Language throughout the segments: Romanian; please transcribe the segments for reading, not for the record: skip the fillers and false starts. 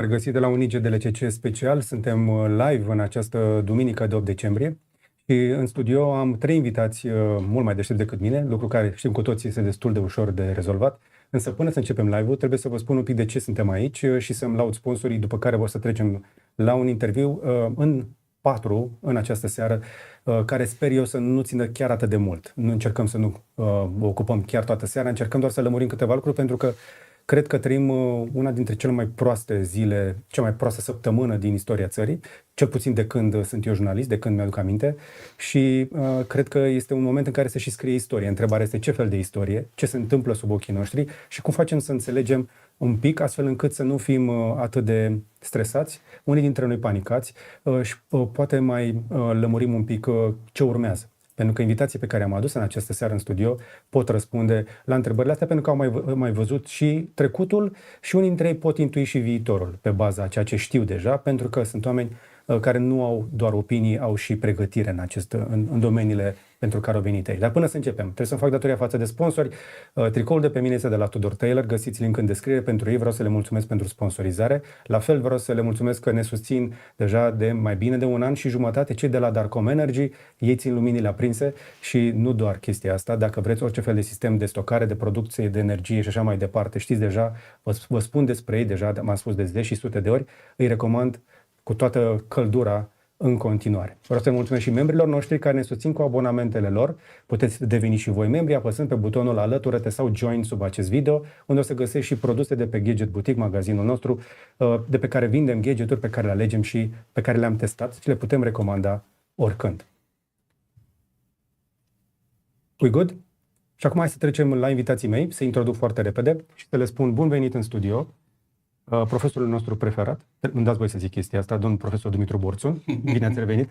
Regăsit de la un IGDLCC special, suntem live în această duminică de 8 decembrie și în studio am 3 invitați mult mai deștepți decât mine, lucru care știm cu toții este destul de ușor de rezolvat. Însă până să începem live-ul, trebuie să vă spun un pic de ce suntem aici și să-mi laud sponsorii, după care o să trecem la un interviu în 4 în această seară, care sper eu să nu țină chiar atât de mult. Nu încercăm să nu vă ocupăm chiar toată seara, încercăm doar să lămurim câteva lucruri, pentru că cred că trăim una dintre cele mai proaste zile, cea mai proastă săptămână din istoria țării, cel puțin de când sunt eu jurnalist, de când mi-aduc aminte, și cred că este un moment în care se și scrie istorie. Întrebarea este ce fel de istorie, ce se întâmplă sub ochii noștri și cum facem să înțelegem un pic, astfel încât să nu fim atât de stresați, unii dintre noi panicați și poate mai lămurim un pic ce urmează. Pentru că invitații pe care am adus în această seară în studio pot răspunde la întrebările astea, pentru că au mai văzut și trecutul și unii dintre ei pot intui și viitorul pe baza a ceea ce știu deja, pentru că sunt oameni care nu au doar opinii, au și pregătire în domeniile pentru care au venit aici. Dar până să începem, trebuie să-mi fac datoria față de sponsori. Tricoul de pe mine este de la Tudor Tailor, găsiți link în descriere pentru ei, vreau să le mulțumesc pentru sponsorizare. La fel vreau să le mulțumesc că ne susțin deja de mai bine de 1 an și jumătate, cei de la Darkom Energy, ei țin luminile aprinse și nu doar chestia asta, dacă vreți orice fel de sistem de stocare, de producție, de energie și așa mai departe, știți deja, vă spun despre ei deja, m-am spus de 10 și sute de ori, îi recomand cu toată căldura în continuare. Vreau să mulțumesc și membrilor noștri care ne susțin cu abonamentele lor. Puteți deveni și voi membri apăsând pe butonul alătură-te sau join sub acest video, unde o să găsești și produse de pe Gadget Boutique, magazinul nostru, de pe care vindem gadgeturi pe care le alegem și pe care le-am testat și le putem recomanda oricând. We good? Și acum hai să trecem la invitații mei, să introduc foarte repede și să le spun bun venit în studio. Profesorul nostru preferat, îmi dați voi să zic chestia asta, domnul profesor Dumitru Borțun, bine ați revenit.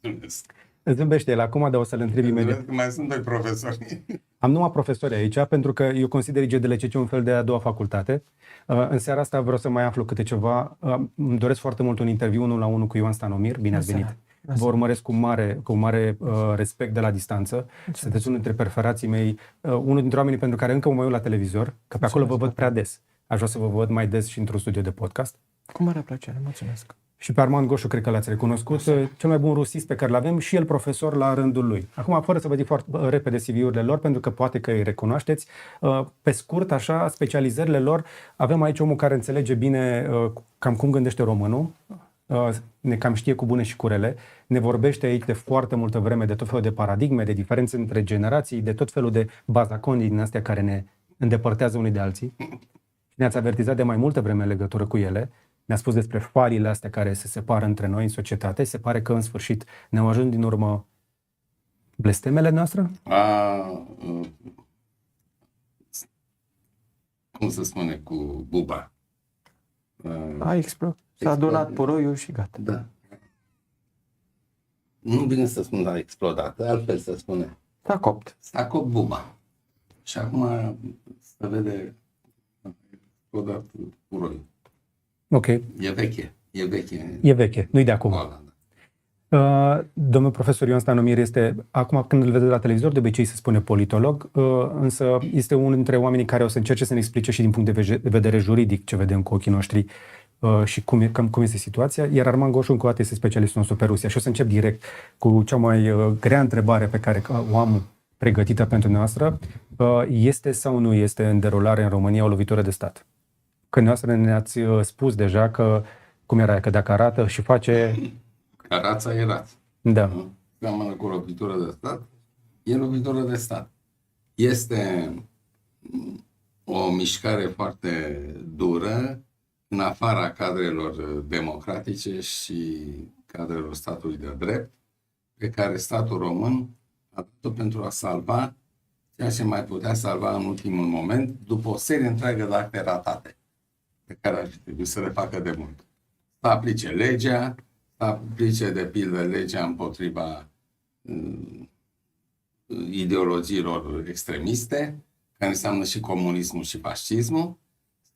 Mulțumesc. Îți zâmbește el acum, dar o să-l întreb imediat. Mai sunt 2 profesori. Am numai profesori aici, pentru că eu consider IGDLCC un fel de a doua facultate. În seara asta vreau să mai aflu câte ceva. Îmi doresc foarte mult un interviu 1-1 cu Ioan Stanomir, bine ați venit. Vă urmăresc cu mare respect de la distanță. Sunteți unul dintre preferații mei, unul dintre oamenii pentru care încă mă uit la televizor, că pe acolo vă văd prea des. Aș vrea să vă văd mai des și într-un studio de podcast. Cu mare plăcere, mulțumesc. Și pe Armand Goșu cred că l-ați recunoscut, cel mai bun rusist pe care l-avem și el profesor la rândul lui. Acum, fără să vă zic foarte repede CV-urile lor, pentru că poate că îi recunoașteți, pe scurt, așa, specializările lor, avem aici omul care înțelege bine cam cum gândește românul, ne cam știe cu bune și cu rele, ne vorbește aici de foarte multă vreme de tot felul de paradigme, de diferențe între generații, de tot felul de bazaconii din astea care ne îndepărtează unii de alții. Ne-ați avertizat de mai multă vreme în legătură cu ele. Ne-a spus despre farile astea care se separă între noi în societate. Se pare că în sfârșit ne-au ajuns din urmă blestemele noastre? Cum se spune cu buba? A explodat. S-a adunat puroiul și gata. Da. Nu vine să spun a explodat, altfel se spune. S-a copt. S-a copt buba. Și acum se vede explodat puroiul. Ok. E veche. E veche. E veche, nu-i de acum. Domnul profesor Ioan Stanomir este, acum când îl vedeți la televizor, de obicei se spune politolog, însă este unul dintre oamenii care o să încerce să ne explice și din punct de vedere juridic ce vedem cu ochii noștri și cum este situația. Iar Armand Goșu încă o dată este specialistul nostru pe Rusia. Și o să încep direct cu cea mai grea întrebare pe care o am pregătită pentru noastră. Este sau nu este în derulare în România o lovitură de stat? Că noastră ne-ați spus deja că, cum era, că dacă arată și face... Rața e rață. Da. Seamănă cu lovitură de stat, e lovitură de stat. Este o mișcare foarte dură în afara cadrelor democratice și cadrelor statului de drept, pe care statul român a dat-o pentru a salva ceea ce mai putea salva în ultimul moment, după o serie întreagă de acte ratate, pe care ar fi trebuit să le facă de mult. Să aplice legea, să aplice de pildă legea împotriva ideologiilor extremiste, care înseamnă și comunismul și fascismul,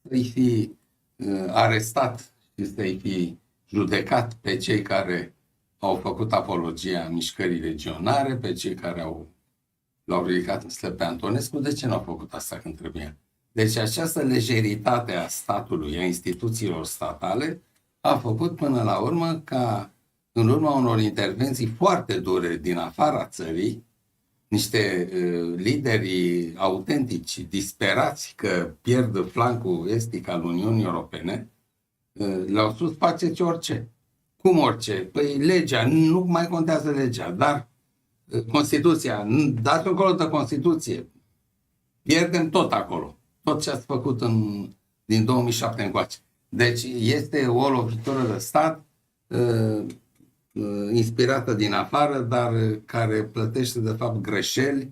să-i fi arestat și să-i fi judecat pe cei care au făcut apologia mișcării legionare, pe cei care l-au ridicat în slăb pe Antonescu. De ce n-au făcut asta când trebuia? Deci această lejeritate a statului, a instituțiilor statale, a făcut până la urmă ca, în urma unor intervenții foarte dure din afara țării, niște lideri autentici, disperați că pierd flancul estic al Uniunii Europene, le-au spus faceți orice. Cum orice? Păi legea, nu mai contează legea, dar Constituția, dați încolo de Constituție, pierdem tot acolo. Tot ce ați făcut din 2007 încoace. Deci este o lovitură de stat inspirată din afară, dar care plătește de fapt greșeli,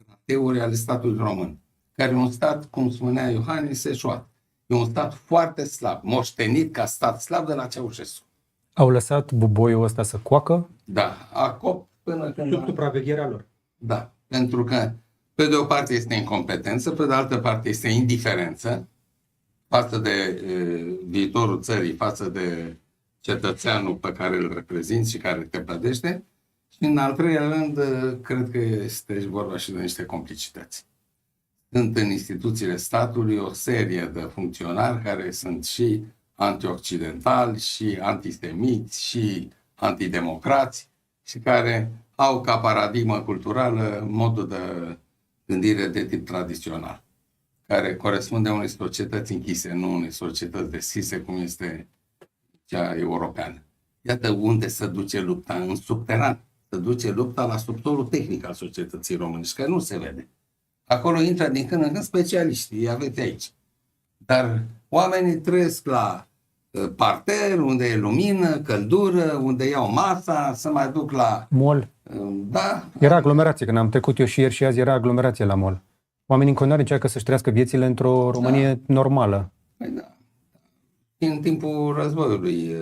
rateuri ale statului român. Care e un stat, cum spunea Iohannis, eșuat. E un stat foarte slab, moștenit ca stat slab de la Ceaușescu. Au lăsat buboiul ăsta să coacă? Da, acop până când... Sub supravegherea lor. Da, pentru că pe de o parte este incompetență, pe de altă parte este indiferență față de viitorul țării, față de cetățeanul pe care îl reprezinți și care te plătește. Și în al treilea rând, cred că este vorba și de niște complicități. Sunt în instituțiile statului o serie de funcționari care sunt și antioccidentali, și antisemiți, și antidemocrați și care au ca paradigmă culturală modul de gândire de tip tradițional, care corespunde unei societăți închise, nu unei societăți deschise cum este cea europeană. Iată unde se duce lupta, în subteran. Se duce lupta la subsolul tehnic al societății românești, care nu se vede. Acolo intră din când în când specialiști, îi aveți aici. Dar oamenii trăiesc la parter, unde e lumină, căldură, unde iau masa, să mai duc la... Mall. Da. Era aglomerație, când am trecut eu și ieri și azi era aglomerație la mall. Oamenii în continuare încearcă să-și trăiască viețile într-o Românie normală. Păi da. În timpul războiului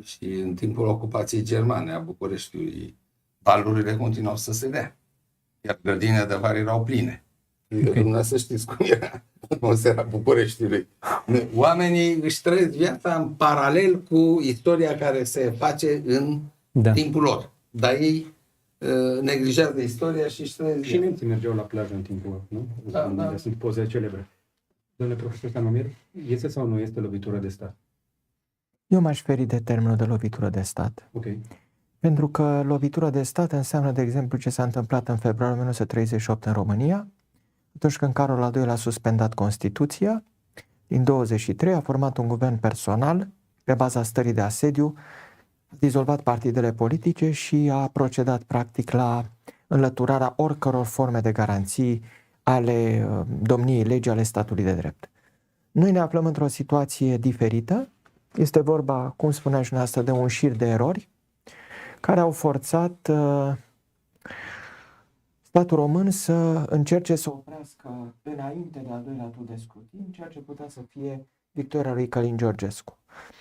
și în timpul ocupației germane a Bucureștiului, balurile continuau să se dea. Iar grădinile de vară erau pline. Adică dumneavoastră știți cum era atmosfera Bucureștiului. Oamenii își trăiesc viața în paralel cu istoria care se face în timpul lor. Dar ei neglijează istoria și își trăiesc Și nemții mergeau la plajă în timpul, nu? Da. Sunt poze celebre. Domnule profesor Stanomir, este sau nu este lovitură de stat? Eu m-aș feri de termenul de lovitură de stat. Ok. Pentru că lovitura de stat înseamnă, de exemplu, ce s-a întâmplat în februarie 1938 în România, atunci când Carol al II-lea a suspendat Constituția, din 23 a format un guvern personal pe baza stării de asediu, a dizolvat partidele politice și a procedat practic la înlăturarea oricăror forme de garanții ale domniei legii, ale statului de drept. Noi ne aflăm într-o situație diferită. Este vorba, cum spunea și dumneavoastră, de un șir de erori care au forțat statul român să încerce să oprească înainte de al doilea tur de scrutin ceea ce putea să fie victoria lui Călin Georgescu.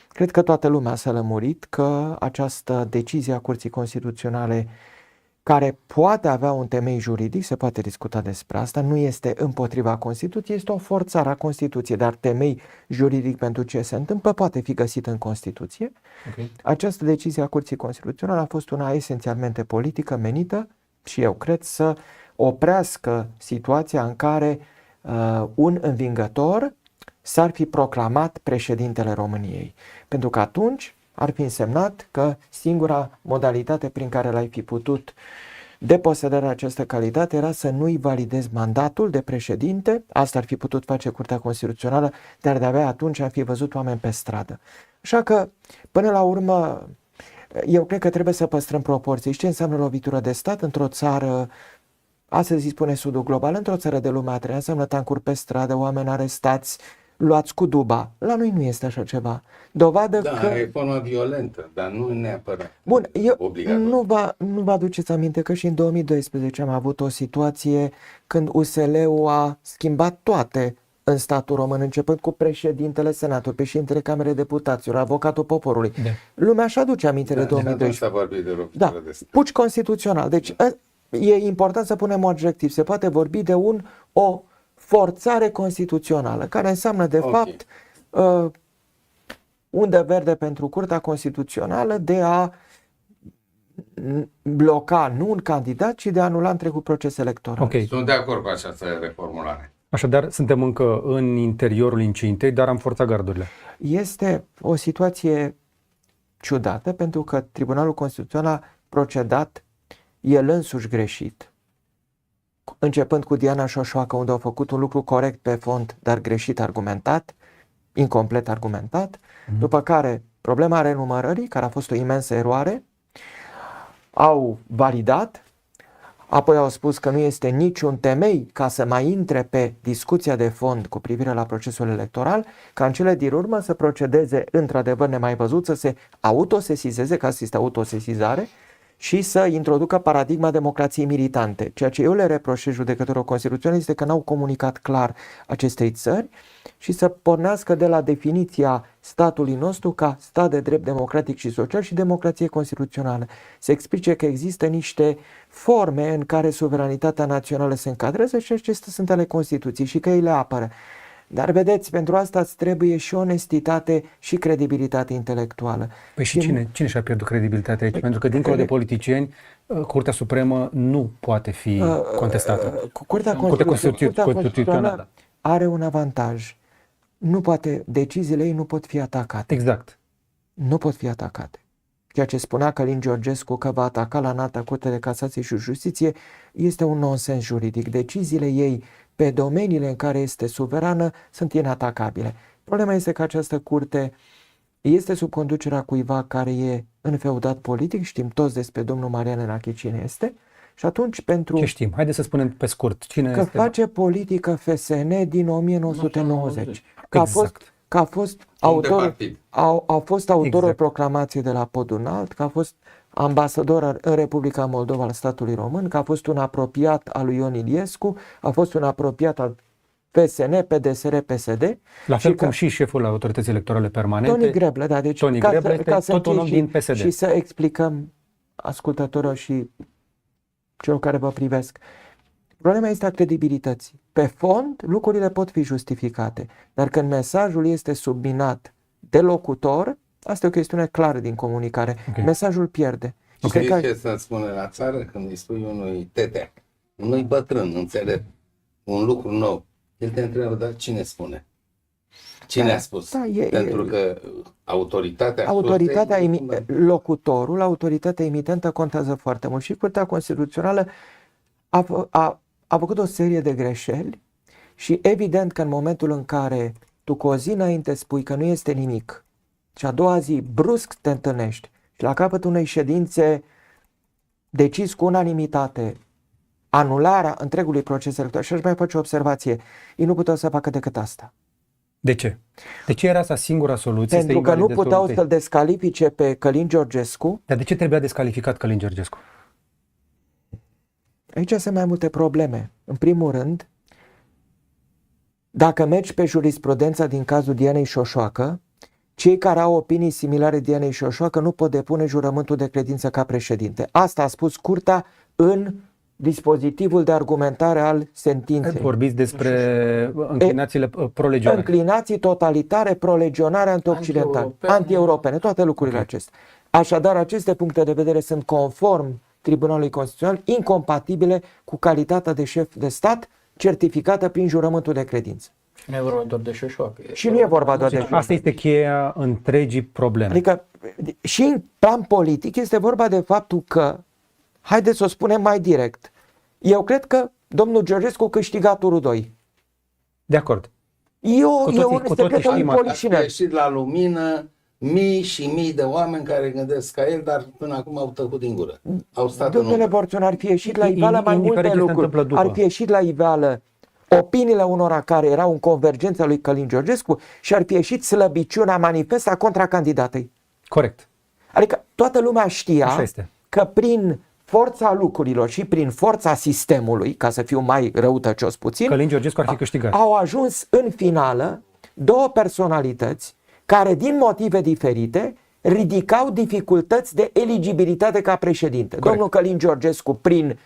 Cred că toată lumea s-a lămurit că această decizie a Curții Constituționale, care poate avea un temei juridic, se poate discuta despre asta, nu este împotriva Constituției, este o forțare a Constituției, dar temei juridic pentru ce se întâmplă poate fi găsit în Constituție. Okay. Această decizie a Curții Constituționale a fost una esențialmente politică, menită, și eu cred, să oprească situația în care un învingător s-ar fi proclamat președintele României. Pentru că atunci ar fi însemnat că singura modalitate prin care l-ai fi putut deposeda această calitate era să nu-i validezi mandatul de președinte. Asta ar fi putut face Curtea Constituțională, dar de-abia atunci am fi văzut oameni pe stradă. Așa că, până la urmă, eu cred că trebuie să păstrăm proporții. Și ce înseamnă lovitură de stat într-o țară, astăzi îi spune Sudul global, într-o țară de lumea a treia, înseamnă tancuri pe stradă, oameni arestați, luați cu duba. La noi nu este așa ceva. Dovadă că... Da, e formă violentă, dar nu neapărat. Bun, eu nu vă aduceți aminte că și în 2012 am avut o situație când USL-ul a schimbat toate în statul român, începând cu președintele Senatului, președintele Camerei Deputaților, avocatul poporului. Da. Lumea își aduce aminte de 2012. Da, puci constituțional. Deci e important să punem un adjectiv. Se poate vorbi de o forțare constituțională, care înseamnă de fapt undă verde pentru Curtea Constituțională de a bloca nu un candidat, ci de a anula întregul proces electoral. Okay. Sunt de acord cu această reformulare. Așadar, suntem încă în interiorul incintei, dar am forțat gardurile. Este o situație ciudată pentru că Tribunalul Constituțional a procedat el însuși greșit, începând cu Diana Șoșoacă, unde au făcut un lucru corect pe fond, dar greșit argumentat, incomplet argumentat, după care problema renumărării, care a fost o imensă eroare, au validat, apoi au spus că nu este niciun temei ca să mai intre pe discuția de fond cu privire la procesul electoral, ca în cele din urmă să procedeze într-adevăr nemai văzut, să se autosesizeze, ca să este autosesizare, și să introducă paradigma democrației militante. Ceea ce eu le reproșez judecătorilor constituționali este că n-au comunicat clar acestei țări și să pornească de la definiția statului nostru ca stat de drept democratic și social și democrație constituțională. Se explice că există niște forme în care suveranitatea națională se încadrează și acestea sunt ale Constituției și că ei le apără. Dar vedeți, pentru asta îți trebuie și onestitate și credibilitate intelectuală. Păi și cine și-a pierdut credibilitatea aici? Pentru că dincolo de politicieni, Curtea Supremă nu poate fi contestată. Curtea Constituțională are un avantaj. Nu poate, deciziile ei nu pot fi atacate. Exact. Nu pot fi atacate. Ceea ce spunea Călin Georgescu că va ataca la Înalta Curte de Casație și Justiție este un nonsens juridic. Deciziile ei pe domeniile în care este suverană sunt inatacabile. Problema este că această curte este sub conducerea cuiva care e înfeudat politic, știm toți despre domnul Marian Enache cine este, și atunci pentru... Ce știm? Haideți să spunem pe scurt. Cine că este? face politică FSN din 1990. Exact. Că a fost autorul proclamației de la Podul Înalt, că a fost ambasador în Republica Moldova al statului român, că a fost un apropiat al lui Ion Iliescu, a fost un apropiat al PSN, PDSR, PSD. La fel cum și șeful Autorității Electorale Permanente. Tony Greblă, da, deci Tony Greblă este tot un om din PSD. Și să explicăm ascultătorilor și celor care vă privesc. Problema este a credibilității. Pe fond, lucrurile pot fi justificate, dar când mesajul este subminat de locutor, asta e o chestiune clară din comunicare. Okay. Mesajul pierde. Okay. Ce să spune la țară când îi spui unui tete, unui bătrân, înțelept, un lucru nou, el te întreabă, dar cine spune? Cine a spus? Da, Pentru că autoritatea locutorul, autoritatea emitentă contează foarte mult și Curtea Constituțională a făcut o serie de greșeli și evident că în momentul în care tu cu o zi înainte spui că nu este nimic și a doua zi brusc te întâlnești și la capătul unei ședințe decizi cu unanimitate anularea întregului proces electoral, și aș mai face o observație, ei nu puteau să facă decât asta. De ce? De ce era asta singura soluție? Pentru că nu puteau să-l descalifice pe Călin Georgescu. Dar de ce trebuia descalificat Călin Georgescu? Aici sunt mai multe probleme. În primul rând, dacă mergi pe jurisprudența din cazul Dianei Șoșoacă, cei care au opinii similare Dianei Șoșoacă nu pot depune jurământul de credință ca președinte. Asta a spus Curtea în dispozitivul de argumentare al sentinței. Vorbiți despre înclinațiile prolegionare. Înclinații totalitare, prolegionare, antioccidentale, anti-europene, toate lucrurile acestea. Așadar, aceste puncte de vedere sunt conform Tribunalului Constituțional incompatibile cu calitatea de șef de stat certificată prin jurământul de credință. Și nu e vorba doar de Șoșoacă. Și nu e vorba doar de Șoșoacă. Asta este cheia întregii probleme. Adică și în plan politic este vorba de faptul că, haideți să o spunem mai direct, eu cred că domnul Georgescu a câștigat turul 2. De acord. E un secret al polișinel. A ieșit la lumină mii și mii de oameni care gândesc ca el, dar până acum au tăcut din gură. Au stat Domnule Borțun, ar fi ieșit la iveală mai multe lucruri. Ar fi ieșit la iveală opiniile unora care erau în convergența lui Călin Georgescu și ar fi ieșit slăbiciunea manifestă a contracandidatei. Corect. Adică toată lumea știa că prin forța lucrurilor și prin forța sistemului, ca să fiu mai răutăcios puțin, Călin Georgescu ar fi câștigat. Au ajuns în finală două personalități care din motive diferite ridicau dificultăți de eligibilitate ca președinte. Corect. Domnul Călin Georgescu prin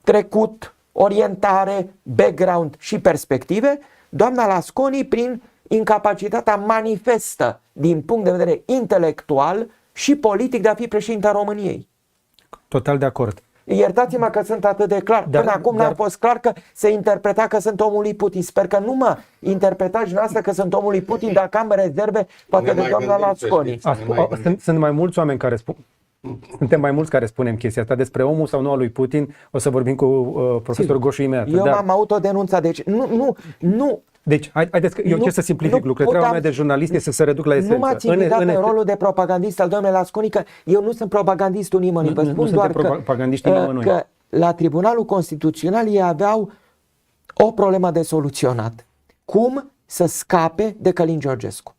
trecut, orientare, background și perspective, doamna Lasconi prin incapacitatea manifestă din punct de vedere intelectual și politic de a fi președinta României. Total de acord. Iertați-mă că sunt atât de clar. Până acum n-a fost clar că se interpreta că sunt omul lui Putin. Sper că nu mă interpretați dumneavoastră că sunt omul lui Putin, dacă am rezerve poate de doamna Lasconi. Sunt mai mulți oameni care spun. Suntem mai mulți care spunem chestia asta despre omul sau nu al lui Putin. O să vorbim cu profesorul Goșu imediat. Eu m-am autodenunțat, deci nu. Deci, haideți că eu încerc să simplific lucrurile. Treaba mea de jurnalist este să se reduc la esență. Nu m-ați invitat în rolul de propagandist al domnului Lasconi, că eu nu sunt propagandistul nimănui. Vă spun doar că la Tribunalul Constituțional ei aveau o problemă de soluționat. Cum să scape de Călin Georgescu.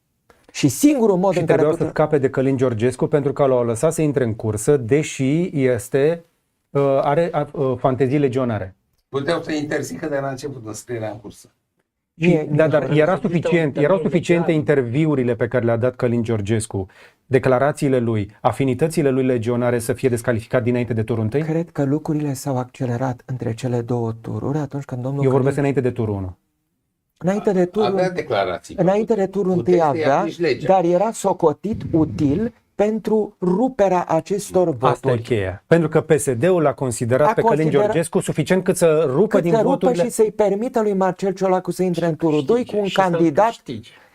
Și singurul mod în care trebuia să scape de Călin Georgescu pentru că l-au lăsat să intre în cursă, deși are fantezii legionare. Puteau să interzică de la început înscrierea în cursă. Dar erau suficiente interviurile pe care le-a dat Călin Georgescu, declarațiile lui, afinitățile lui legionare să fie descalificat dinainte de turul 1? Cred că lucrurile s-au accelerat între cele două tururi atunci când domnul Eu vorbesc înainte de turul 1. Înainte de turul, avea declarații. Înainte de turul 1 avea, dar era socotit util pentru ruperea acestor voturi. Asta e cheia. Pentru că PSD-ul l-a considerat pe Călin Georgescu suficient cât să rupă din voturile... și să-i permită lui Marcel Ciolacu să intre în turul 2 cu un candidat.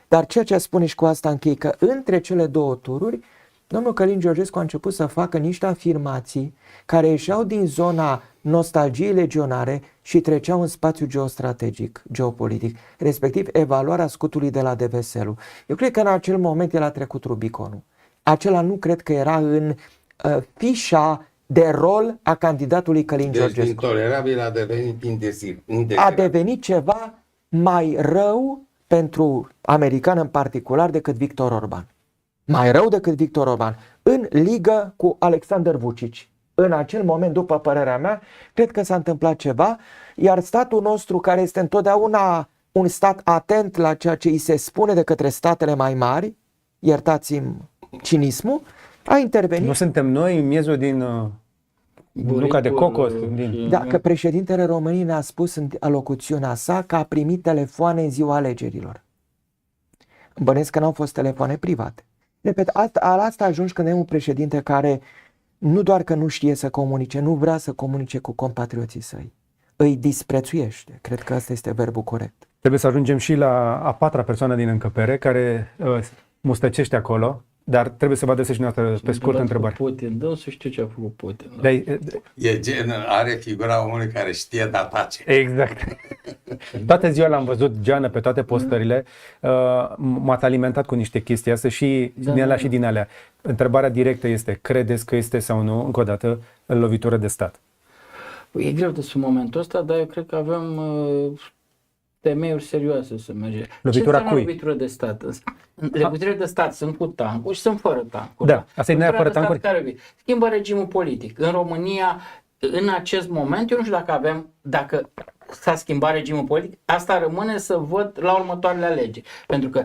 Dar ceea ce spune și cu asta închei, că între cele două tururi, domnul Călin Georgescu a început să facă niște afirmații care ieșeau din zona nostalgiei legionare și treceau în spațiu geostrategic, geopolitic, respectiv evaluarea scutului de la Deveselu. Eu cred că în acel moment el a trecut Rubiconul. Acela nu cred că era în fișa de rol a candidatului Călin Georgescu. Deci intolerabil a devenit indezirabil. A devenit ceva mai rău pentru american în particular decât Victor Orban. Mai rău decât Victor Orban. În ligă cu Alexander Vucic. În acel moment, după părerea mea, cred că s-a întâmplat ceva, iar statul nostru, care este întotdeauna un stat atent la ceea ce îi se spune de către statele mai mari, iertați-mi cinismul, a intervenit. Nu suntem noi în miezul din buca de cocos. Da, că președintele României ne-a spus în alocuțiunea sa că a primit telefoane în ziua alegerilor. Bănesc că n-au fost telefoane private. Repet, asta ajungi când ai un președinte care nu doar că nu știe să comunice, nu vrea să comunice cu compatrioții săi. Îi disprețuiește. Cred că asta este verbul corect. Trebuie să ajungem și la a patra persoană din încăpere care mustăcește acolo, dar trebuie să vă adresez și noastră pe scurt întrebare. Putin, dânsul știu ce a făcut Putin. Da. E gen, are figura omului care știe datace. Exact. Toată ziua l-am văzut geană pe toate postările, m-ați alimentat cu niște chestii astea și din alea și din alea. Întrebarea directă este, credeți că este sau nu, încă o dată, lovitură de stat? E greu de spun momentul ăsta, dar eu cred că avem temeiuri serioase să mergem. Lovitura cui? Lovitură de stat? Lovitură de stat sunt cu tancuri și sunt fără tancuri. Da, asta e neapărat tancuri. Schimbă regimul politic. În România, în acest moment, eu nu știu dacă s-a schimbat regimul politic, asta rămâne să văd la următoarele alegeri. Pentru că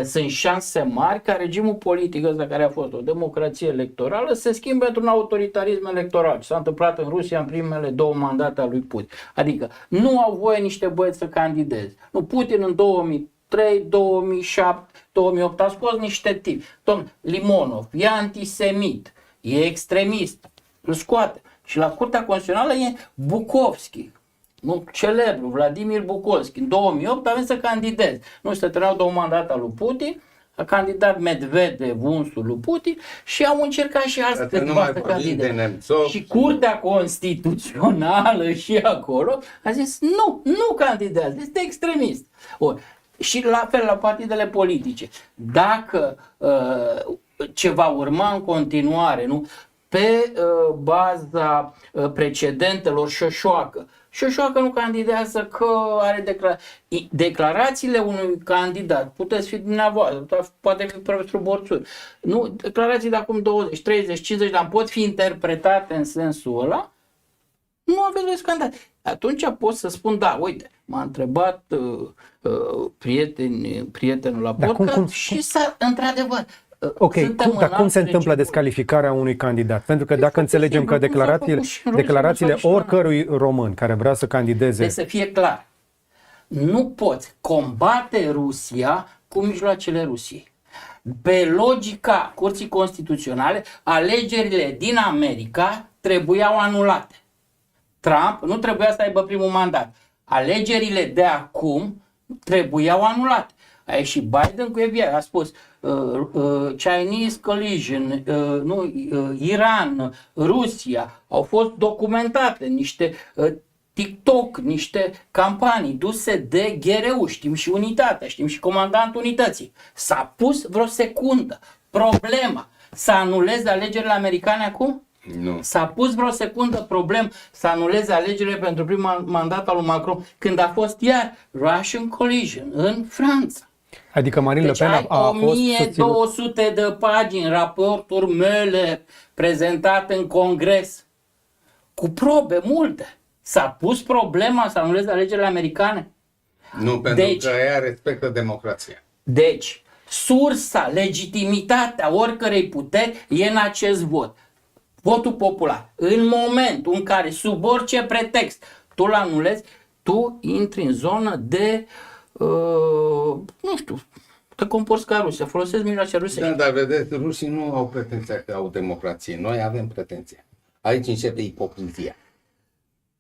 sunt șanse mari ca regimul politic ăsta care a fost o democrație electorală se schimbe într-un autoritarism electoral. Ce s-a întâmplat în Rusia în primele 2 mandate ale lui Putin. Adică nu au voie niște băieți să candideze. Nu, Putin în 2003, 2007, 2008 a scos niște tipi. Dom'le, Limonov e antisemit, e extremist, îl scoate. Și la Curtea Constituțională e Bukovski. Nu, celebru, Vladimir Bukovski. În 2008 avem să candideze. Nu se terminau 2 mandate al lui Putin, a candidat Medvedev, unsul lui Putin și au încercat și alții câțiva să candideze. Și Curtea Constituțională și acolo a zis nu candidează, este extremist. Și la fel la partidele politice. Dacă ce va urma în continuare, nu? Pe baza precedentelor Șoșoacă. Șoșoacă nu candidează că are declarațiile unui candidat. Puteți fi dumneavoastră, poate fi profesorul Borțur. Nu, declarații de acum 20, 30, 50 de ani pot fi interpretate în sensul ăla. Nu aveți voi candidat. Atunci pot să spun, da, uite, m-a întrebat prietenul la podcast și s-a, într-adevăr, ok, dar cum se întâmplă descalificarea unui candidat? Pentru că dacă înțelegem că declarațiile oricărui român care vrea să candideze... Trebuie să fie clar. Nu poți combate Rusia cu mijloacele Rusiei. Pe logica Curții Constituționale, alegerile din America trebuiau anulate. Trump nu trebuia să aibă primul mandat. Alegerile de acum trebuiau anulate. A ieșit Biden cu FBI, a spus Chinese collision, Iran, Rusia, au fost documentate niște TikTok, niște campanii duse de GRU, știm și unitatea, știm și comandantul unității. S-a pus vreo secundă problema să anuleze alegerile americane acum? Nu. S-a pus vreo secundă problem să anuleze alegerile pentru primul mandat al lui Macron când a fost iar Russian collision în Franța. Adică Marine Deci Le Pen ai a fost susținut. 1200 de pagini, raportul Müller prezentat în Congres cu probe multe. S-a pus problema să anuleze alegerile americane? Nu, pentru Deci- că ea respectă democrația. Deci, sursa, legitimitatea oricărei puteri e în acest vot. Votul popular. În momentul în care, sub orice pretext, tu-l anulezi, tu intri în zonă de, nu știu, te comporți ca Rusia, folosesc mijloace rusești. Da, dar vedeți, rușii nu au pretenția că au democrație. Noi avem pretenția. Aici începe ipocrizia.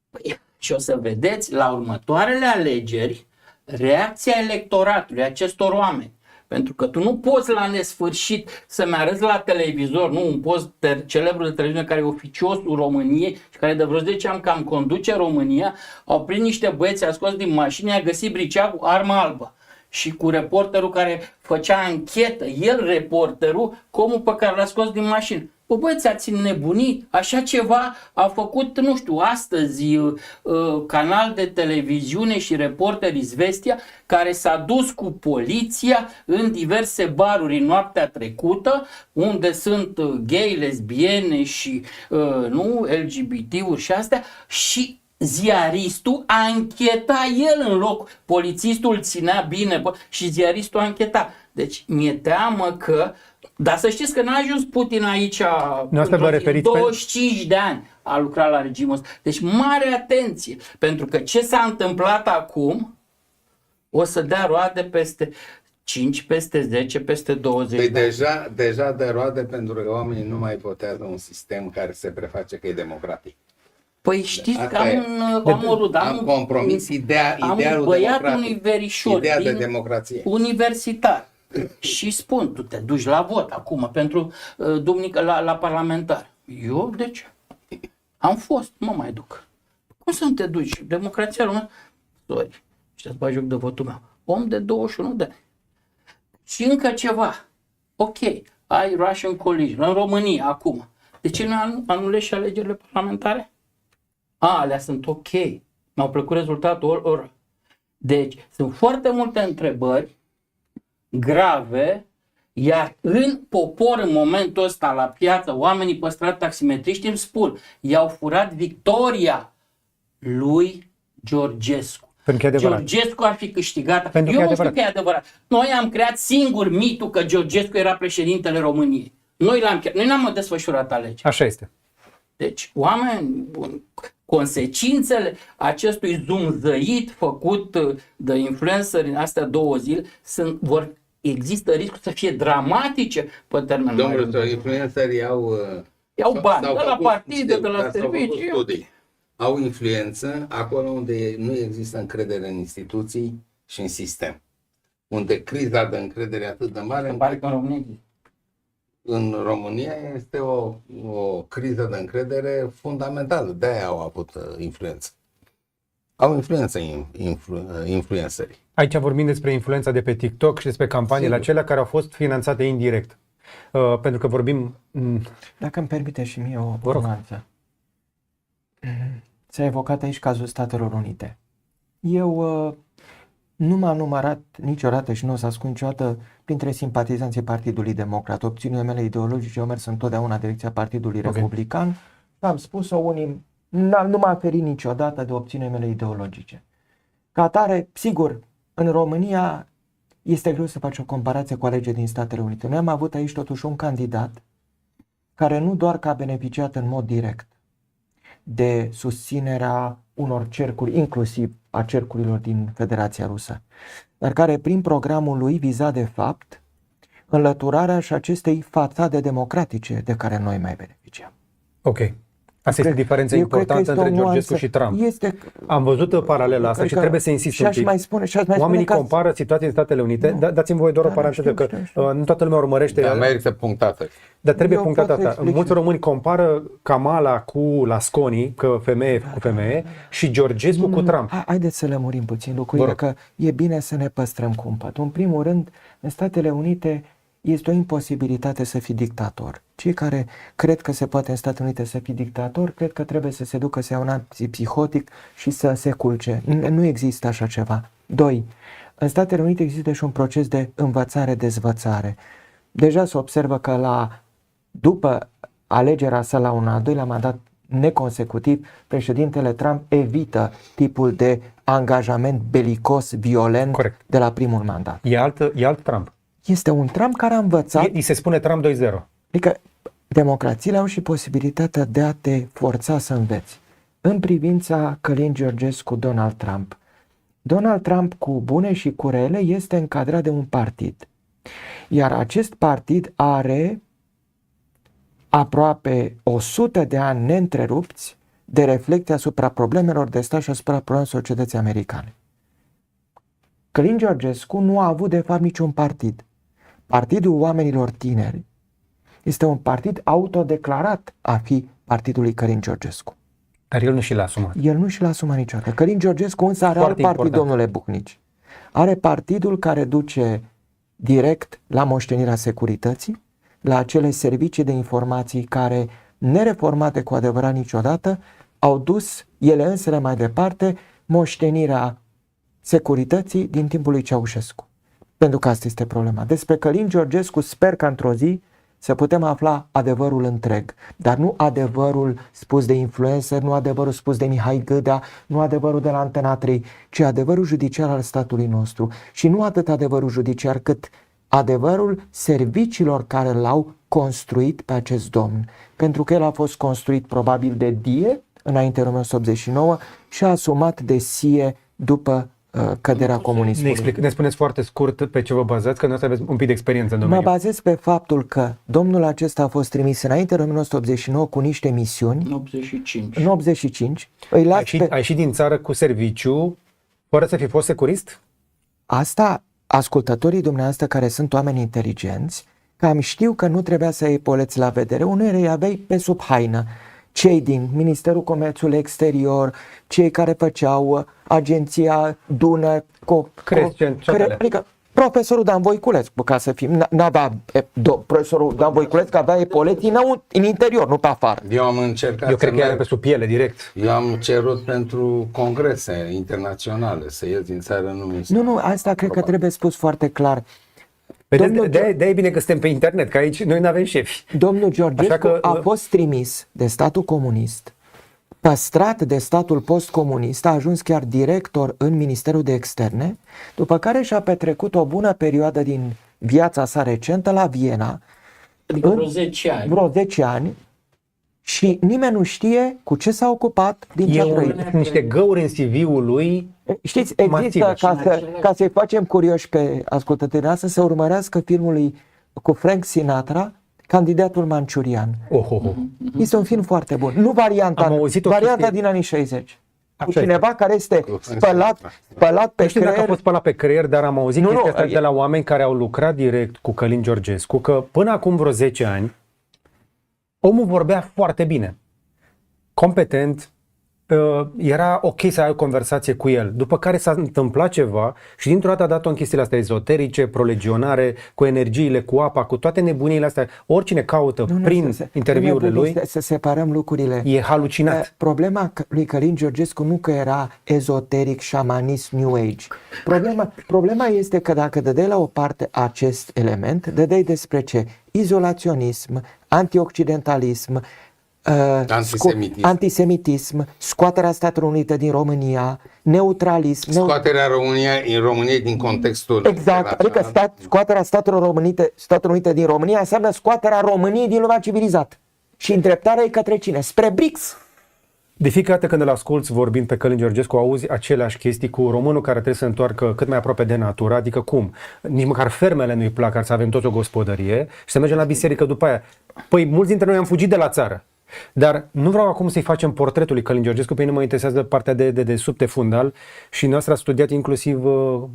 Păi, și o să vedeți la următoarele alegeri reacția electoratului, acestor oameni. Pentru că tu nu poți la nesfârșit să-mi arăți la televizor, nu un post celebru de televiziune care e oficiosul României și care de vreo 10 ani cam conduce România, au prins niște băieți, a scos din mașină, a găsit bricea cu armă albă. Și cu reporterul care făcea anchetă, el reporterul, cu omul pe care l-a scos din mașină. Bă, băieți, ați înnebunit? Așa ceva a făcut, nu știu, astăzi canal de televiziune și reporter Izvestia, care s-a dus cu poliția în diverse baruri în noaptea trecută, unde sunt gay, lesbiene și LGBT-uri și astea, și ziaristul ancheta el în loc, polițistul ținea bine și ziaristul ancheta. Deci mi-e teamă că, dar să știți că n-a ajuns Putin aici Noastră vă referiți 25 de ani a lucrat la regimul ăsta. Deci mare atenție, pentru că ce s-a întâmplat acum o să dea roade peste 5, peste 10, peste 20 Păi de ani. deja de roade, pentru că oamenii nu mai votează un sistem care se preface că e democratic. Păi știți că Asta e. am un rud, Am compromis am idealul un băiat democratic. unui verișor Ideea de din democrație. universitar și spun, tu te duci la vot acum pentru dumnică la parlamentar. Eu, de ce? Am fost, mă mai duc. Cum să nu te duci? Democrația română? Sorry, și-ați bagi joc de votul meu. Om de 21 de ani. Și încă ceva. Ok, ai Russian collision în România acum. De ce nu anulezi și alegerile parlamentare? Alea sunt ok. Mi-au plăcut rezultatul oră. Deci, sunt foarte multe întrebări grave, iar în popor, în momentul ăsta, la piață, oamenii pe stradă, taximetriști îmi spun, i-au furat victoria lui Georgescu. Pentru că e adevărat. Georgescu ar fi câștigat. Pentru că Eu e nu știu adevărat. că e adevărat. Noi am creat singur mitul că Georgescu era președintele României. Noi n-am desfășurat alegeri. Așa este. Deci, oameni buni, consecințele acestui zumzăit făcut de influenceri în astea 2 zile există riscul să fie dramatice pe termen mai lung. Domnule, influencerii Iau bani s-au de la făcut, partide, știu, de la dar s-au făcut servicii. studii. Au influență acolo unde nu există încredere în instituții și în sistem. Unde criza de încredere e atât de mare, Îmi pare că în România există. în România este o criză de încredere fundamentală. De-aia au avut influență. Au influență influencerii. Aici vorbim despre influența de pe TikTok și despre campaniile Sigur. acelea care au fost finanțate indirect. Pentru că vorbim... Dacă îmi permite și mie o Vă rog. nuanță. S-a evocat aici cazul Statelor Unite. Eu nu m-am numărat niciodată și nu o să ascund niciodată printre simpatizanții Partidului Democrat. Opțiunile mele ideologice au mers întotdeauna în direcția Partidului Ok. Republican. Am spus-o unii, nu m-am ferit niciodată de opțiunile mele ideologice. Ca atare, sigur, în România este greu să faci o comparație cu alegerile din Statele Unite. Noi am avut aici totuși un candidat care nu doar că a beneficiat în mod direct de susținerea unor cercuri, inclusiv a cercurilor din Federația Rusă, dar care prin programul lui viza de fapt înlăturarea și acestei fațade democratice de care noi mai beneficiem. Ok. Asta este diferența eu cred că importantă este o între Georgescu nuanță. și Trump. Este, Am văzut paralela asta cred și că- trebuie să insist și un aș pic. mai spune Oamenii că compară situația în Statele Unite. Nu. Dați-mi voie doar o Da, paranteză, știu, că știu. nu toată lumea urmărește. Dar merită punctată. Dar trebuie Eu punctat pot să asta. explic Mulți și- români compară Kamala cu Lasconi, că femeie cu femeie, și Georgescu cu Trump. Haideți să lămurim puțin lucrurile, Vă rog. că e bine să ne păstrăm cumpătul. În primul rând, în Statele Unite este o imposibilitate să fii dictator. Cei care cred că se poate în Statele Unite să fii dictator, cred că trebuie să se ducă să ia un antipsihotic și să se culce. Nu există așa ceva. 2. În Statele Unite există și un proces de învățare-dezvățare. Deja se observă că după alegerea sa la un al doilea mandat neconsecutiv, președintele Trump evită tipul de angajament belicos, violent Corect. de la primul mandat. E alt Trump. Este un Trump care a învățat, Îi se spune Trump 2.0. adică democrațiile au și posibilitatea de a te forța să înveți. În privința Călin Georgescu-Donald Trump, Donald Trump, cu bune și cu rele, este încadrat de un partid. Iar acest partid are aproape 100 de ani neîntrerupți de reflecție asupra problemelor de stat și asupra problemelor societății americane. Călin Georgescu nu a avut de fapt niciun partid. Partidul Oamenilor Tineri este un partid autodeclarat a fi partidul lui Călin Georgescu. Dar el nu și l-a asumat. El nu și l-a asumat niciodată. Călin Georgescu însă are alt Foarte partid, important. domnule Bucnici. Are partidul care duce direct la moștenirea securității, la acele servicii de informații care, nereformate cu adevărat niciodată, au dus ele însele mai departe moștenirea securității din timpul lui Ceaușescu. Pentru că asta este problema. Despre Călin Georgescu sper că într-o zi să putem afla adevărul întreg, dar nu adevărul spus de influencer, nu adevărul spus de Mihai Gâdea, nu adevărul de la Antena 3, ci adevărul judiciar al statului nostru. Și nu atât adevărul judiciar, cât adevărul serviciilor care l-au construit pe acest domn. Pentru că el a fost construit probabil de Die înainte de 1989 și a asumat de Sie după căderea comunismului. Ne spuneți foarte scurt pe ce vă bazați, că noi aveți un pic de experiență în Mă domeniu. bazez pe faptul că domnul acesta a fost trimis înainte de 1989 cu niște misiuni, În 85. în 85. Îi las pe... Ai ieșit din țară cu serviciu, fără să fi fost securist? Asta, ascultătorii dumneavoastră care sunt oameni inteligenți, cam știu că nu trebuia să iei poleți la vedere, uneori îi aveai pe sub haină. Cei din Ministerul Comerțului Exterior, cei care făceau agenția Dună, Crescent și altele. adică profesorul Dan Voiculescu, ca să fim, n-avea, profesorul Dan Voiculescu avea epoleți în interior, nu pe afară. Eu am încercat Eu cred să că era merg. pe sub piele, direct. Eu am cerut pentru congrese internaționale să ies din țară, nu mi se... Nu, asta cred că trebuie spus foarte clar. Vedeți, de-aia e bine că suntem pe internet, că aici noi nu avem șefi. Domnul Georgescu Așa că- a fost trimis de statul comunist, păstrat de statul postcomunist, a ajuns chiar director în Ministerul de Externe, după care și-a petrecut o bună perioadă din viața sa recentă la Viena, Adică vreo 10 ani. vreo 10 ani, și nimeni nu știe cu ce s-a ocupat din ce a trăit. Sunt niște găuri în CV-ul lui. Știți, există, Masivă. ca să-i facem curioși pe ascultătorii noastre, să urmărească filmul lui cu Frank Sinatra, Candidatul Manciurian. Este un film foarte bun. Nu Am varianta auzit o chestie- din anii 60. Cu Așa cineva care este Cu Frank spălat pe Nu știu dacă a creier. fost spălat pe creier, dar am auzit Nu, chestia nu, asta de la oameni care au lucrat direct cu Călin Georgescu, că până acum vreo 10 ani, omul vorbea foarte bine, competent, era ok să ai o conversație cu el, după care s-a întâmplat ceva și dintr-o dată a dat-o în chestiile astea ezoterice, prolegionare, cu energiile, cu apa, cu toate nebuniile astea. Oricine caută prin interviurile lui, Să separăm lucrurile. e halucinat. Problema lui Călin Georgescu nu că era ezoteric, șamanist, New Age. Problema este că dacă dădeai la o parte acest element, dădeai despre ce? Izolaționism, antioccidentalism, antisemitism, scoaterea Statelor Unite din România, neutralism. Scoaterea României din contextul Exact, adică scoaterea Statelor Unite din România înseamnă scoaterea României din lumea civilizată. Și îndreptarea ei către cine? Spre BRICS. De fiecare dată când îl asculți vorbind pe Călin Georgescu, auzi aceleași chestii cu românul care trebuie să se întoarcă cât mai aproape de natură, adică cum? Nici măcar fermele nu-i plac, ar să avem toți o gospodărie și să mergem la biserică după aia. Păi mulți dintre noi am fugit de la țară. Dar nu vreau acum să-i facem portretul lui Călin Georgescu, pe mine mă interesează partea de subtefundal și noastră a studiat inclusiv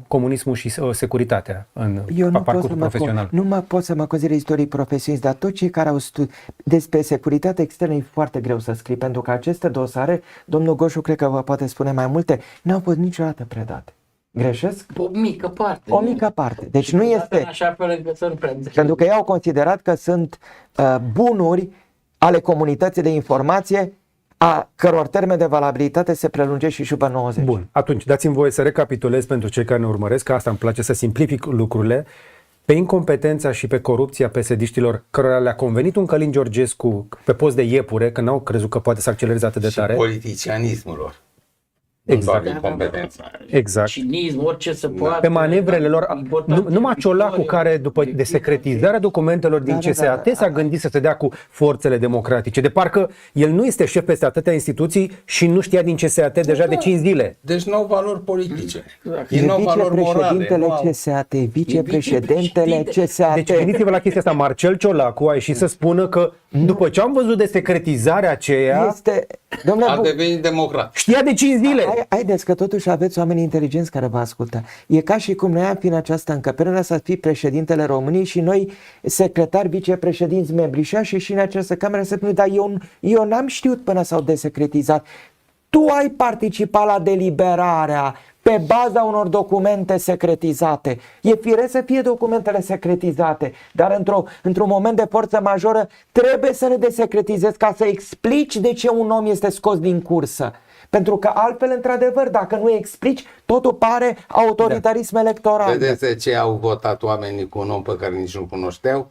comunismul și securitatea în parcursul profesional. Nu mă pot să mă consider istoric profesionist, dar toți cei care au studiat despre securitate externă e foarte greu să scrii, pentru că aceste dosare, domnul Goșu cred că vă poate spune mai multe, n-au fost niciodată predate. Greșesc? O mică parte. O mică parte. Deci nu este... Așa fel încât să nu prea înțeleg. Pentru că ei au considerat că sunt bunuri ale comunității de informație a căror termen de valabilitate se prelungește și după 90. Bun, atunci dați-mi voie să recapitulez pentru cei care ne urmăresc, că asta îmi place să simplific lucrurile, pe incompetența și pe corupția PSD-știlor cărora le-a convenit un Călin Georgescu pe post de iepure, că n-au crezut că poate să accelereze atât de tare. Și politicianismul lor. Exact. Nu doar incompetență. Exact. Cinism, orice se poate. Pe manevrele lor, numai Ciolacu care după de secretizarea documentelor din CSAT s-a gândit să se dea cu forțele democratice. De parcă el nu este șef peste atâtea instituții și nu știa din CSAT deja de 5 zile. Deci nu au valori politice. Exact. Ei nu au valori morale. Vicepreședintele CSAT, vicepreședintele CSAT. Deci gândiți-vă la chestia asta, Marcel Ciolacu a ieșit să spună că după ce am văzut de secretizarea aceea, Este, domnule, A devenit democrat. știa de 5 zile. Haideți că totuși aveți oameni inteligenți care vă ascultă. E ca și cum noi am fi în această încăpere să fii președintele României și noi secretari, vicepreședinți, membri și în această cameră să spune, dar eu n-am știut până s-au desecretizat. Tu ai participat la deliberarea pe baza unor documente secretizate. E firesc să fie documentele secretizate, dar într-un moment de forță majoră trebuie să le desecretizezi ca să explici de ce un om este scos din cursă. Pentru că altfel, într-adevăr, dacă nu explici, totul pare autoritarism electoral. Vedeți de ce au votat oamenii cu un om pe care nici nu cunoșteau?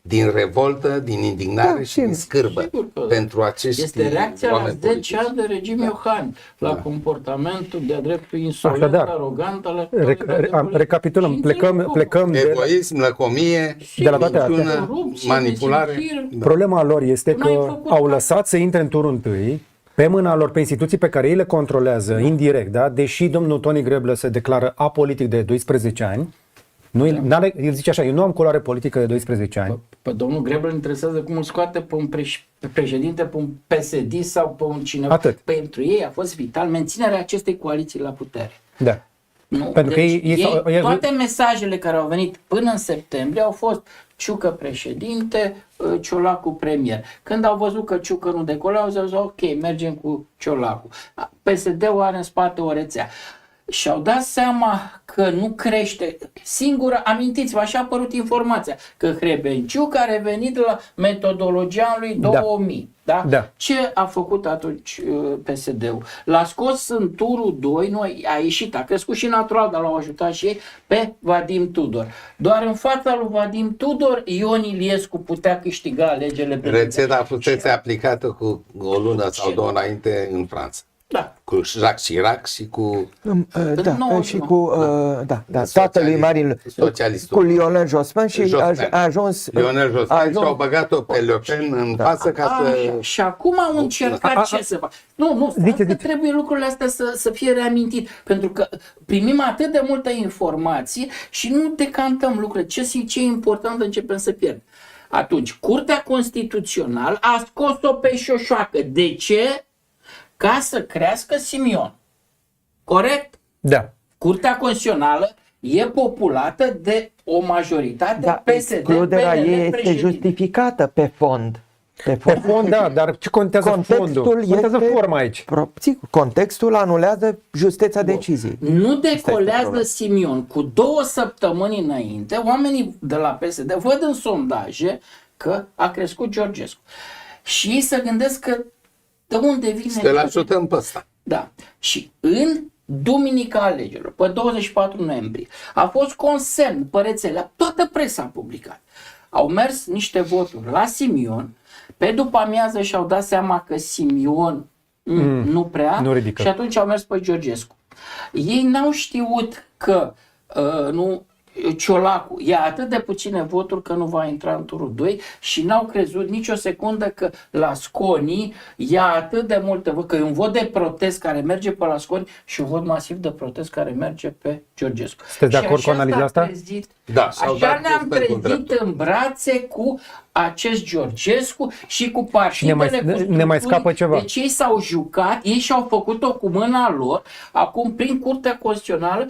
Din revoltă, din indignare și din scârbă. Pentru acești este reacția la oameni 10 ani de regim Iohannis, la comportamentul de-a dreptul insolent, Așadar, arogant al recapitulăm, plecăm de, egoism, lăcomie, de la toate astea. minciună, manipulare. Problema lor este că au lăsat să intre în turul întâi pe mâna lor, pe instituții pe care ei le controlează indirect, da? Deși domnul Toni Greblă se declară apolitic de 12 ani, el zice așa, eu nu am culoare politică de 12 ani. Pe domnul Greblă îl interesează cum îl scoate pe un președinte, pe un PSD sau pe un cineva. Atât. Pentru ei a fost vital menținerea acestei coaliții la putere. Da. Nu? Pentru deci că toate mesajele care au venit până în septembrie au fost Ciucă președinte, Ciolacu premier. Când au văzut că Ciucă nu decolează, au zis ok, mergem cu Ciolacu. PSD-ul are în spate o rețea. Și-au dat seama că nu crește. Singură, amintiți-vă, așa a apărut informația, că Hrebenciuc a revenit la metodologia lui 2000. Da? Da. Ce a făcut atunci PSD-ul? L-a scos în turul 2, a ieșit, a crescut și natural, dar l-au ajutat și ei, pe Vadim Tudor. Doar în fața lui Vadim Tudor, Ion Iliescu putea câștiga alegerile. Rețeta fusese aplicată cu o lună sau două înainte în Franța. Da. Cu Jacques Chirac și cu și cu tatălui Marin, cu Lionel Jospin și a ajuns Lionel Jospin și au băgat-o pe Le Pen în față ca să... Și acum au încercat ce să facă. Nu, trebuie lucrurile astea să fie reamintit, pentru că primim atât de multă informație și nu decantăm lucrurile. Ce e important începem să pierdem. Atunci, Curtea Constituțională a scos-o pe șoșoacă. De ce? Ca să crească Simion. Corect? Da. Curtea Constituțională e populată de o majoritate PSD. Excluderea ei este justificată pe fond. Pe fond, da, dar ce contează fondul? Contează forma aici. Contextul anulează justeța deciziei. Nu decolează Simion. Cu 2 săptămâni înainte, oamenii de la PSD văd în sondaje că a crescut Georgescu. Și ei se gândesc că de unde vine... Să-l ajutăm pe ăsta. Da. Și în duminica alegerilor, pe 24 noiembrie, a fost consemn pe rețele, toată presa a publicat. Au mers niște voturi la Simion, pe după amiază și-au dat seama că Simion nu prea, nu ridică. Și atunci au mers pe Georgescu. Ei n-au știut că Ciolacu ia atât de puține voturi că nu va intra în turul 2 și n-au crezut nicio secundă că Lasconi ia atât de multe voturi, că e un vot de protest care merge pe Lasconi și un vot masiv de protest care merge pe Georgescu. Sunteți de acord cu analiza asta? Da, s-au Așa dat ne-am cu trezit dreptul. în brațe cu acest Georgescu și cu partidele, ne mai- cu ne mai structuri. scapă ceva. Deci ei s-au jucat, ei și-au făcut-o cu mâna lor, acum prin Curtea Constituțională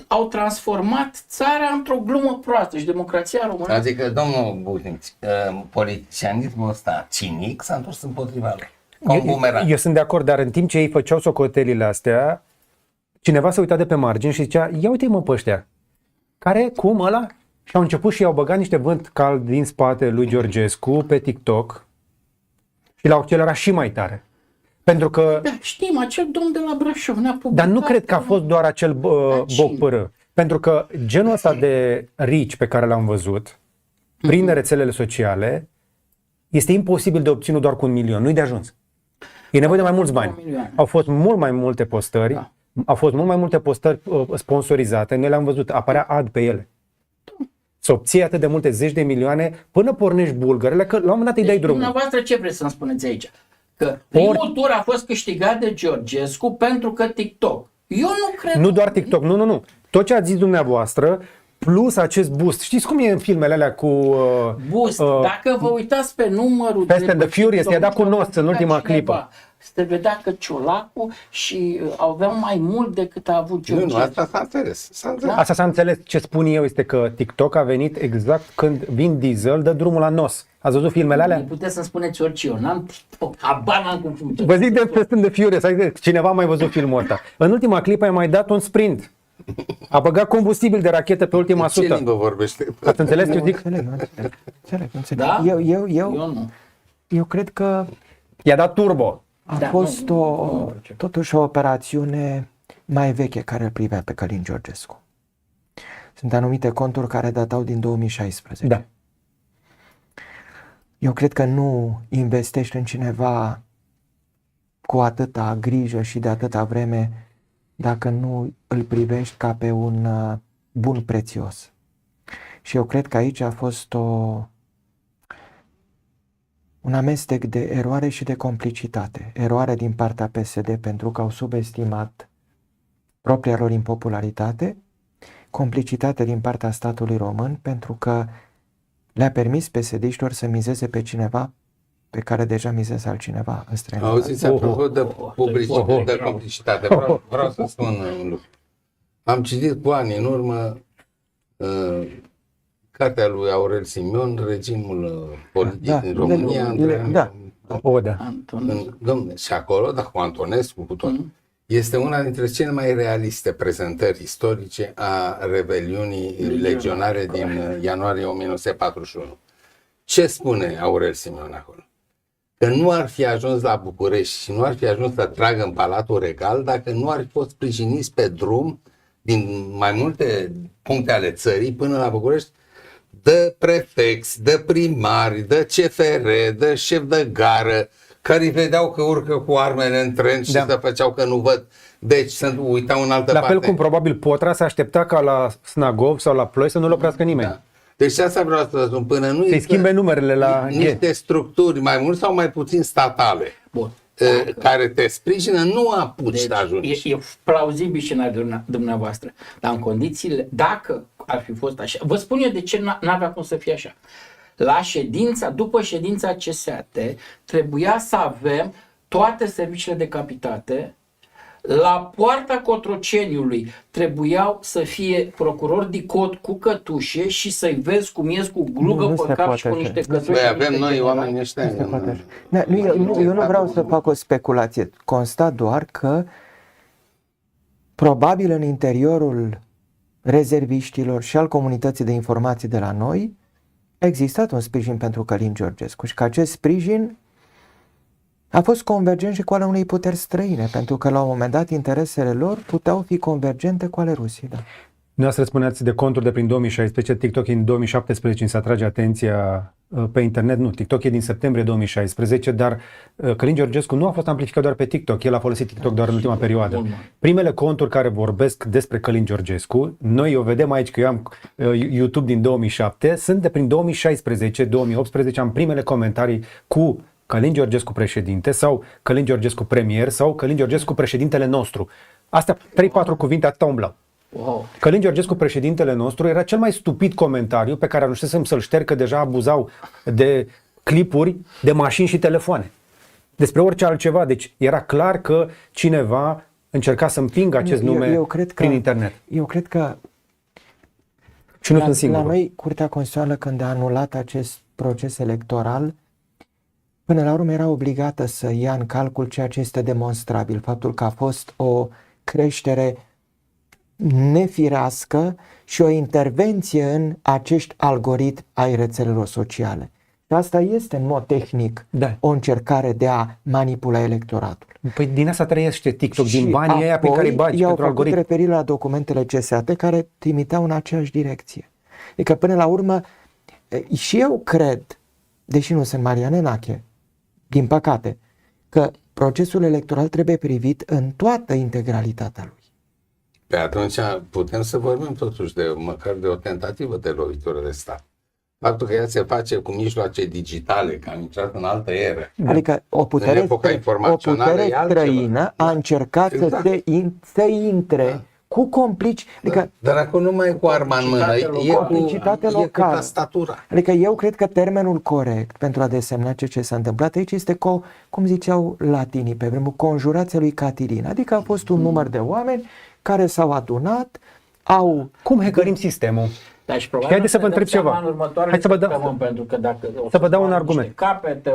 au transformat țara într-o glumă proastă și democrația română. Adică, domnul Buhnic, politicianismul ăsta cinic s-a întors împotriva lui. Ca un bumerang. Eu sunt de acord, dar în timp ce ei făceau socotelile astea, cineva se uita de pe margini și zicea, ia uite-mă pe ăștia, care, cum ăla? Și au început și i-au băgat niște vânt cald din spate lui Georgescu pe TikTok și l-au accelerat și mai tare. Pentru că, Da, știm, acel domn de la Brașov ne-a publicat. dar nu cred că a fost doar acel cine? boc pără. Pentru că genul ăsta de rici pe care l-am văzut prin rețelele sociale este imposibil de obținut doar cu 1 milion, nu-i de ajuns. E nevoie de mai mulți bani. 1 milion. Au fost mult mai multe postări, Da. au fost mult mai multe postări sponsorizate, noi le-am văzut, apărea ad pe ele. Să obții atât de multe zeci de milioane până pornești bulgărele, că la un moment dat îi dai Deci, drumul. dumneavoastră ce vreți să-mi spuneți aici? Că primul tur a fost câștigat de Georgescu pentru că TikTok. Eu nu cred. Nu doar TikTok, nu. Tot ce ați zis dumneavoastră, plus acest boost. Știți cum e în filmele alea cu... Boost. Dacă vă uitați pe numărul Fast de and the pe Furious, TikTok, i-a dat cu nos în ultima cineva, clipă. Se vedea că Ciolacu și aveau mai mult decât a avut Nu, Georgescu. asta s-a înțeles. S-a înțeles. Asta s-a înțeles. Ce spun eu este că TikTok a venit exact când Vin Diesel dă drumul la nos. Ați văzut filmele alea? Puteți să-mi spuneți orice, eu n-am TikTok, habar n-am cum funcționează. Vă zic de Fast and the Furious, adică cineva a mai văzut filmul ăsta. În ultima clipă a mai dat un sprint. A băgat combustibil de rachetă pe ultima Ce sută. limbă vorbește? Ați înțeles ce eu zic? Înțeleg. Da? Eu Eu nu. cred că I-a dat turbo. a Da, fost nu. totuși o operațiune mai veche care îl privea pe Călin Georgescu. Sunt anumite conturi care datau din 2016. Da. Eu cred că nu investești în cineva cu atâta grijă și de atâta vreme dacă nu îl privești ca pe un bun prețios. Și eu cred că aici a fost un amestec de eroare și de complicitate. Eroare din partea PSD pentru că au subestimat propria lor impopularitate, complicitate din partea statului român pentru că le-a permis PSD-știlor să mizeze pe cineva pe care deja mizeze altcineva în străinătate. Auziți, apropo de publicitate, de complicitate, vreau să spun un lucru. Am citit cu ani în urmă cartea lui Aurel Simion, Regimul politic din România. Da. Dom'le, și acolo, dar cu Antonescu, cu tot. Este una dintre cele mai realiste prezentări istorice a rebeliunii legionare din ianuarie 1941. Ce spune Aurel Simion acolo? Că nu ar fi ajuns la București și nu ar fi ajuns să tragă în Palatul Regal dacă nu ar fi fost sprijiniți pe drum din mai multe puncte ale țării până la București de prefecți, de primari, de CFR, de șef de gară, care îi vedeau că urcă cu armele în tren și se făceau că nu văd. Deci să uitau în altă parte. La fel cum probabil Potra s-a aștepta ca la Snagov sau la Ploi să nu-l oprească nimeni. Da. Deci asta vreau să spun, până nu să-i schimbe numerele la niște structuri mai mult sau mai puțin statale. Bun. Care te sprijină, nu apuci să ajungi. E plauzibil scenariul dumneavoastră, dar în condițiile, dacă ar fi fost așa, vă spun eu de ce n-avea cum să fie așa. După ședința CSAT, trebuia să avem toate serviciile de capitate. La poarta Cotroceniului trebuiau să fie procuror Dicot cu cătușe și să-i vezi cum ies cu glugă pe cap și cu niște cătușe. Noi avem noi oameni ăștia. Eu nu vreau să fac o speculație. Constat doar că probabil în interiorul rezerviștilor și al comunității de informații de la noi a existat un sprijin pentru Călin Georgescu și că acest sprijin a fost convergent și cu ale unei puteri străine, pentru că la un moment dat interesele lor puteau fi convergente cu ale Rusiei. Da. Noastră spuneați de conturi de prin 2016, TikTok în 2017 se atrage atenția pe internet. Nu, TikTok e din septembrie 2016, dar Călin Georgescu nu a fost amplificat doar pe TikTok, el a folosit TikTok doar în ultima perioadă. Primele conturi care vorbesc despre Călin Georgescu, noi o vedem aici că eu am YouTube din 2007, sunt de prin 2016-2018, am primele comentarii cu Călin Georgescu președinte sau Călin Georgescu premier sau Călin Georgescu președintele nostru. Astea 3-4 cuvinte atâta umblau. Wow. Călin Georgescu, președintele nostru, era cel mai stupid comentariu pe care ajunsesem să-l șterg, că deja abuzau de clipuri de mașini și telefoane. Despre orice altceva. Deci era clar că cineva încerca să împingă acest nume prin internet. Eu cred că și nu sunt singur. La noi, Curtea Constituțională, când a anulat acest proces electoral, până la urmă era obligată să ia în calcul ceea ce este demonstrabil, faptul că a fost o creștere nefirească și o intervenție în acești algoritmi ai rețelelor sociale. Și asta este, în mod tehnic, o încercare de a manipula electoratul. Păi din asta trăiește TikTok, din banii ăia pe care îi bagi pentru algoritm. Referire la documentele CSAT care trimiteau în aceeași direcție. Adică, până la urmă, și eu cred, deși nu sunt Maria Nenache, din păcate, că procesul electoral trebuie privit în toată integralitatea lui. Pe atunci putem să vorbim totuși măcar de o tentativă de lovitură de stat. Faptul că ea se face cu mijloace digitale, că am intrat în altă eră. Adică o putere străină a încercat să intre cu complici. Adică, dar acum nu mai e cu arma în mână, complicitate locală. Cu tastatura. Adică eu cred că termenul corect pentru a desemna ce s-a întâmplat aici este, cum ziceau latinii pe vremuri, conjurația lui Catilin. Adică a fost un număr de oameni care s-au adunat, Cum hackărim sistemul? Dar și haideți să vă întreb ceva. Hai să vă dau, pentru că dacă să vă dau un argument. Capete,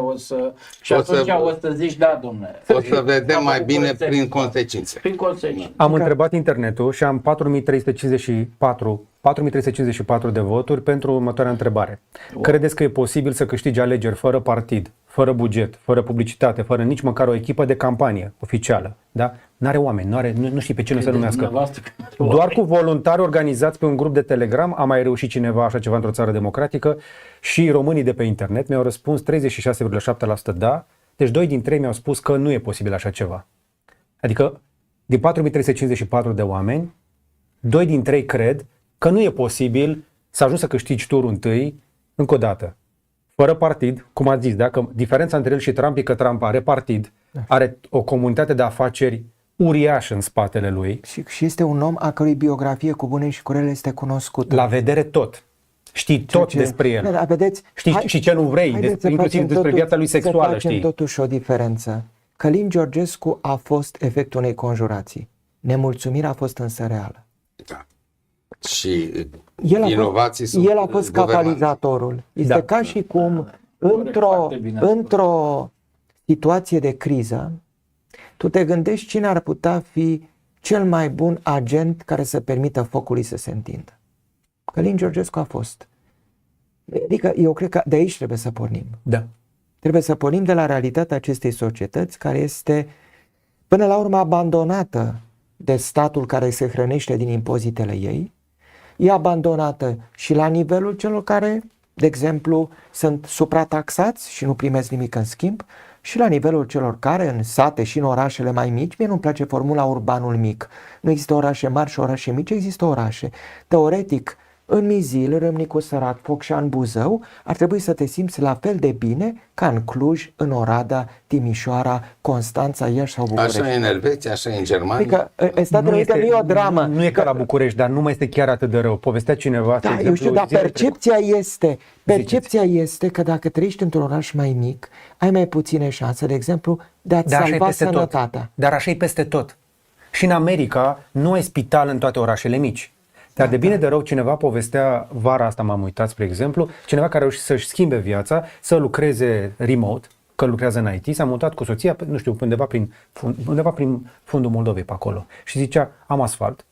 și atunci o să zici, da, domnule. O să vedem mai bine prin consecințe. Prin consecințe. Am întrebat internetul și am 4354 de voturi pentru următoarea întrebare. Credeți că e posibil să câștigi alegeri fără partid, fără buget, fără publicitate, fără nici măcar o echipă de campanie oficială? Da? N-are oameni, nu știe pe cine să numească. Doar cu voluntari organizați pe un grup de Telegram a mai reușit cineva așa ceva într-o țară democratică și românii de pe internet mi-au răspuns 36,7% da, deci 2 din 3 mi-au spus că nu e posibil așa ceva. Adică din 4354 de oameni, 2 din 3 cred că nu e posibil să ajungi să câștigi turul întâi, încă o dată, fără partid, cum ați zis, da? Că diferența între el și Trump e că Trump are partid, are o comunitate de afaceri uriașă în spatele lui. Și este un om a cărui biografie cu bune și cu rele este cunoscută. La vedere tot. Știi tot despre el. Da, vedeți, știi și ce nu vrei, inclusiv despre viața lui sexuală. Să facem totuși o diferență. Călin Georgescu a fost efectul unei conjurații. Nemulțumirea a fost însă reală. Da. Și inovații el a fost catalizatorul. Este ca și cum într-o situație de criză tu te gândești cine ar putea fi cel mai bun agent care să permită focului să se întindă. Călin Georgescu a fost. Adică eu cred că de aici trebuie să pornim. Da. Trebuie să pornim de la realitatea acestei societăți care este până la urmă abandonată de statul care se hrănește din impozitele ei. E abandonată și la nivelul celor care, de exemplu, sunt suprataxați și nu primesc nimic în schimb, și la nivelul celor care în sate și în orașele mai mici, mie nu-mi place formula urbanul mic. Nu există orașe mari și orașe mici, există orașe. Teoretic, în Mizil, Râmnicu Sărat, Focșani, Buzău, ar trebui să te simți la fel de bine ca în Cluj, în Oradea, Timișoara, Constanța, Iași sau București. Așa e în Elveția, așa e în Germania. Adică Statele Unite nu e o dramă. Nu e ca la București, dar nu mai este chiar atât de rău. Povestea cineva, da, eu știu, dar percepția este că dacă trăiești într-un oraș mai mic, ai mai puține șanse, de exemplu, de a-ți salva sănătatea. Dar așa e peste tot. Și în America nu ai spital în toate orașele mici. Dar de bine de rău, cineva povestea, vara asta m-am uitat, spre exemplu, cineva care a reușit să-și schimbe viața, să lucreze remote, că lucrează în IT, s-a mutat cu soția, nu știu, undeva prin fundul Moldovei pe acolo. Și zicea, am asfalt,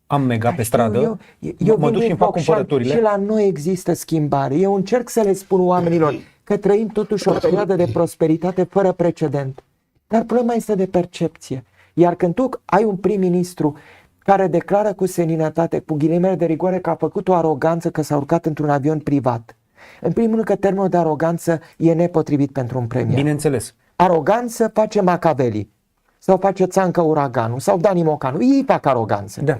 am mega pe stradă, eu mă duc și îmi fac cumpărăturile. Și la noi există schimbare. Eu încerc să le spun oamenilor că trăim totuși o perioadă de prosperitate fără precedent. Dar problema este de percepție. Iar când tu ai un prim-ministru care declară cu seninătate, cu ghilimele de rigoare, că a făcut o aroganță că s-a urcat într-un avion privat. În primul rând că termenul de aroganță e nepotrivit pentru un premier. Bineînțeles. Aroganță face Machiavelli sau face Țancă Uraganu sau Dani Mocanu. Ei fac aroganță. Da.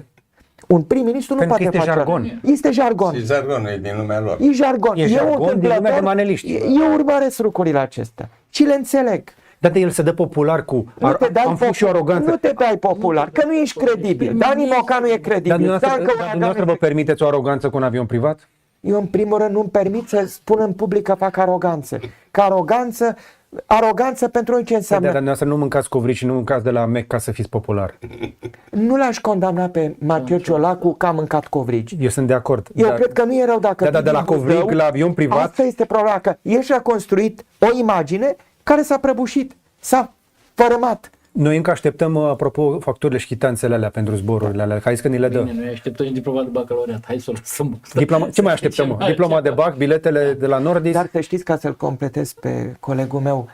Un prim-ministru nu Pentru poate că este face jargon. Este jargon. Și jargonul e din lumea lor. E jargon. E jargon din întâmplător, lumea de maneliști. Eu urmăresc lucrurile acestea și le înțeleg. Dar de el se dă popular cu am fost și o aroganță. Nu te dai popular, că nu ești credibil. Dani Mocanu e Dar credibil. dumneavoastră vă permiteți o aroganță cu un avion privat? Eu în primul rând nu-mi permit să spun în public că fac aroganță. Că aroganță pentru noi ce Dar înseamnă? dumneavoastră nu mâncați covrici și nu mâncați de la Mec ca să fiți popular. Nu l-aș condamna pe Mateu Ciolacu că a mâncat covrici. Eu sunt de acord. Eu dar- cred că nu e rău dacă... Da, de la vii din covric Buzău, la avion privat. Asta este problema, că el și-a construit o imagine care s-a prăbușit, s-a fărâmat. Noi încă așteptăm, apropo, facturile și chitanțele alea pentru zborurile alea. Hai că ni le dă. Bine, noi așteptăm și diploma de bacalaureat. Hai să o lăsăm. Ce mai așteptăm? Mă? Diploma de bac, biletele de la Nordis. Dar să știți, ca să-l completez pe colegul meu,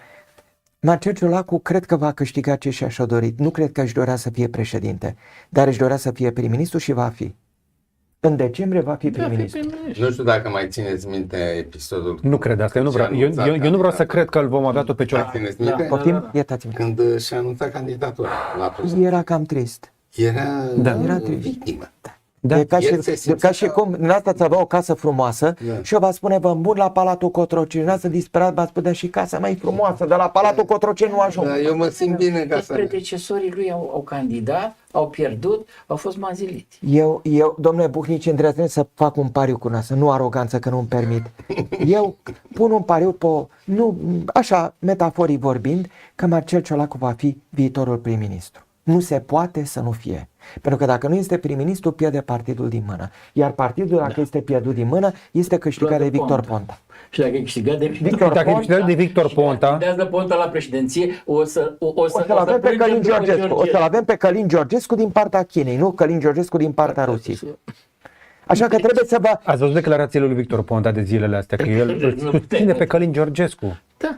Mateu Ciolacu cred că va câștiga ce și-a dorit. Nu cred că își dorea să fie președinte, dar își dorea să fie prim-ministru și va fi. În decembrie va fi prim-ministru. Nu știu dacă mai țineți minte episodul. Nu cred asta, eu nu vreau. Eu nu vreau să cred că îl vom avea tot pe Ciolacu. Țineți minte? Poftim? Iertați-mă. Când și-a anunțat candidatura la prezent. Era cam trist. Era trist. victimă. Da. E ca El se și, simțea ca și cum în asta ți avea o casă frumoasă și eu v-a spune, vă îmbun la Palatul Cotroceni. N-ați să disperat, v-ați spune, și casa mai frumoasă, de la Palatul Cotroceni nu ajung. Da, eu mă simt bine ca Toți să... predecesorii lui au candidat, au pierdut, au fost manziliți. Eu, domnule Buhnici, îndrăznesc să fac un pariu cu noastră, nu aroganță că nu-mi permit. Eu pun un pariu așa, metaforic vorbind, că Marcel Ciolacu va fi viitorul prim-ministru. Nu se poate să nu fie. Pentru că dacă nu este prim-ministru, pierde partidul din mână. Iar partidul, dacă este pierdut din mână, este câștigat de Victor Ponta. Și dacă e câștigat de Dacă e câștigat de Victor Ponta, de Ponta la președinție, o să să-l avem pe Călin Georgescu. O să-l avem pe Călin Georgescu din partea Chinei, nu Călin Georgescu din partea Rusiei. Așa că trebuie să vă... ați văzut declarațiile lui Victor Ponta de zilele astea, că el îl susține pe Călin Georgescu. Da.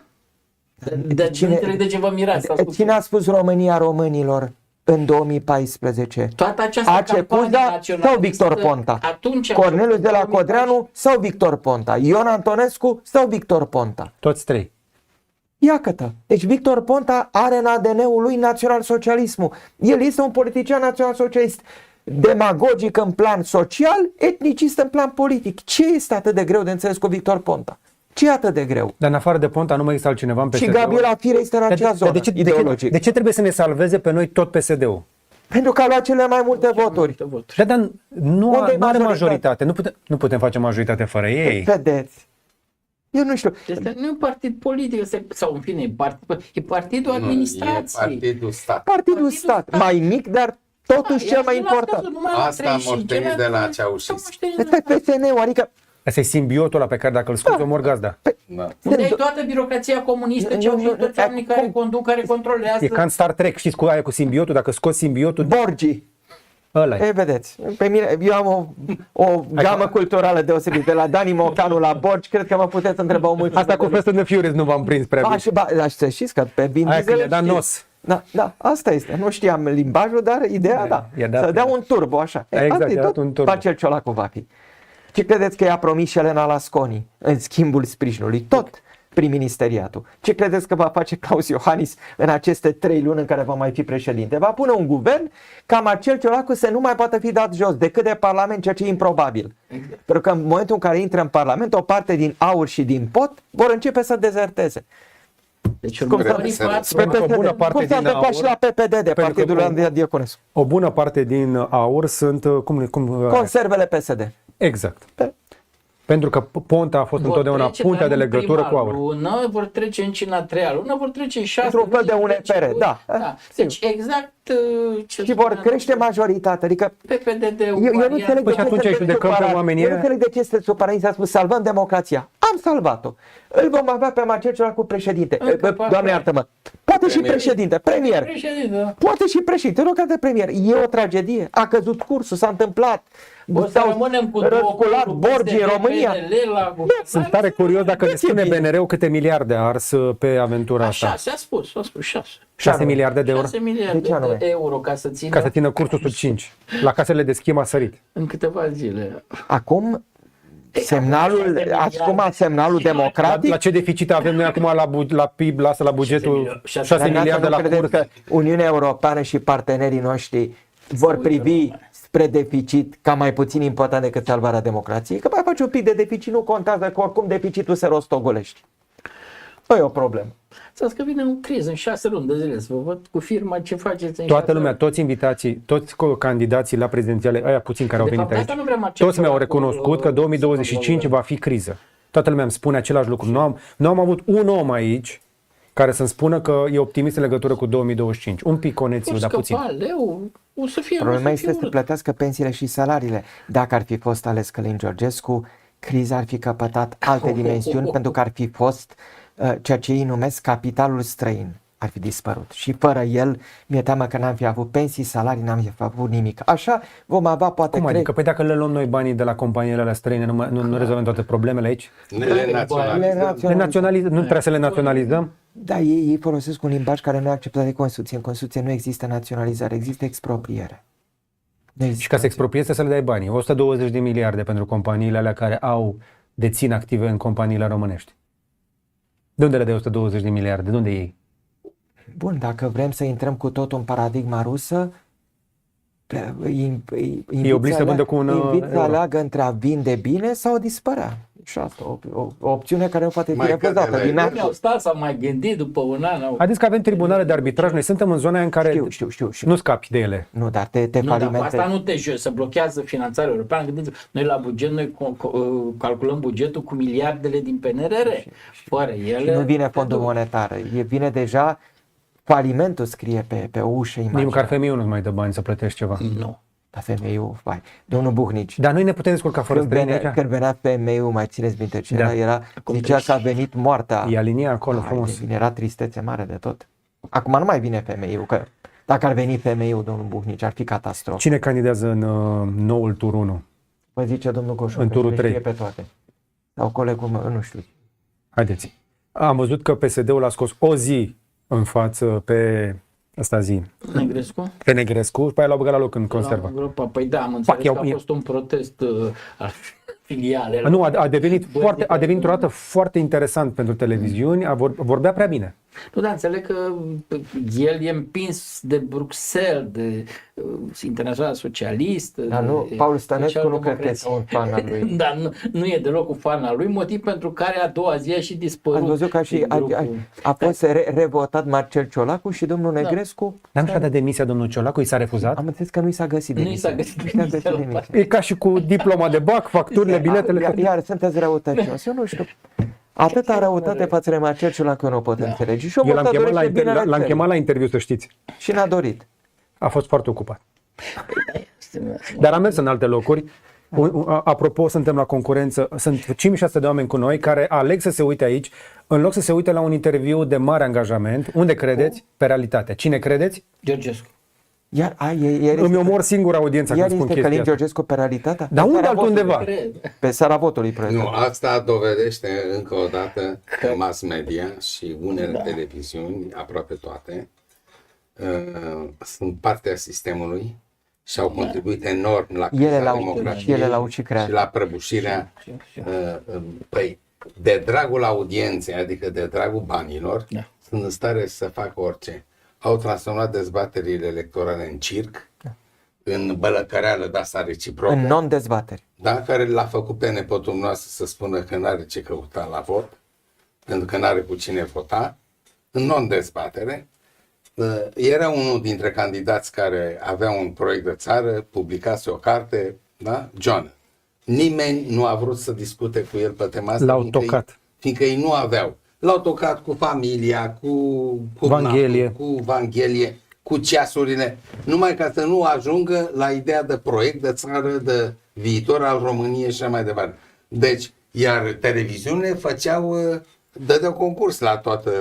Dar cine înțeleg de ce vă mirați? Cine a spus România românilor în 2014? Toată această Ace Cuza sau Victor Ponta? Corneliu de la Codreanu sau Victor Ponta? Ion Antonescu sau Victor Ponta? Toți trei. Iată-te. Deci Victor Ponta are în ADN-ul lui național-socialismul. El este un politician național-socialist, demagogic în plan social, etnicist în plan politic. Ce este atât de greu de înțeles cu Victor Ponta? Ce e atât de greu? Dar în afară de Ponta nu mai există altcineva în PSD-ul? Și Gabriela Firea este în acea zonă ideologică. De ce trebuie să ne salveze pe noi tot PSD-ul? Pentru că a luat cele mai multe voturi. Dar nu Unde e are majoritate? majoritate. Nu putem face majoritate fără ei. Vedeți. Eu nu știu. Este nu e un partid politic, sau în fine, e partidul administrației. E partidul stat. Partidul stat. Mai mic, dar totuși cel mai important. Asta am moștenit de la Ceaușescu. Este PSN-ul, adică Asta e simbiotul ăla pe care dacă îl scoți, omor gazda. Da. Unde ai toată birocrația comunistă, toți oamenii care conduc, care controlează. E ca în Star Trek, știți cu aia cu simbiotul, dacă scoți simbiotul, Borgii. ăla e. E, vedeți, pe mine, eu am o gamă culturală deosebită, de la Dani Mocanu la Borgi, cred că mă puteți întreba o mulțime. Asta cu Fast and the Furious nu v-am prins prea bine. Dar să știți că pe Vin Aia Diesel când i-a dat știți. nos. Da, asta este. Nu știam limbajul, dar ideea, da. i-a dat- Să dea un turbo, așa. Exact, Asta e i-a dat tot. un turbo. Marcel Ciolacu va fi. Ce credeți că i-a promis și Elena Lasconi în schimbul sprijinului? Tot prim-ministeriatul. Ce credeți că va face Claus Iohannis în aceste 3 luni în care va mai fi președinte? Va pune un guvern ca Marcel Ciolacu să nu mai poată fi dat jos decât de Parlament, ceea ce e improbabil. Pentru că în momentul în care intră în Parlament, o parte din aur și din pot vor începe să dezerteze. Deci următorii Pentru că o bună parte Cum s-a din întâmplat și aur, la PPD de pentru că Partidul Andrei Diaconescu. o bună parte din aur sunt Conservele PSD. exact. Pentru că Ponta a fost întotdeauna puntea de legătură cu aur. Lună, vor trece în cina 3-a lună, vor trece în 6 Într-un fel de UNPR, da. Deci exact ce Și vor crește majoritatea. Adică PPD-ul. eu nu înțeleg Păi și de ce atunci îi sunteți judecăm pe supărați. oamenii Eu nu ăia? înțeleg de ce sunteți supărați. S-a spus salvăm democrația. Am salvat-o. Îl vom avea pe Marcel Ciolacu președinte. Încă patru Doamne ani. iartă-mă. Poate și președinte, premier. Președinte. Poate și președinte, deocamdată premier. E o tragedie. A căzut cursul, s-a întâmplat. O să rămânem cu răsculat borgii în România. Sunt tare curios dacă ne spune BNR-ul câte miliarde a ars pe aventura asta. 6, a spus 6. 6 miliarde de euro? 6 miliarde De ce anume? de euro ca să țină, Ca să țină cursul sub 5. La casele de schimb a sărit. în câteva zile. Acum semnalul democratic. La ce deficit avem noi acum la PIB, la bugetul 6 Dar miliarde nu la credeți curs? că Uniunea Europeană și partenerii noștri vor privi spre deficit ca mai puțin important decât salvarea democrației? Că mai faci un pic de deficit, nu contează, că oricum deficitul se rostogolește. Nu e o problemă. Să că vine în criză în 6 luni de zile, să vă văd cu firma ce faceți în Toată 6 lumea, luni. toți invitații, toți candidații la prezidențiale, aia puțini care au De venit fapt, aici, asta nu vrem accepta toți mi-au cu- recunoscut că 2025 va fi criză. Toată lumea îmi spune același lucru. Nu am avut un om aici care să-mi spună că e optimist în legătură cu 2025. Un pic conețiu, dar puțin. leu, o să fie. Problema o să este fie să urât. plătească pensiile și salariile. Dacă ar fi fost ales Călin Georgescu, criza ar fi căpătat alte dimensiuni pentru că ar fi fost ceea ce ei numesc capitalul străin. Ar fi dispărut. Și fără el, mi-e teamă că n-am fi avut pensii, salarii, n-am fi avut nimic. Așa vom avea poate... Cum adică? Păi dacă le luăm noi banii de la companiile alea străine, nu rezolvăm toate problemele aici? Ne le naționalizăm. Le naționalizăm? Nu trebuie să le naționalizăm? Da, ei folosesc un limbaj care nu e acceptat de Constituție. În Constituție nu există naționalizare, există expropriere. Nu există Și ca să exproprieze să le dai banii. 120 de miliarde pentru companiile alea care dețin active în companiile românești. De unde le dai 120 de miliarde? De unde iei? Bun, dacă vrem să intrăm cu totul în paradigma rusă, E oblig să vândă cu un invit să euro. aleagă între a vinde bine sau a dispărea. Și asta, o opțiune care nu poate fi Mai refuzată. cădele. Din Nu au stat, s-au mai gândit după un an. Haideți că avem tribunale de arbitraj, noi suntem în zona în care Știu. nu scapi de ele. Nu, dar te Nu, dar cu falimentezi. asta nu te joci, să blochează finanțarea europeană. Gândiți-vă, noi la buget, calculăm bugetul cu miliardele din PNRR. Fără Și ele... nu vine fondul monetar. Vine deja falimentul scrie pe ușă Nici imaginea. măcar femeiul nu-ți mai dă bani să plătești ceva. Nu. Dar femeiul, vai, domnul Buhnici. Dar noi ne putem descurca fără străini aici? Când venea femeiul, mai țineți minte ce Da. era, zicea că a venit moartea. E alinia acolo Hai, frumos. de bine, era tristețe mare de tot. Acum nu mai vine femeiul, că dacă ar veni femeiul, domnul Buhnici, ar fi catastrofă. Cine candidează în noul tur 1? Vă zice domnul Coșon, În că turul le 3. știe pe toate. Sau colegul meu, nu știu. Haideți. Am văzut că PSD-ul a scos o zi în față pe Negrescu? pe Negrescu, și pe aia l-au băgat la loc în conservă. La Europa. Păi da, am înțeles că a fost un protest al filialelor. Nu, a devenit într-o dată foarte interesant pentru televiziuni, vorbea prea bine. Nu, dar înțeleg că el e împins de Bruxelles, de Internaționala Socialistă. Dar nu, de Paul Stănescu nu cred că socialdemocrație. este un fan al lui. Dar nu e deloc un fan al lui, motiv pentru care a doua zi a și dispărut. Ați văzut că din grupul. a fost revotat Marcel Ciolacu și domnul Negrescu. Dar nu și-a dat demisia domnul Ciolacu, i s-a refuzat? Am înțeles că nu i s-a găsit Nu i demisia. s-a găsit Nu i s-a demisia la demisia. E ca și cu diploma de BAC, facturile, biletele. Iar sunteți răutăcios. Eu nu știu. Atâta răutate față de Marcel Ciolacu eu nu pot înțelege. Și Eu omul ăsta dorește binele l-am țării. chemat la interviu, să știți. Și n-a dorit. A fost foarte ocupat. Dar am mers în alte locuri. Apropo, suntem la concurență. Sunt 5-6 de oameni cu noi care aleg să se uite aici, în loc să se uite la un interviu de mare angajament. Unde credeți? Pe realitate. Cine credeți? Georgescu. Iar Îmi omor singur audiența când spun este chestia Călin asta. Georgescu pe realitatea? Dar Pe unde seara votului. altundeva? Pe seara votului, prezent. Nu, asta dovedește încă o dată că mass media și unele televiziuni, aproape toate, sunt partea sistemului și au contribuit enorm la Ele criza l-au- democrației și ele l-au și creat. și la prăbușirea păi, de dragul audienței, adică de dragul banilor, Da. sunt în stare să facă orice. Au transformat dezbaterile electorale în circ, în bălăcăreală de asta reciprocă. În non-dezbateri. Da, care l-a făcut pe nepotul noastră să spună că n-are ce căuta la vot, pentru că n-are cu cine vota, în non-dezbatere. Era unul dintre candidați care avea un proiect de țară, publicase o carte, da? John. Nimeni nu a vrut să discute cu el pe tema asta, L-au tocat. fiindcă ei nu aveau. L-au tocat cu familia, cu Vanghelie. natul, cu Vanghelie, cu ceasurile, numai ca să nu ajungă la ideea de proiect de țară, de viitor al României și așa mai departe. Deci, iar televiziunile făceau dădeau concurs la toată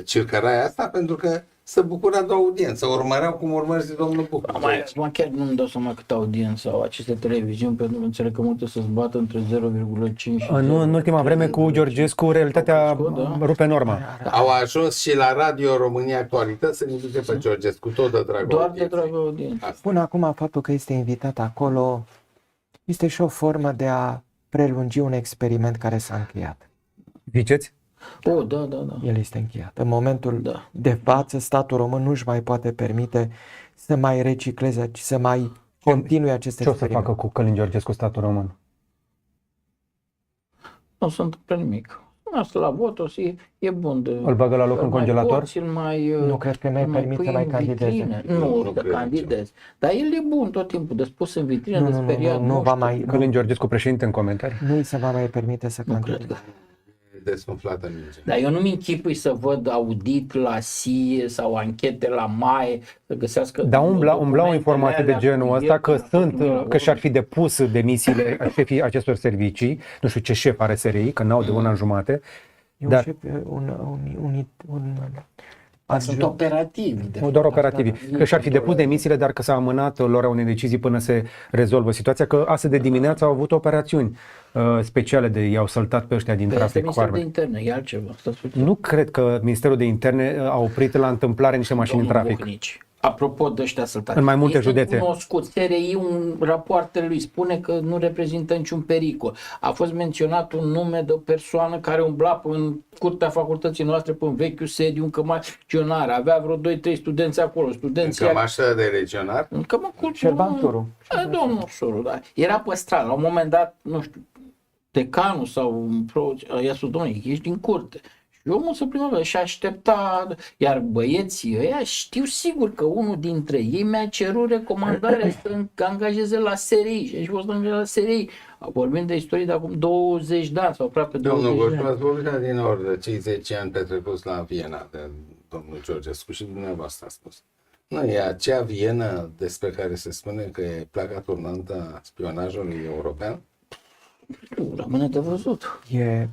circăraia asta pentru că se bucura de audiență. Urmăreau cum urmărește domnul Bucur. Mai chiar nu-mi dau seama câtă audiență au aceste televiziuni, pentru că înțeleg că multe să-ți bată între 0,5 și În ultima vreme cu Georgescu, realitatea Da. rupe norma. Au ajuns și la Radio România Actualități să-l invite pe Georgescu, tot de dragul doar de audienței. dragul audiență. Până acum, faptul că este invitat acolo este și o formă de a prelungi un experiment care s-a încheiat. Ziceți? Oh, da. El este încheiat. În momentul Da. de față, statul român nu-și mai poate permite să mai recicleze, să mai continue aceste Ce o să experimente. facă cu Călin Georgescu statul român? Nu se întâmplă nimic. Asta la vot o să e bun de... Îl bagă la loc îl în mai congelator? poți, îl mai, Nu cred că mai îl permit pui să mai în candideze. vitrină. Nu Nu, cred să nici candidezi. Dar el e bun tot timpul, de spus în vitrină, Nu, de nu, nu, speriat. nu va știu. mai- Călin Georgescu președinte în comentarii? Nu îi se va mai permite să Nu cred candideze. că... Desumflată minge. Dar eu nu-mi închipui să văd audit la SIE sau anchete la MAE, să găsească... Dar umblau documentele informații de alea genul cu ăsta el, că cu sunt, numele că și-ar omului. fi depus demisiile șefii acestor servicii, nu știu ce șef are SRI, că n-au de un an jumate, E Dar- Sunt operativi. de doar fapt. operativi, Asta- că și-ar fi depus demisiile, dar că s-a amânat luarea unei decizii până se rezolvă situația, că astăzi de dimineață au avut operațiuni speciale de i-au săltat pe ăștia din Păi este trafic cu Ministerul de arme. Interne, e altceva. Stați puțin. Nu cred că Ministerul de Interne a oprit la întâmplare niște mașini în Domnul trafic. Bucnici, apropo de ăștia săltați. În mai multe este județe. cunoscut, SRI, un rapoartele lui spune că nu reprezintă niciun pericol. A fost menționat un nume de o persoană care umbla în curtea facultății noastre, pe un vechiul sediu, încă mai regionar. Avea vreo 2-3 studenți acolo. Studenții Încă mașă de regionar. încă mă culp. Șerban Turu. Domnul Soru, da. Era păstrat. La un moment dat, nu știu, decanul sau i-a spus, domnule, ești din curte. Și omul se plimbă și aștepta, iar băieții ăia știu sigur că unul dintre ei mi-a cerut recomandare să angajeze la SRI și a fost angajat la SRI. Vorbim de istorie de acum 20 de ani sau aproape 20 Domnul de Goșu, ani. ați vorbit din ori de cei 10 ani petrecuți la Viena de domnul Georgescu și dumneavoastră a spus. Nu, e acea Viena despre care se spune că e placa turnantă a spionajului european? Rămâne de văzut. E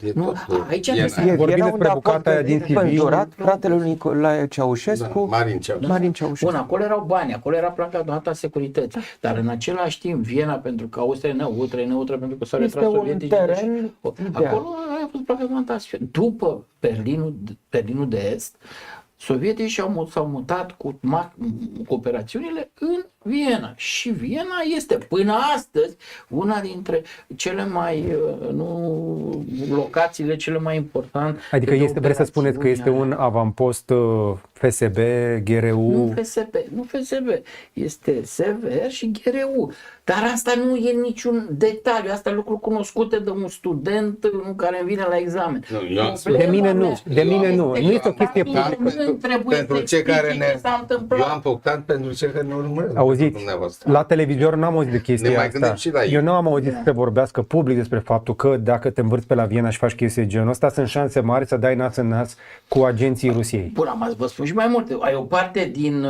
E Nu, tot aici Viena. este- Viena Vorbim unde despre a fost bucata aia din Sibiu. spânzurat fratele lui Nicolae Ceaușescu, Da, Marin Ceaușescu. Marin Ceaușescu. Bun, acolo erau bani, acolo era placa donată a securității. Dar în același timp, Viena, pentru că Austria e neutră pentru că s-au Este retras un sovietici. teren ideal. Acolo a fost placa donată a securității. După Berlinul de Est, sovieticii s-au mutat cu operațiunile în Viena. Și Viena este până astăzi una dintre cele mai, locațiile cele mai importante. Adică de vreți să spuneți că este operațiuni un avampost FSB, GRU? nu FSB, este SVR și GRU. Dar asta nu e niciun detaliu, asta e lucruri cunoscute de un student care îmi vine la examen. Nu, eu am spus- De mine nu, de mine nu. Este Nu este o că chestie statul publică. român trebuie pentru să cei care explice ne... ce s-a întâmplat. Eu am poctat pentru cei care ne urmăresc. Auziți, dumneavoastră. la televizor n-am auzit de Ne chestia mai asta. gândim și la ei. Eu nu am auzit să se vorbească public despre faptul că dacă te învârți pe la Viena și faci chestii de genul ăsta, sunt șanse mari să dai nas în nas cu agenții Rusiei. Bun, am vă spun și mai multe. Ai o parte din...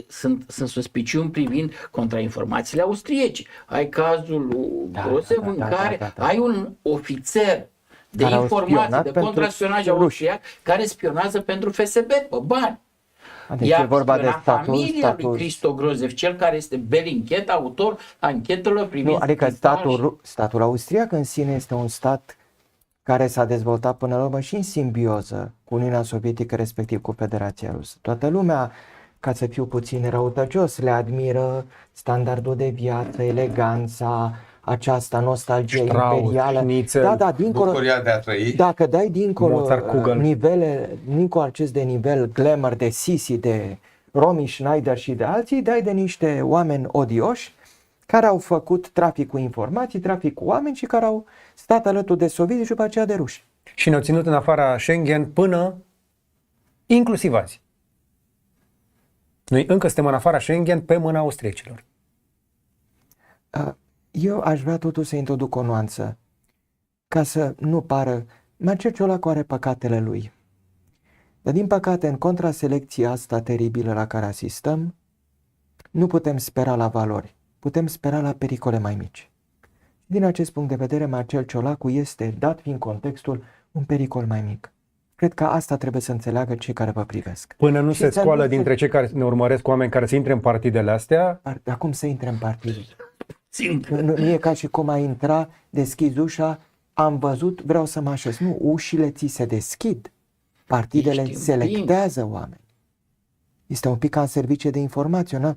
sunt suspiciuni privind contrainformațiile austrieci. Ai cazul lui Grosev în care ai un ofițer de Care au informații, spionat de pentru contraspionaj ruși. austriac, care spionează pentru FSB pe bani. Deci e vorba de spiona statul, familia lui Cristo Grozev, cel care este Bellingcat, autor anchetelor privind Nu, adică spionaj. statul austriac în sine este un stat care s-a dezvoltat până la urmă și în simbioză cu Uniunea Sovietică, respectiv cu Federația Rusă. Toată lumea, ca să fiu puțin răutăcios, le admiră standardul de viață, eleganța, aceasta nostalgie Strauss, imperială. Schnitzel, Da, dincolo. Bucuria de a trăi. Dacă dai dincolo Mozart, Kugel. dincolo acest de nivel glamour de Sisi, de Romy Schneider și de alții, dai de niște oameni odioși care au făcut trafic cu informații, trafic cu oameni și care au stat alături de sovietici și după aceea de ruși. Și ne-au ținut în afara Schengen până inclusiv azi. Noi încă suntem în afara Schengen pe mâna austriecilor. Eu aș vrea totuși să introduc o nuanță, ca să nu pară, Marcel Ciolacu are păcatele lui. Dar din păcate, în contraselecția asta teribilă la care asistăm, nu putem spera la valori, putem spera la pericole mai mici. Din acest punct de vedere, Marcel Ciolacu este, dat fiind contextul, un pericol mai mic. Cred că asta trebuie să înțeleagă cei care vă privesc. Până nu Și se să scoală nu se- dintre cei care ne urmăresc oameni care să intre în partidele astea, Acum să intre în partid. Simplu. Nu e ca și cum ai intra, deschizi ușa, am văzut, vreau să mă așez. Nu, ușile ți se deschid. Partidele Ești selectează oameni. Este un pic ca în servicii de informație. Nu?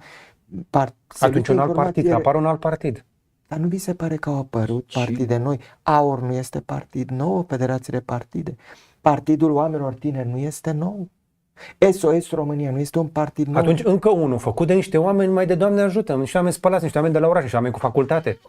atunci un alt partid, apare un alt partid. Dar nu vi se pare că au apărut Și- partide noi? AUR nu este partid nou, Federație de Partide. Partidul Oamenilor Tineri nu este nou. SOS România nu este un partid nou. Atunci încă unul, făcut de niște oameni mai de Doamne ajută, niște oameni spălați, niște oameni de la oraș, niște oameni cu facultate.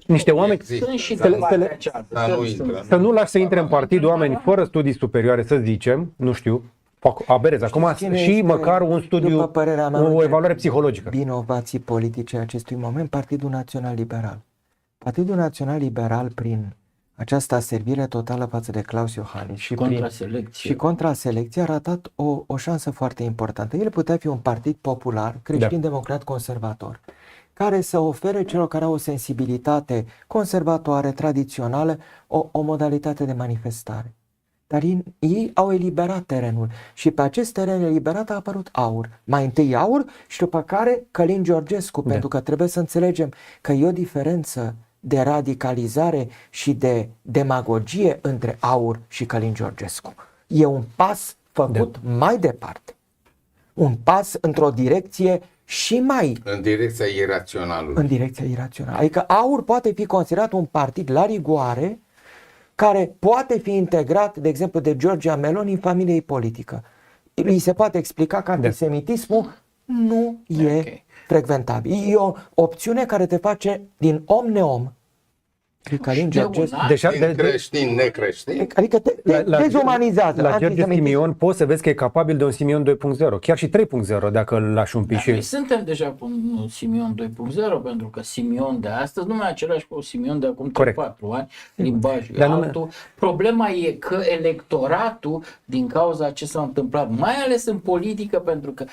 Niște oameni, Sunt și Dar de nu- partea aceasta. dar nu Sunt- intră. să nu lași să intre în partid oameni fără studii superioare, să zicem, nu știu, fac aberez acum, Cine și este, măcar un după studiu, părerea mea, o între evaluare psihologică. vinovații politice în acestui moment, Partidul Național Liberal. Partidul Național Liberal, prin această aservire totală față de Claus Iohannis și Contraselecție. contra selecție, a ratat o șansă foarte importantă. El putea fi un partid popular, creștin-democrat conservator, care să ofere celor care au o sensibilitate conservatoare, tradițională, o modalitate de manifestare. Dar ei au eliberat terenul și pe acest teren eliberat a apărut AUR. Mai întâi AUR și după care Călin Georgescu, pentru că trebuie să înțelegem că e o diferență de radicalizare și de demagogie între AUR și Călin Georgescu. E un pas făcut mai departe. Un pas într-o direcție și mai În direcția iraționalului. în direcția irațională. Adică AUR poate fi considerat un partid la rigoare care poate fi integrat, de exemplu, de Giorgia Meloni în familiei politică. Îi se poate explica că antisemitismul nu e Ok. frecventabil. E o opțiune care te face din om neom. Călin Georgescu. Deja, Din creștin, necreștin. Adică te dezumanizează. La George antisemitism. Simion poți să vezi că e capabil de un Simion 2.0, chiar și 3.0 dacă îl lași un pic. Noi suntem deja cu un Simion 2.0, pentru că Simion de astăzi nu mai e același cu Simion de acum Corect. 4 ani, limbajul e Dar nu- altul. Problema e că electoratul, din cauza ce s-a întâmplat, mai ales în politică, pentru că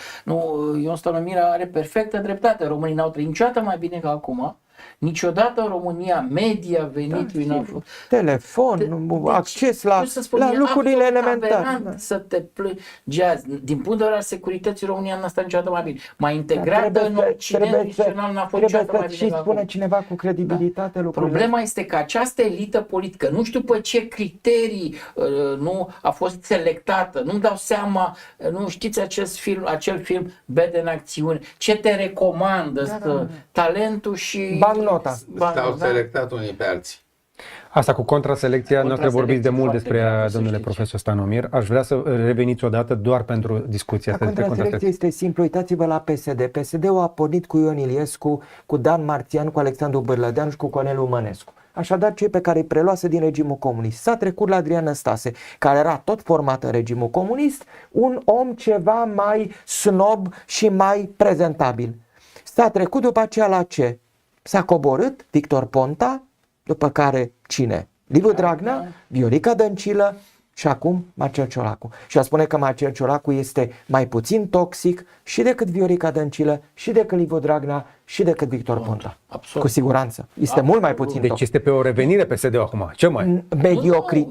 Ion Stănămiră are perfectă dreptate, românii n-au trăit niciodată mai bine ca acum. Niciodată în România media venitului n-a fost. Telefon, acces la, Deci, să spun, la e lucrurile absolut elementare. aberant să te plângi azi. Din punct de vedere al securității, România n-a stat niciodată mai bine. Mai Dar integrată în Occident tradițional n-a fost niciodată mai să bine și ca spune acum. cineva cu credibilitate lucrurile. Problema este că această elită politică, nu știu pe ce criterii nu a fost selectată, nu-mi dau seama, nu știți acel film Bede în acțiune, ce te recomandă, talentul și Bancnota. S-au selectat unii pe alții. Asta cu contraselecția, noastră vorbiți de mult foarte despre gravă, ea, să domnule știți. profesor Stanomir. Aș vrea să reveniți odată doar pentru discuția asta despre Contraselecție contraselecție. este simplu, uitați-vă la PSD. PSD-ul a pornit cu Ion Iliescu, cu Dan Marțian, cu Alexandru Bârlădeanu și cu Corneliu Mănescu. Așadar, cei pe care îi preluase din regimul comunist. S-a trecut la Adrian Năstase, care era tot format în regimul comunist, un om ceva mai snob și mai prezentabil. S-a trecut după aceea la ce? S-a coborât Victor Ponta, după care cine? Liviu Dragnea, Viorica Dăncilă și acum Marcel Ciolacu. Și a spune că Marcel Ciolacu este mai puțin toxic și decât Viorica Dăncilă, și decât Liviu Dragnea, și decât Victor Ponta. Absolut. Cu siguranță. Este mult mai puțin Deci toxic. este pe o revenire PSD-ul acum. Ce mai?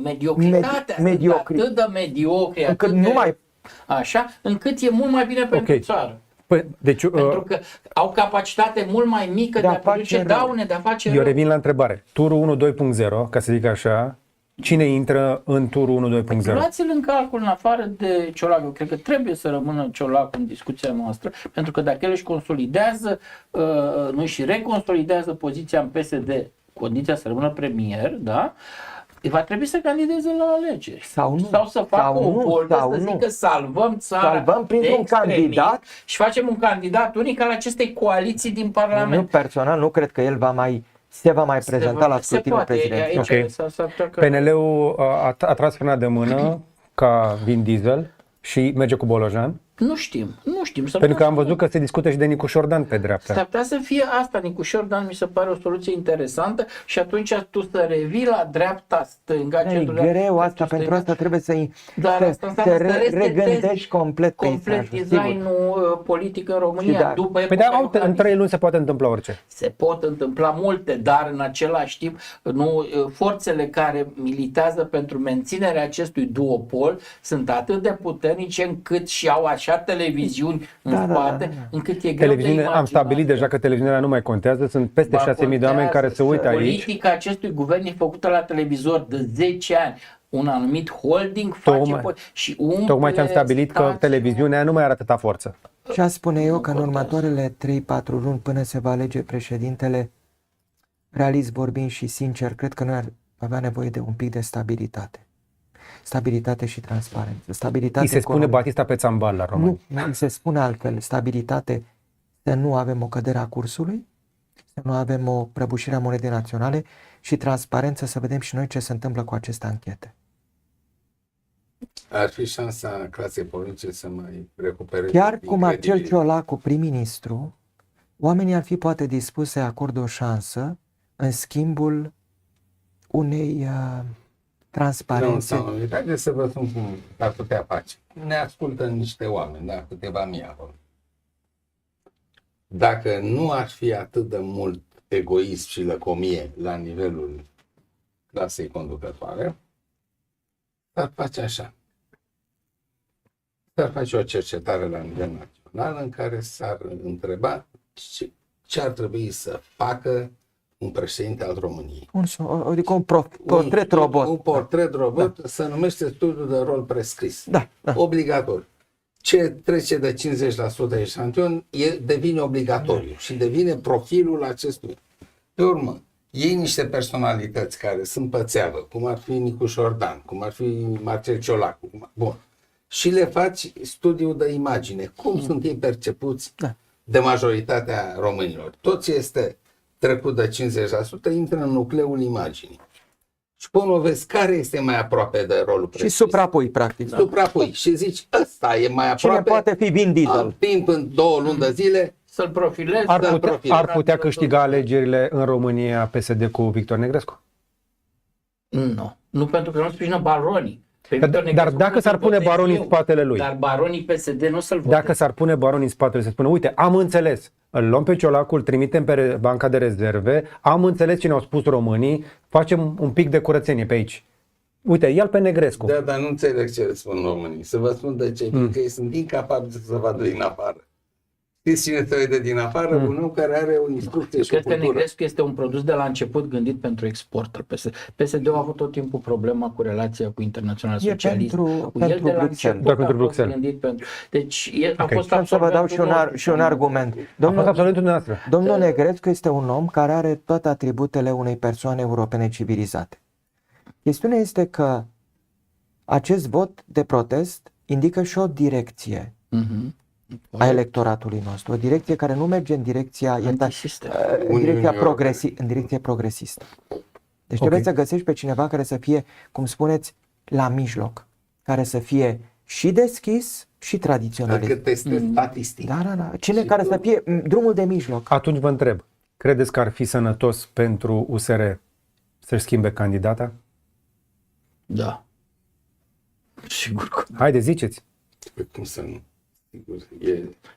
Mediocritatea, mediocri. atât de mediocri, Încât atât nu de, mai- așa, încât e mult mai bine pentru Ok. țară. Păi, deci, Pentru că au capacitate mult mai mică de a produce face rău. daune, de a face eu rău. revin la întrebare. Turul 1 2.0, ca să zic așa, cine intră în turul 1 2.0? Luați-l în calcul în afară de Ciolacu. Cred că trebuie să rămână Ciolacu în discuția noastră, pentru că dacă el își consolidează, nu își reconsolidează poziția în PSD, condiția să rămână premier, da? Va trebui să candideze la alegeri. Sau nu. Sau să facă Sau o nu, vorbă, sau să nu. zică salvăm țara Salvăm printr-un de extremism candidat. și facem un candidat unic al acestei coaliții din Nu, Parlament. personal, nu cred că el se va mai prezenta la Se scrutinul poate, prezidențial. aici Ok. s-ar putea că- PNL-ul a tras frâna de mână ca Vin Diesel și merge cu Bolojan. Nu știm. Pentru că am văzut că se discută și de Nicu Șordan pe dreapta. S-ar putea să fie asta, Nicu Șordan mi se pare o soluție interesantă și atunci tu să revii la dreapta, stânga, E centrul greu asta, stânga. pentru asta trebuie Dar asta înseamnă să regândești complet peisajul, sigur. designul politic în România. Și da. După Păi epoca da, în Iohannis. 3 luni se poate întâmpla orice. Se pot întâmpla multe, dar în același timp forțele care militează pentru menținerea acestui duopol sunt atât de puternice încât și au așa televiziuni în spate, încât e greu de imaginat. Am stabilit deja că televiziunea nu mai contează, sunt peste 6.000 de oameni care se uită aici. Politica acestui guvern e făcută la televizor de 10 ani. Un anumit holding și umple Tocmai ce am stabilit că televiziunea nu mai are atâta forță. Și a spune eu că în următoarele 3-4 luni până se va alege președintele, realist vorbind și sincer, cred că noi ar avea nevoie de un pic de stabilitate. Stabilitate și transparență. Stabilitate Îi se spune economică. Batista pe țambal la români. Nu, îi se spune altfel. Stabilitate, să nu avem o cădere a cursului, să nu avem o prăbușire a monedei naționale și transparență, să vedem și noi ce se întâmplă cu aceste anchete. Ar fi șansa clasei politice să mai recupereze. Chiar cu Marcel credibilitate. Ciolacu, prim-ministru, oamenii ar fi poate dispuși să acorde o șansă în schimbul unei transparențe. Nu, haideți să vă spun cum ar putea face. Ne ascultă niște oameni, da, câteva mii acolo. Dacă nu ar fi atât de mult egoism și lăcomie la nivelul clasei conducătoare, s-ar face așa. S-ar face o cercetare la nivel național în care s-ar întreba ce ar trebui să facă un președinte al României. Adică un portret robot. Un portret robot se numește studiul de rol prescris. Da. Obligatoriu. Ce trece de 50% eșantion devine obligatoriu și devine profilul acestui. Pe urmă, iei niște personalități care sunt pe țeavă, cum ar fi Nicu Șordan, cum ar fi Marcel Ciolacu. Bun. Și le faci studiul de imagine. Cum sunt ei percepuți de majoritatea românilor? Tot ce este trecut de 50% intră în nucleul imaginii. Și până vezi care este mai aproape de rolul prescris. Și suprapui, practic. Suprapui și zici, ăsta e mai aproape. Cine poate fi Vin Diesel? Timp în 2 luni de zile. Să-l profilezi. Ar putea câștiga alegerile în România PSD cu Victor Negrescu? Nu, pentru că nu sprijină baronii. Dar dacă s-ar pune baronii în spatele lui. Dar baronii PSD nu să-l voteze. Dacă s-ar pune baronii în spatele, să spună, uite, am înțeles, îl luăm pe Ciolacu, îl trimitem pe banca de rezerve, am înțeles ce ne-au spus românii, facem un pic de curățenie pe aici. Uite, ia-l pe Negrescu. Da, dar nu înțeleg ce le spun românii. Să vă spun de ce, că ei sunt incapabili să se vadă din afară. Știți cine se vede din afară? Un om care are o instrucție și o Cred că cultură. Negrescu este un produs de la început gândit pentru export. PSD-ul a avut tot timpul problema cu relația cu Internațional Socialist. pentru Bruxelles. Doar pentru Bruxelles. Gândit pentru... Deci a fost Să vă dau și un argument. A fost absolut dumneavoastră. Domnul Negrescu este un om care are toate atributele unei persoane europene civilizate. Chestiunea este că acest vot de protest indică și o direcție a electoratului nostru, o direcție care nu merge în direcția progresistă. Deci trebuie să găsești pe cineva care să fie, cum spuneți, la mijloc, care să fie și deschis și tradiționalist. Cât este statistic. Da. Cine care să fie drumul de mijloc. Atunci vă întreb, credeți că ar fi sănătos pentru USR să-și schimbe candidata? Da. Sigur că. Haide, ziceți. Păi cum să nu?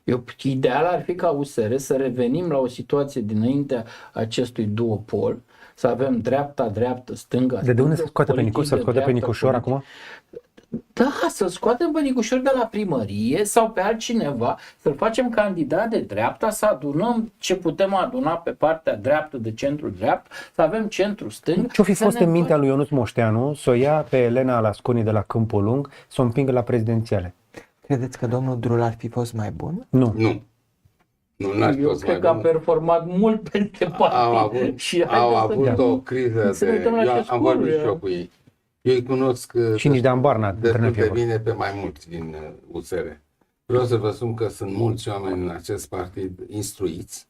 Sigur, Ideal ar fi ca USR să revenim la o situație dinaintea acestui duopol, să avem dreapta, stânga. De unde să scoate pe Nicu? Să-l scoate pe Nicușor acum? Da, să-l scoatem pe Nicușor de la primărie sau pe altcineva, să-l facem candidat de dreapta, să adunăm ce putem aduna pe partea dreaptă de centru-dreaptă, să avem centru-stâng. Ce-o fi fost în mintea lui Ionuț Moșteanu să o ia pe Elena Alasconi de la Câmpul Lung, să o împingă la prezidențiale? Credeți că domnul Drul ar fi fost mai bun? Nu. Eu cred că a performat mult peste partid. Au avut o criză am vorbit și eu cu ei. Eu îi cunosc și nici de Ambarna destul de bine pe mai mulți din USR. Vreau să vă spun că sunt mulți oameni în acest partid instruiți,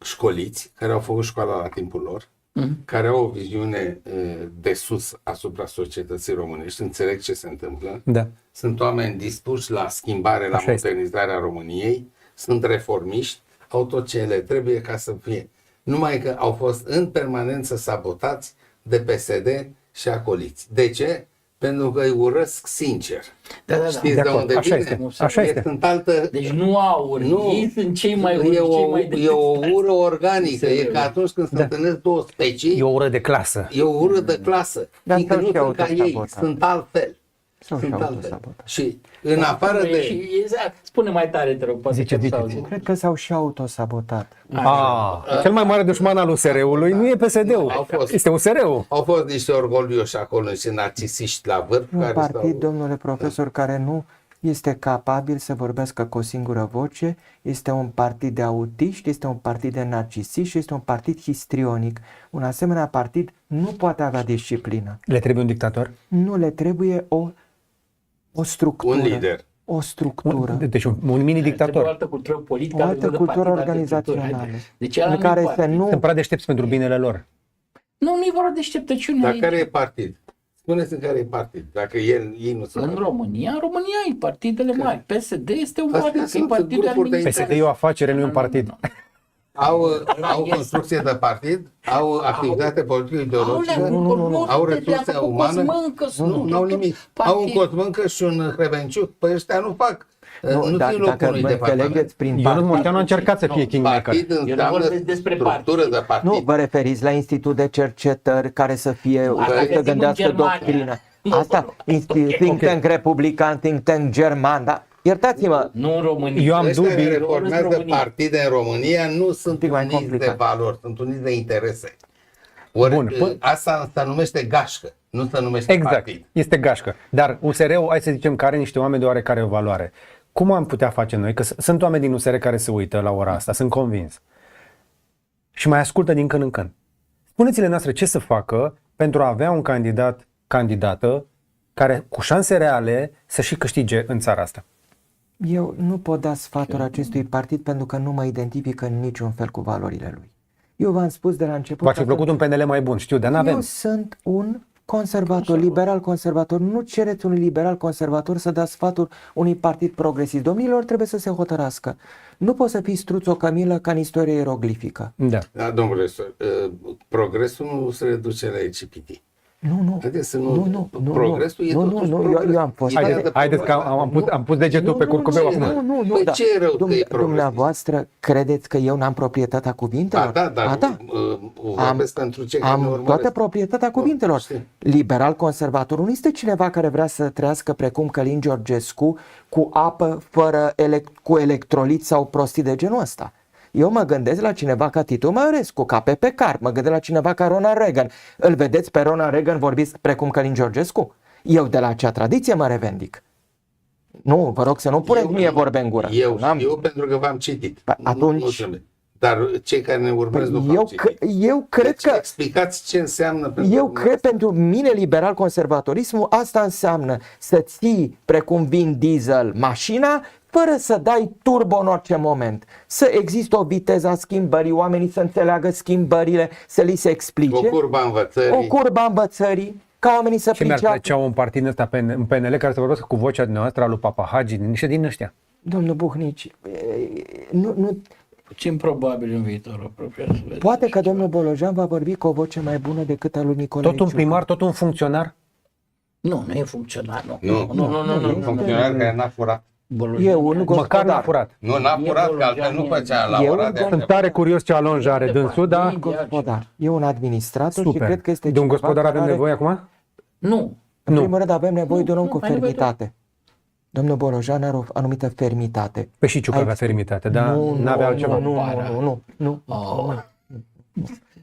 școliți, care au făcut școala la timpul lor, care au o viziune de sus asupra societății românești, înțeleg ce se întâmplă, Da. sunt oameni dispuși la schimbare, la Așa este. modernizarea României, sunt reformiști, au tot ce ele trebuie ca să fie. Numai că au fost în permanență sabotați de PSD și acoliți. De ce? Pentru că îi urăsc sincer. Da, da, da. Știți De de acord. unde Așa vine? este. Așa este. Sunt altă... Deci nu aur, ei sunt cei mai urâți, e cei mai e o detestați. ură organică. E ca atunci când se Da. întâlnesc două specii, E o ură de clasă. e o ură de clasă. Dar Fiindcă sau nu și sunt ca ei, autosabotat. sunt altfel. Sau și Sunt altfel. autosabotat. Și în afară de... Și, exact. Spune mai tare, te rog, poate Zice, că zice, s-au zice. auzit. Cred că s-au și autosabotat. Cel mai mare dușman al USR-ului nu e PSD-ul, Au fost. este USR-ul. Au fost niște orgolioși acolo, niște narcisiști la vârf. Un care partid, stau... domnule profesor, care nu este capabil să vorbească cu o singură voce, este un partid de autiști, este un partid de narcisiști și este un partid histrionic. Un asemenea partid nu poate avea disciplină. Le trebuie un dictator? Nu le trebuie o structură. Un lider. O structură. Deci un mini Trebuie o dictator. altă cultură politică, O altă de cultură partid, altă organizațională. cultură. Deci ăla în nu-i care să partid. nu... Sunt prea deștepți pentru binele lor. Nu e vorba de deșteptăciune Dar aici. care e partid? Spuneți-mi care e partid, dacă ei nu sunt. În România e partidele mari. PSD este un Astea partid, că e sunt partidul grupuri de administrativ. PSD e o afacere, nu e un partid. Au construcție de partid, au activitate politică ideologică, au resurse umane. Nu au nimic. Au un Cosmâncă și un Hrebenciuc. Păi ăștia nu fac. Nu da, țin locul dacă unui vă departament. înțelegeți prin Ionut partid, Moșteanu a încercat să fie kingmaker. Partid Eu nu înseamnă vorbesc despre structură partid. de partid. nu vă referiți la institut de cercetări care să fie, Asta care să găsim în gândească Germania. doctrină. Nu, Asta, think Ok. tank republican, think tank german, da? Iertați-mă, Nu în România. Eu am Ăștia care dubii. reformează România. partide în România nu sunt pic mai uniți de complicat. valori, sunt uniți de interese. Ori Bun. asta se numește gașcă, nu se numește Exact, partid. este gașcă. Dar USR-ul, hai să zicem, că are niște oameni de oarecare valoare. Cum am putea face noi? Că sunt oameni din USR care se uită la ora asta, sunt convins. Și mai ascultă din când în când. Spuneți-le noastre ce să facă pentru a avea un candidată care cu șanse reale să și câștige în țara asta. eu nu pot da sfaturi acestui partid pentru că nu mă identifică în niciun fel cu valorile lui. Eu v-am spus de la început... V-ar fi plăcut un PNL mai bun, știu, dar Eu n-avem. sunt un conservator, liberal conservator. Nu cereți unui liberal conservator să dea sfaturi unui partid progresist. Domnilor, trebuie să se hotărască. Nu poți să fii struț o cămilă ca în istorie ieroglifică. Da. Da, domnule profesor, progresul nu se reduce la ECPT. Nu. Haideți să nu, progresul e totuși eu progres. am fost. Ideea de Haideți că am pus degetul pe curcubeu acum. Nu, Păi da. ce e rău că e progres? Dumneavoastră credeți că eu n-am proprietatea cuvintelor? Da, dar vorbesc pentru cei care ne Am urmăresc. toată proprietatea cuvintelor. știu. Liberal conservator nu este cineva care vrea să trăiască precum Călin Georgescu cu apă fără cu electrolit sau prostii de genul ăsta. Eu mă gândesc la cineva ca Titu Maiorescu, ca Pepe Car, mă gândesc la cineva ca Ronald Reagan. Îl vedeți pe Ronald Reagan vorbiți precum Călin Georgescu? Eu de la acea tradiție mă revendic. Nu, vă rog să nu puneți mie vorbe în gură. Eu N-am- știu pentru că v-am citit. Păi, Nu atunci- trebuie. Dar cei care ne urmăresc nu v-au citit. eu cred Deci că... explicați ce înseamnă pentru Eu cred pentru mine liberal conservatorismul asta înseamnă să ții precum Vin Diesel mașina fără să dai turbo în orice moment. Să există o viteză a schimbării, oamenii să înțeleagă schimbările, să li se explice. o curbă a învățării. O curbă a învățării, ca oamenii să Și mi-ar priceapă. plăcea un partid ăsta în PNL care să vorbească cu vocea dumneavoastră a lui Papa Hagi, niște din ăștia. Domnul Buhnici, nu, Puțin probabil în viitorul apropiat. să vedeți. poate că domnul Bolojan va vorbi cu o voce mai bună decât a lui Nicolae Tot un Ciucă. primar, tot un funcționar. Nu e funcționar, nu. Nu, funcționar care n-a furat. Bolojan. E un Măcar n-a gospodar. furat. Nu, n-a furat, că altfel nu făcea la Eu ora de Sunt tare curios ce alonj are dânsul, dar Gospodar. E un administrator și super. cred că este De un cineva gospodar care avem are- nevoie acum? Nu. În Nu. primul rând avem nevoie de un om Nu, cu ai nevoie de- fermitate. Domnul Bolojan are o anumită fermitate. Pe și Ciucă avea fermitate, dar n-avea altceva. Nu.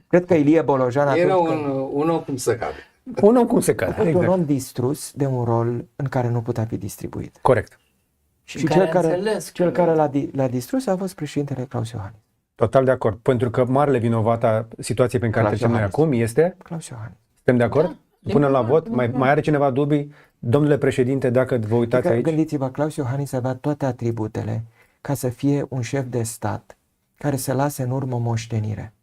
Cred că Ilie Bolojan Era atunci când un om cum să cade. Un om cum se a cade. fost un Exact. om distrus de un rol în care nu putea fi distribuit. Corect. Și care cel a înțeles cel că- care l-a distrus a fost președintele Claus Iohannis. Total de acord. Pentru că marele vinovat a situației pe care Claus trecem noi Iohannis. acum este, Claus Iohannis. suntem de acord? Da, Până la e vot, normal. mai are cineva dubii? Domnule președinte, dacă vă uitați Adică, aici, gândiți-vă, Claus Iohannis avea toate atributele ca să fie un șef de stat care să lase în urmă o moștenire.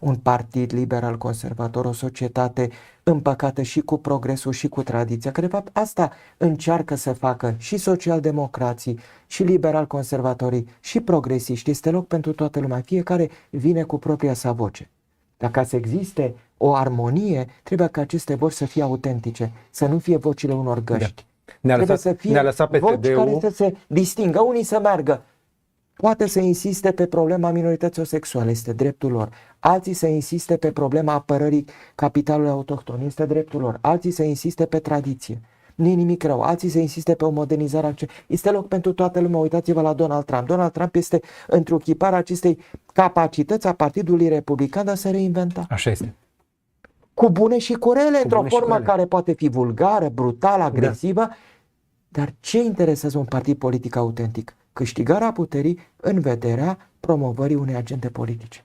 un partid liberal conservator, o societate împăcată și cu progresul și cu tradiția, că de fapt asta încearcă să facă și socialdemocrații, și liberal conservatorii, și progresiști. Este loc pentru toată lumea, fiecare vine cu propria sa voce. Dar ca să existe o armonie, trebuie ca aceste voci să fie autentice, să nu fie vocile unor găști. Trebuie să fie voci care să se distingă, unii să meargă. Poate să insiste pe problema minorităților sexuale, este dreptul lor. Alții să insiste pe problema apărării capitalului autohton, este dreptul lor. Alții să insiste pe tradiție. Nu e nimic rău. Alții să insiste pe o modernizare a Este loc pentru toată lumea. Uitați-vă la Donald Trump. Donald Trump este întruchiparea acestei capacități a Partidului Republican de a se reinventa. Așa este. Cu bune și cu rele, într-o formă care poate fi vulgară, brutală, agresivă. Dar ce interesează un partid politic autentic? Câștigarea puterii în vederea promovării unei agende politice.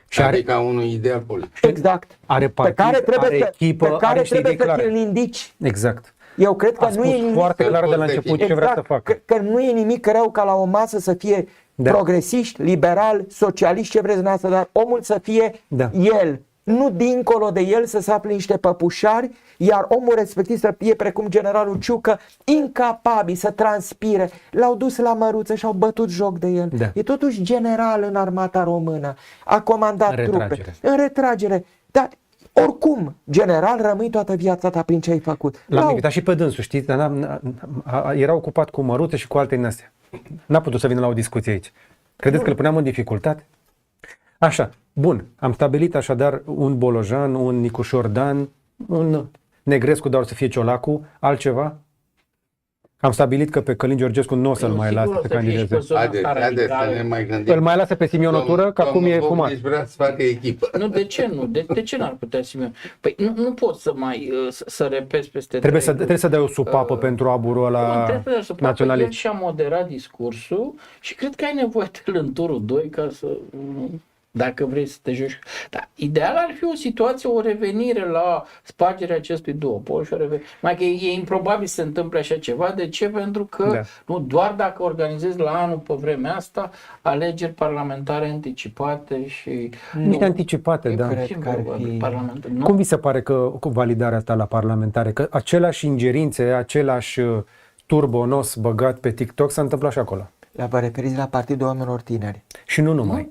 Și adică unui ideal politic. Exact. Are partid, pe care trebuie are echipă, pe care are trebuie să clare. ți-l indici. Exact. Eu cred că nu e nimic foarte clar de la început ce vrea să facă. Că nu e nimic rău ca la o masă să fie progresiști, liberali, socialiști, ce vreți dumneavoastră, dar omul să fie el. Nu dincolo de el să se afle niște păpușari, iar omul respectiv să fie precum generalul Ciucă, incapabil să transpire. L-au dus la măruță și au bătut joc de el. Da. E totuși general în armata română. A comandat trupe. În retragere. Dar oricum, general, rămâi toată viața ta prin ce ai făcut. L-am invitat și pe dânsul, știți? Era ocupat cu măruțe și cu alte din astea. N-a putut să vină la o discuție aici. Credeți că îl puneam în dificultate? Așa, bun. Am stabilit așadar un Bolojan, un Nicușor Dan, un Negrescu, dar o să fie Ciolacu, altceva? Am stabilit că pe Călin Georgescu nu o să-l mai lasă să candideze. Haideți să ne mai gândim. Îl mai lasă pe Simion Otură, că acum e fumat. Deci vrea să facă echipă. Nu, de ce nu? De ce n-ar putea Simion? Păi nu pot să mai să repezi peste Trebuie să dai o supapă pentru aburul ăla naționalist. El și-a moderat discursul și cred că ai nevoie de el în turul 2 ca să... Dacă vrei să te joci. Dar ideal ar fi o situație, o revenire la spargerea acestui duopol și o revenire. Mai că e improbabil să se întâmple așa ceva. De ce? Pentru că nu doar dacă organizezi la anul pe vremea asta alegeri parlamentare anticipate și... Niște anticipate, da. Cum vi se pare că cu validarea asta la parlamentare, că aceleași ingerințe, același turbonos băgat pe TikTok s-a întâmplat și acolo? Vă referiți la Partidul Oamenilor Tineri. Și nu numai.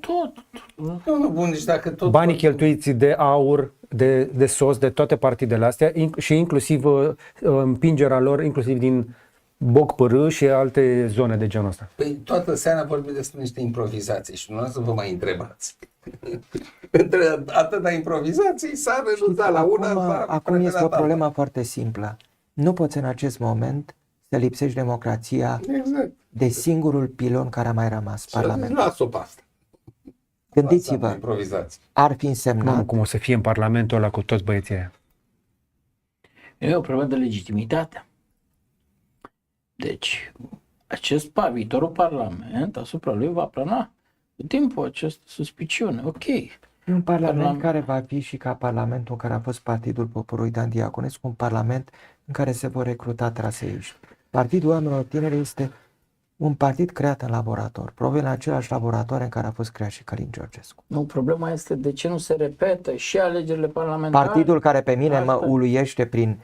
Nu, bun, deci dacă tot... Banii cheltuiți de AUR, de SOS, de toate partidele astea și inclusiv împingerea lor, inclusiv din Boc-Pârâ și alte zone de genul ăsta. Păi toată seara vorbim despre niște improvizații și nu să vă mai întrebați. Între atâta improvizații s-a renunțat la una. Acum este o problemă foarte simplă. Nu poți în acest moment să lipsești democrația de singurul pilon care a mai rămas, Parlamentul. Las-o pe asta. Gândiți-vă, ar fi însemnat... Cum o să fie în Parlamentul ăla cu toți băieții aia? E o problemă de legitimitate. Deci, viitorul Parlament asupra lui va plana cu timpul această suspiciune. Ok. E un Parlament care va fi și ca Parlamentul în care a fost Partidul Poporului Dan Diaconescu, un Parlament în care se vor recruta traseiști. Partidul Oamenilor Tineri este un partid creat în laborator, probabil în același laborator în care a fost creat și Călin Georgescu. Nu, problema este de ce nu se repetă și alegerile parlamentare. Partidul care pe mine mă uluiește prin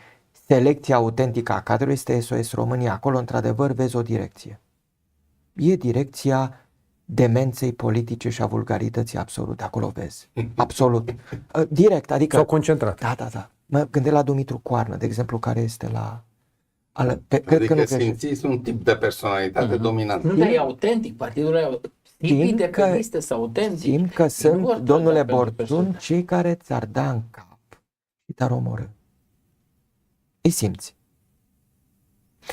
selecția autentică a cadrului este SOS România. Acolo, într-adevăr, vezi o direcție. E direcția demenței politice și a vulgarității absolute. Acolo vezi. Absolut. Direct, adică... S-au concentrat. Da. Mă gândesc la Dumitru Coarnă, de exemplu, care este la... Cred că simțiți un tip de personalitate dominant. Nu, dar e autentic. Partidul ăla, tipii de pe sunt autentici. Simt că sunt, domnule Borțun, cei care ți-ar da în cap și te-ar omorâ. Îi simți.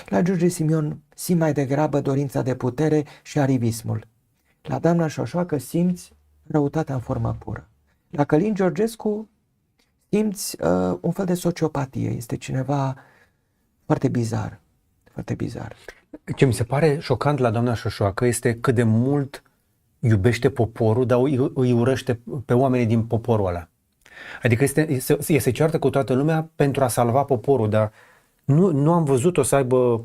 La George Simion simt mai degrabă dorința de putere și arivismul. La doamna Șoșoacă simți răutatea în formă pură. La Călin Georgescu simți un fel de sociopatie. Este cineva foarte bizar. Foarte bizar. Ce mi se pare șocant la doamna Șoșoacă este cât de mult iubește poporul, dar îi urăște pe oamenii din poporul ăla. Adică se ceartă cu toată lumea pentru a salva poporul, dar nu am văzut-o să aibă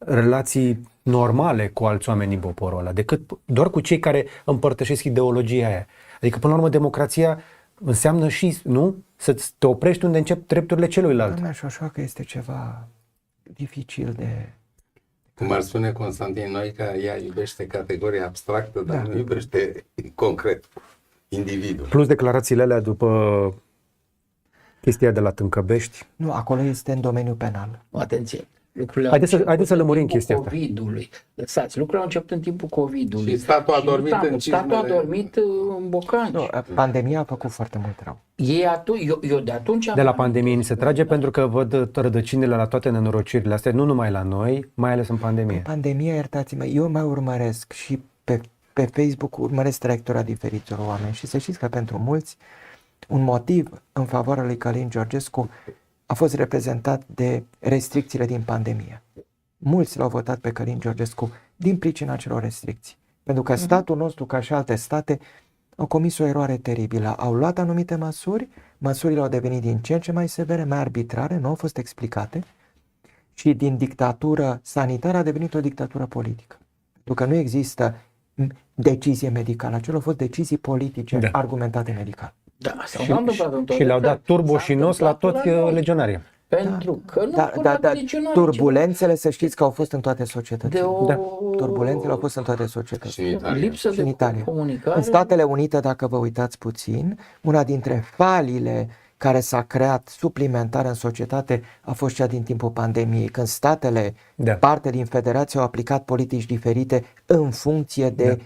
relații normale cu alți oameni din poporul ăla, decât doar cu cei care împărtășesc ideologia aia. Adică, până la urmă, democrația înseamnă și, nu? Să te oprești unde încep drepturile celuilalt. Doamne, și așa că este ceva dificil de... Cum ar spune Constantin Noica, ea iubește categoria abstractă, dar Da. nu iubește concret individul. Plus declarațiile alea după chestia de la Tâncăbești. Nu, acolo este în domeniul penal. Atenție. Lucrurile Haideți să lămurim în timpul chestia asta. COVID-ului. Lăsați, lucrurile au început în timpul COVID-ului. Și statul a dormit în Statul a cizmele. dormit în bocanci. Nu, pandemia a făcut foarte mult rău. Eu de atunci am De la amintit. pandemie ni se trage pentru că văd rădăcinile la toate nenorocirile astea, nu numai la noi, mai ales în pandemie. Pandemia, iertați-mă, eu mai urmăresc și pe Facebook urmăresc traiectoria diferitor oameni și să știți că pentru mulți un motiv în favoarea lui Călin Georgescu a fost reprezentat de restricțiile din pandemie. Mulți l-au votat pe Călin Georgescu din pricina acelor restricții. Pentru că statul nostru, ca și alte state, au comis o eroare teribilă. Au luat anumite măsuri, măsurile au devenit din ce în ce mai severe, mai arbitrare, nu au fost explicate și din dictatură sanitară a devenit o dictatură politică. Pentru că nu există decizie medicală, acelor au fost decizii politice Da. argumentate medical. Da, asta s-a întâmplat în Și le-au dat turbo S-a și nos la întâmplat toți noi. legionarii. Pentru că nu Da, până da, legionarii, turbulențele, să știți că au fost în toate societățile. de o Da. Turbulențele au fost în toate Și societățile. în Italia. lipsă Și în de Italia. comunicare. În Statele Unite, dacă vă uitați puțin, una dintre falile care s-a creat suplimentar în societate a fost cea din timpul pandemiei, când statele, Da. parte din federație, au aplicat politici diferite în funcție de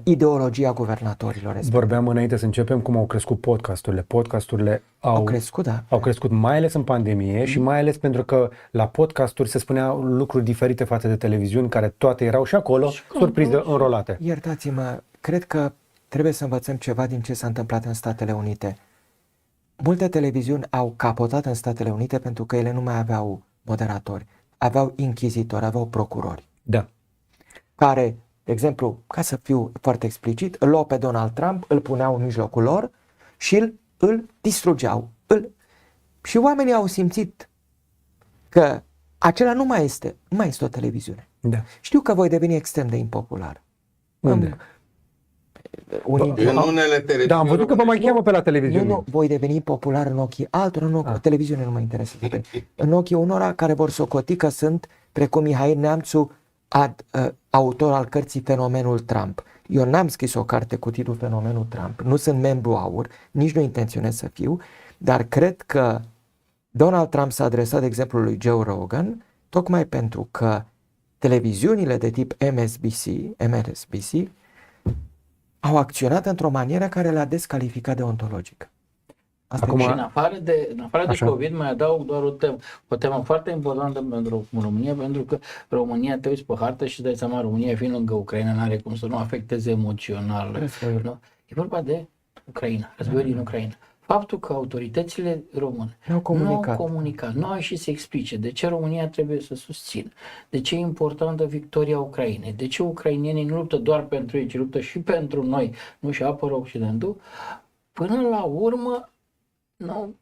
ideologia guvernatorilor respectivi. Vorbeam înainte să începem cum au crescut podcasturile. Podcasturile Au crescut, da. au crescut mai ales în pandemie și mai ales pentru că la podcasturi se spuneau lucruri diferite față de televiziuni, care toate erau și acolo, surprize înrolate. Iertați-mă, cred că trebuie să învățăm ceva din ce s-a întâmplat în Statele Unite. Multe televiziuni au capotat în Statele Unite pentru că ele nu mai aveau moderatori, aveau inchizitori, aveau procurori, Da. care, de exemplu, ca să fiu foarte explicit, îl luau pe Donald Trump, îl puneau în mijlocul lor și îl distrugeau. Și oamenii au simțit că acela nu mai este o televiziune. Da. Știu că voi deveni extrem de impopular. Unde? Unii, În unele televiziuni. Da, am văzut că vă mai cheamă pe la televiziune. nu, voi deveni popular în ochii altora, în ochii, televiziune nu mă interesează pe în ochii unora care vor socoti că sunt, precum Mihail Neamțu, autor al cărții Fenomenul Trump. Eu n-am scris o carte cu titlul Fenomenul Trump, nu sunt membru AUR, nici nu intenționez să fiu, dar cred că Donald Trump s-a adresat, de exemplu, lui Joe Rogan, tocmai pentru că televiziunile de tip MSNBC au acționat într-o manieră care le-a descalificat deontologic. Asta Acum- e Și în afară de Așa. COVID mai adaug doar o temă foarte importantă pentru România, pentru că România, te uiți pe hartă și îți dai seama, România fiind lângă Ucraina, n-are cum să nu afecteze emoțional. Războiul. Nu? E vorba de Ucraina, războiul din Ucraina. Faptul că autoritățile române Nu au comunicat. nu au ieșit să explice de ce România trebuie să susțină, de ce e importantă victoria Ucrainei, de ce ucrainienii nu luptă doar pentru ei, ci luptă și pentru noi, nu și apără Occidentul, până la urmă, nu,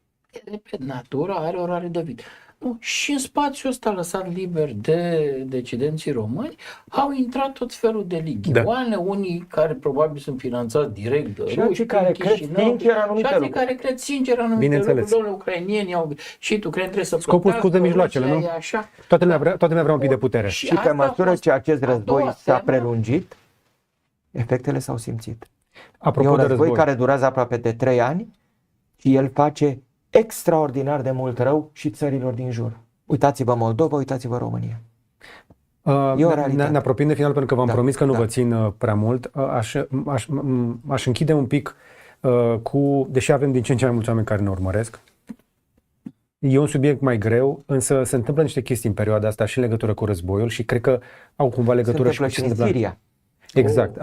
repet, natura are orare de vid. Nu, și în spațiul ăsta lăsat liber de decidenții români au intrat tot felul de lighioane, unii care probabil sunt finanțați direct de Și ruși, alții care prin cred Chișinău, sincer și anumite alții lucruri. care cred sincer anumite Bineînțeles. lucruri. Domnule, ucrainienii au și ucraini trebuie să Scopul plătească, scuză mijloacele, Rusia nu? e Așa. Toată lumea vrea un pic de putere. Și pe asta a măsură fost ce acest a război doua s-a temă. prelungit, efectele s-au simțit. E Apropo un de război război. care durează aproape de 3 ani și el face extraordinar de mult rău și țărilor din jur. Uitați-vă Moldova, uitați-vă România. E o realitate. Ne apropiem de final pentru că v-am Da, promis că nu da. vă țin prea mult. Aș închide un pic deși avem din ce în ce mai mulți oameni care ne urmăresc. E un subiect mai greu, însă se întâmplă niște chestii în perioada asta și în legătură cu războiul și cred că au cumva legătură și cu ce se în întâmplă. Siria. Exact.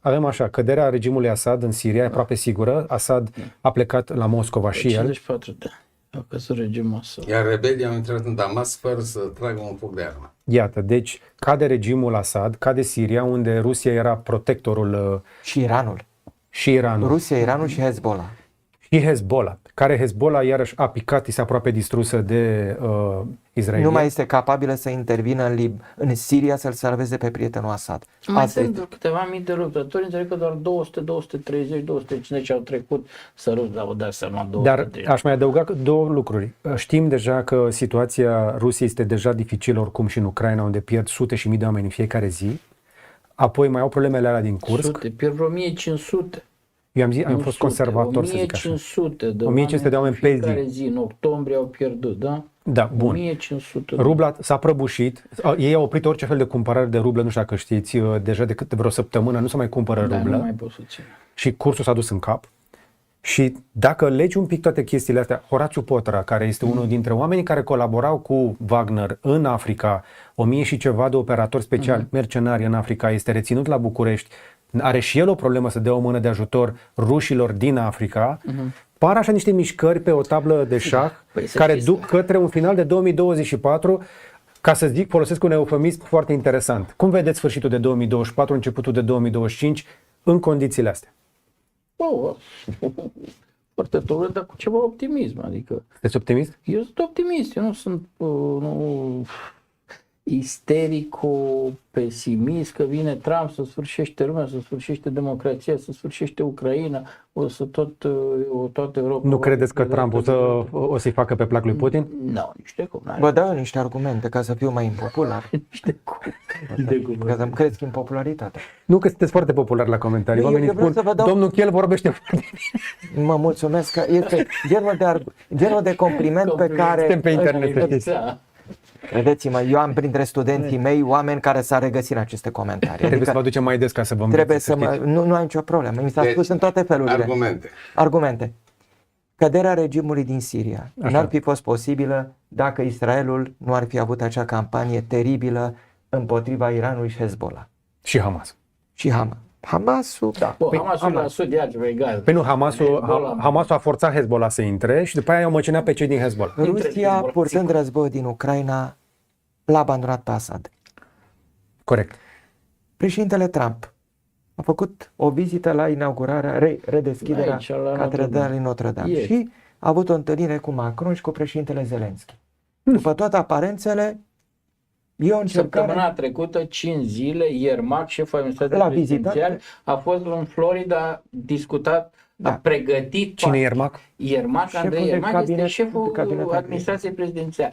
Avem așa, căderea regimului Assad în Siria e aproape sigură. Assad a plecat la Moscova și el. 54 de ani. A căzut regimul ăsta. Iar rebelii au intrat în Damasc fără să tragă un foc de armă. Iată, deci cade regimul Assad, cade Siria, unde Rusia era protectorul Și Iranul. și Iranul. Rusia, Iranul și Hezbollah. Și Hezbollah, care Hezbollah iarăși a picat, este aproape distrusă de Israel. Nu mai este capabilă să intervină în Siria să-l salveze pe prietenul Assad. Mai Asta sunt este. câteva mii de luptători, înțeleg că doar 200, 230, 250 au trecut să râd, dar vă dați seama, 200. Dar aș mai adăuga două lucruri. Știm deja că situația Rusiei este deja dificilă oricum și în Ucraina, unde pierd sute și mii de oameni în fiecare zi. Apoi mai au problemele alea din Kursk. Sute, pierd vreo 1500. Eu am fost sute, conservator, să zic așa. 1500 de 1500 de oameni pe zi. fiecare zi. În octombrie au pierdut, da? Da, bun. 1500. Rubla s-a prăbușit. Ei au oprit orice fel de cumpărare de rublă, nu știu dacă știți, deja de vreo săptămână nu se mai cumpără Da, rublă. nu mai pot să țin. Și cursul s-a dus în cap. Și dacă legi un pic toate chestiile astea, Horațiu Potra, care este unul dintre oamenii care colaborau cu Wagner în Africa, 1000 și ceva de operatori speciali, mercenari în Africa, este reținut la București, are și el o problemă să dea o mână de ajutor rușilor din Africa, par așa niște mișcări pe o tablă de șah Păi să care știți. duc către un final de 2024, ca să zic, folosesc un eufemism foarte interesant. Cum vedeți sfârșitul de 2024, începutul de 2025 în condițiile astea? Oh, foarte tare, dar cu ceva optimism. Adică Sunteți optimist? eu sunt optimist, eu nu sunt nu, isterico-pesimist că vine Trump să sfârșește lumea, să sfârșește democrația, să sfârșește Ucraina, o să toată Europa... Nu credeți că Trump o să-i facă pe plac lui Putin? Nu, niște cum. Vă dau niște argumente ca să fiu mai impopular. Niște cum. Ca să-mi cresc impopularitatea. Nu, că sunteți foarte popular la comentarii. Eu Oamenii vreau spun, să vă dau- domnul Chel vorbește foarte bine. Mă mulțumesc că este genul de compliment pe care... Suntem pe internet, să știți. Da. Credeți-mă, eu am printre studenții mei oameni care s-ar regăsi în aceste comentarii. Trebuie să Adică vă aducem mai des ca să vă trebuie înveți, să știți. nu ai nicio problemă. Mi s-a Deci, spus în toate felurile. Argumente. Căderea regimului din Siria Așa. n-ar fi fost posibilă dacă Israelul nu ar fi avut acea campanie teribilă împotriva Iranului și Hezbollah. Și Hamas. Și Hamasul, da. Bă, Hamasul la sud, iar ceva egal. Păi nu, Hezbollah. Hamasul a forțat Hezbollah să intre și după aia au măcinat pe cei din Hezbollah. Rusia, Hezbollah, purtând sigur. război din Ucraina, l-a abandonat pe Assad. Corect. Președintele Trump a făcut o vizită la inaugurarea, redeschiderea Aici, la Catedralei Notre-Dame Ieri. și a avut o întâlnire cu Macron și cu președintele Zelensky. După toate aparențele, e o încercare... Săptămâna trecută, 5 zile, Iermac, șeful administrației La vizită. prezidențiale, a fost în Florida, discutat, Da. a pregătit... Cine e Iermac? Iermac, Șeful Andrei de Iermac cabinet- este șeful de cabinet administrației prezidențiale.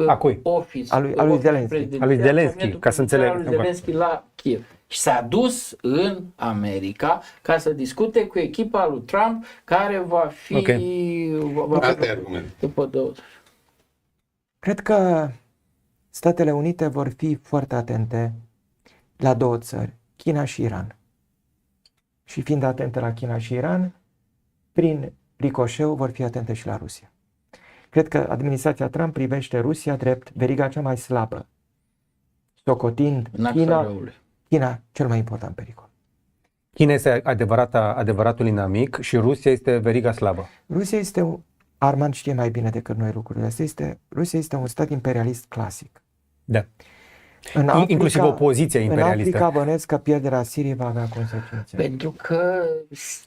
A cui? Office. A lui office Zelensky. prezidențial, A lui Zelensky, cabinetul ca să prezidențial înțeleg. al lui Zelensky la Kiev. Și s-a dus în America ca să discute cu echipa lui Trump care va fi... Ok. va fi Alte argumente. după 20. Cred că Statele Unite vor fi foarte atente la două țări, China și Iran. Și fiind atente la China și Iran, prin ricoșeu vor fi atente și la Rusia. Cred că administrația Trump privește Rusia drept veriga cea mai slabă, socotind În axa China răului. cel mai important pericol. China este adevăratul inamic și Rusia este veriga slabă. Rusia este, Armand știe mai bine decât noi lucrurile astea, Rusia este un stat imperialist clasic. Da. În Inclusiv opoziția imperialistă. În Africa bănesc că pierderea Siriei va avea consecințe. Pentru că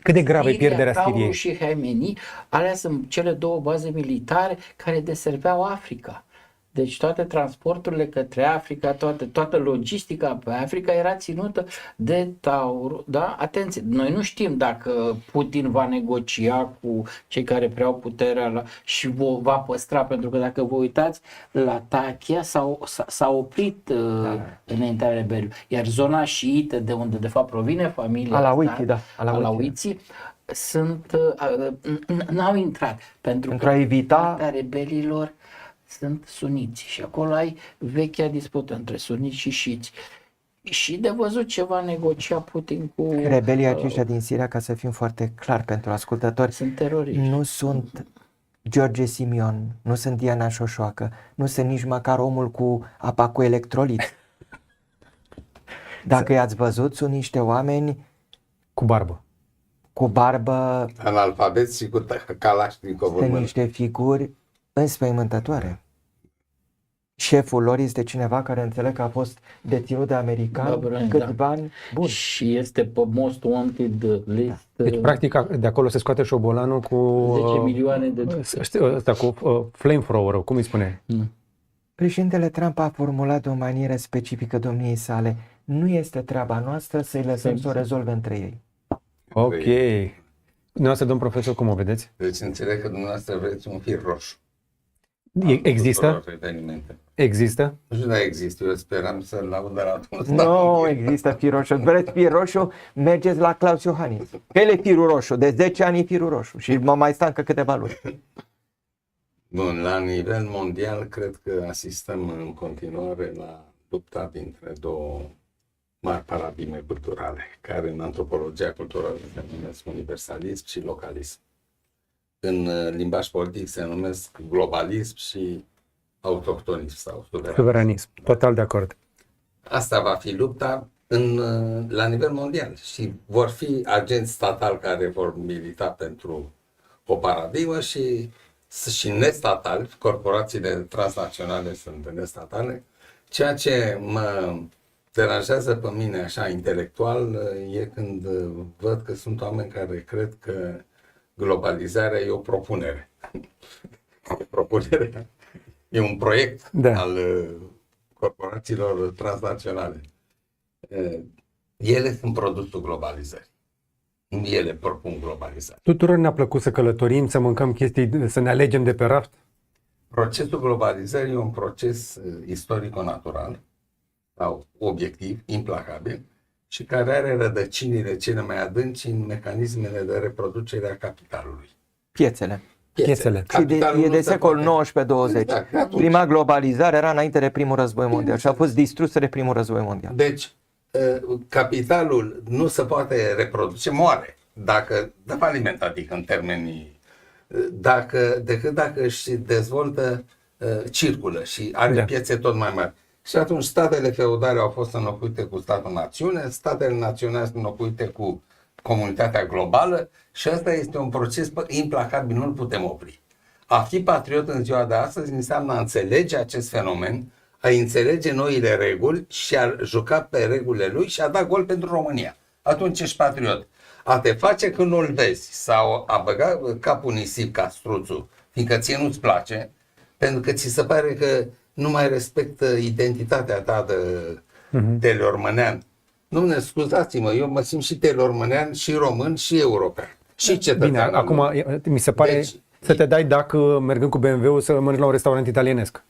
Cât de gravă e Siria, pierderea Taurus Siriei? și Hameni, alea sunt cele două baze militare care deserveau Africa. Deci toate transporturile către Africa, toată logistica pe Africa era ținută de Taurus. Da? Atenție, noi nu știm dacă Putin va negocia cu cei care preau puterea și va păstra, pentru că dacă vă uitați la Tachia s-a oprit înaintea rebeliului. Iar zona șiită, de unde de fapt provine familia Alauiții, da. Alauiții, n-au intrat pentru Pentru a evita- partea rebelilor sunt suniți și acolo ai vechea dispută între suniți și șiți. Și de văzut ce va negocia Putin cu... Rebelii aceștia din Siria, ca să fim foarte clar pentru ascultători, Sunt teroriști. nu sunt George Simion, nu sunt Diana Șoșoacă, nu sunt nici măcar omul cu apa cu electrolit. Dacă i-ați văzut, sunt niște oameni Cu barbă. cu barbă, Analfabet și cu Kalashnikov. sunt niște figuri înspăimântătoare. șeful lor este cineva care înțeleg că a fost deținut de americani Barbara, câțiva ani. Bun. Și este pe Most Wanted list. Deci, practic, de acolo se scoate șobolanul cu 10 milioane de... ăsta, cu flamethrower, cum îi spune? Președintele Trump a formulat de o manieră specifică domniei sale. Nu este treaba noastră să-i lăsăm să o rezolve între ei. Ok. Dumneavoastră, domn profesor, cum o vedeți? Deci înțeleg că dumneavoastră vreți un fir roșu. Există? Tuturor evenimente. Există? Nu știu dacă există, eu speram să-l aud de la toți. Nu există fir roșu. Vreți fir roșu? Mergeți la Claus Iohannis. Că el e firul roșu. De 10 ani e firul roșu. Și mă mai stă încă câteva luni. Bun, la nivel mondial, cred că asistăm în continuare la lupta dintre două mari paradigme culturale, care în antropologia culturală se numesc universalism și localism. În limbaj politic se numesc globalism și autohtonism sau suveranism. Suveranism. Total de acord. Asta va fi lupta la nivel mondial și vor fi agenți statali care vor milita pentru o paradigmă și nestatali, corporațiile transnaționale sunt nestatale. Ceea ce mă deranjează pe mine așa intelectual e când văd că sunt oameni care cred că globalizarea e o propunere. E un proiect al corporațiilor transnaționale. Ele sunt produsul globalizării. Ele propun globalizare. Tuturor ne-a plăcut să călătorim, să mâncăm chestii, să ne alegem de pe raft. Procesul globalizării e un proces istorico-natural sau obiectiv, implacabil și care are rădăcinile cele mai adânci în mecanismele de reproducere a capitalului. Piețele. Piețele. Și e de secol XIX-20. Exact, prima globalizare era înainte de primul război mondial și a fost distrusă de primul război mondial. Deci, capitalul nu se poate reproduce, moare, dacă dă faliment, adică în termenii, decât dacă își dezvoltă, circulă și are piețe tot mai mari. Și atunci statele feudale au fost înlocuite cu statul-națiune, statele naționale sunt înlocuite cu comunitatea globală și asta este un proces implacabil, nu-l putem opri. A fi patriot în ziua de astăzi înseamnă a înțelege acest fenomen, a înțelege noile reguli și a juca pe regulile lui și a da gol pentru România. Atunci ești patriot. A te face când nu-l vezi sau a băga capul nisip ca struțul, fiindcă ție nu-ți place, pentru că ți se pare că nu mai respectă identitatea ta de telormănean. Nu ne scuzați-mă, eu mă simt și telormănean, și român, și european, și cetățean. Bine, acum mi se pare să te dai dacă mergând cu BMW-ul să mănânci la un restaurant italienesc.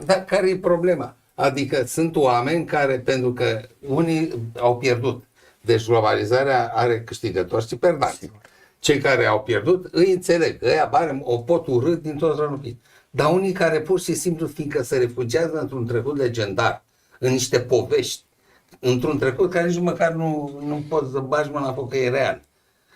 Dar care e problema? Adică sunt oameni care, pentru că unii au pierdut, deci globalizarea are câștigători și perdanți. Cei care au pierdut îi înțeleg, ăia o pot urât din toți rănupii. Dar unii care pur și simplu, fiindcă se refugiază într-un trecut legendar, în niște povești, într-un trecut care nici măcar nu poți să bagi mâna foc că e real.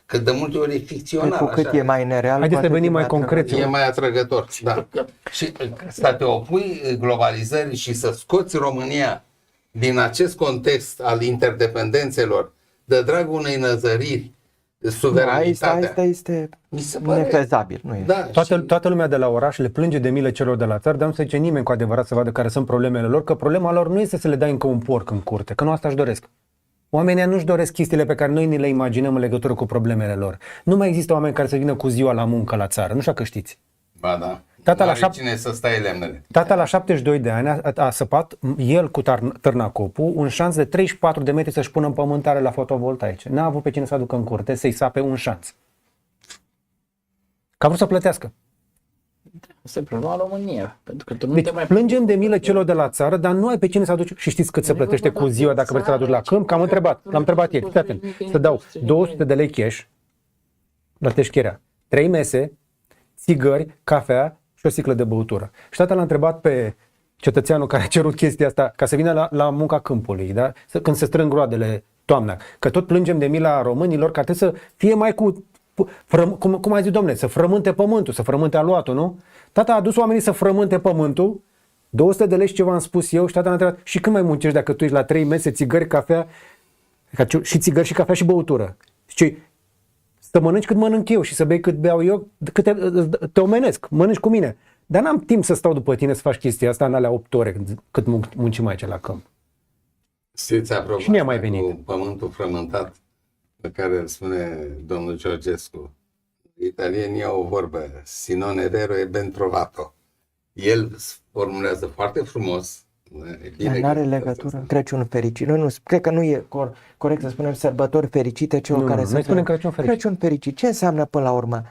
Că de multe ori e ficțional. Cu cât e mai nereal, haideți să venim mai concret. E mai atrăgător. Da. Și să te opui globalizării și să scoți România din acest context al interdependențelor de dragul unei năzăriri, suveranitatea. Asta este nefezabil. Nu e. Da, Toată lumea de la oraș le plânge de milă celor de la țară, dar nu se zice nimeni cu adevărat să vadă care sunt problemele lor, că problema lor nu este să le dai încă un porc în curte, că nu asta își doresc. Oamenii nu-și doresc chestiile pe care noi ni le imaginăm în legătură cu problemele lor. Nu mai există oameni care să vină cu ziua la muncă la țară, nu știu că știți. Ba da. Cine să stai lemnele. Tata la 72 de ani a săpat, el cu târnacopul, un șanț de 34 de metri să-și pună în pământare la fotovoltaice. N-a avut pe cine să aducă în curte, să-i sape un șanț. Că a vrut să plătească. Asta e problema România. Pentru că tu nu Deci te mai plângem de milă celor de la țară, dar nu ai pe cine să aduci. Și știți cât se plătește cu ziua dacă vrei să-l aduci la câmp? Că am întrebat, l-am întrebat ieri. Fiți atent. Să dau 200 de lei cash la teșcherea, 3 mese, țigări, cafea și o sticlă de băutură. Și tata l-a întrebat pe cetățeanul care a cerut chestia asta ca să vină la munca câmpului, da? Când se strâng roadele toamna. Că tot plângem de mila românilor, că trebuie să fie mai cum ai zis, domnule, să frământe pământul, să frământe aluatul, nu? Tata a adus oamenii să frământe pământul, 200 de lei și ceva am spus eu și tata a întrebat, și când mai muncești dacă tu ești la 3 mese, țigări, cafea, și țigări și cafea și băutură? Și să mănânci cât mănânc eu și să bei cât beau eu, cât te omenesc, mănânci cu mine. Dar n-am timp să stau după tine să faci chestia asta în alea 8 ore cât muncim aici la câmp. Știți, apropo, Și nu i-a mai venit. cu pământul frământat pe care îl spune domnul Georgescu. Italienii au o vorbă, si non è vero e ben trovato. El formulează foarte frumos. Dar nu are legătură. Crăciun fericit. Noi nu, cred că nu e corect să spunem sărbători fericite celor care noi spunem Crăciun fericit. Crăciun fericit. Ce înseamnă până la urmă?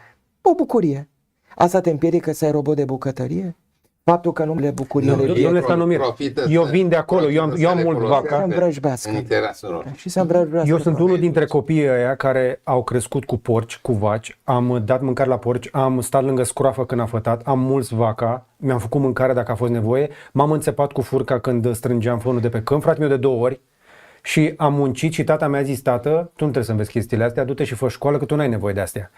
O bucurie. Asta te împiedică să ai robot de bucătărie? Faptul că nu le bucurie le domnule Stanomir, eu vin de acolo, eu am mult vaca. Învrăjbească. în interesul lor. Și să învrăjbească. Eu sunt unul dintre copiii ăia care au crescut cu porci, cu vaci, am dat mâncare la porci, am stat lângă scroafă când a fătat, am mulți vaca, mi-am făcut mâncare dacă a fost nevoie, m-am înțepat cu furca când strângeam făunul de pe câmp, fratele meu de 2 ori, și am muncit și tata mi-a zis, tată, tu nu trebuie să înveți chestiile astea, du-te și fă școală că tu n-ai nevoie de astea.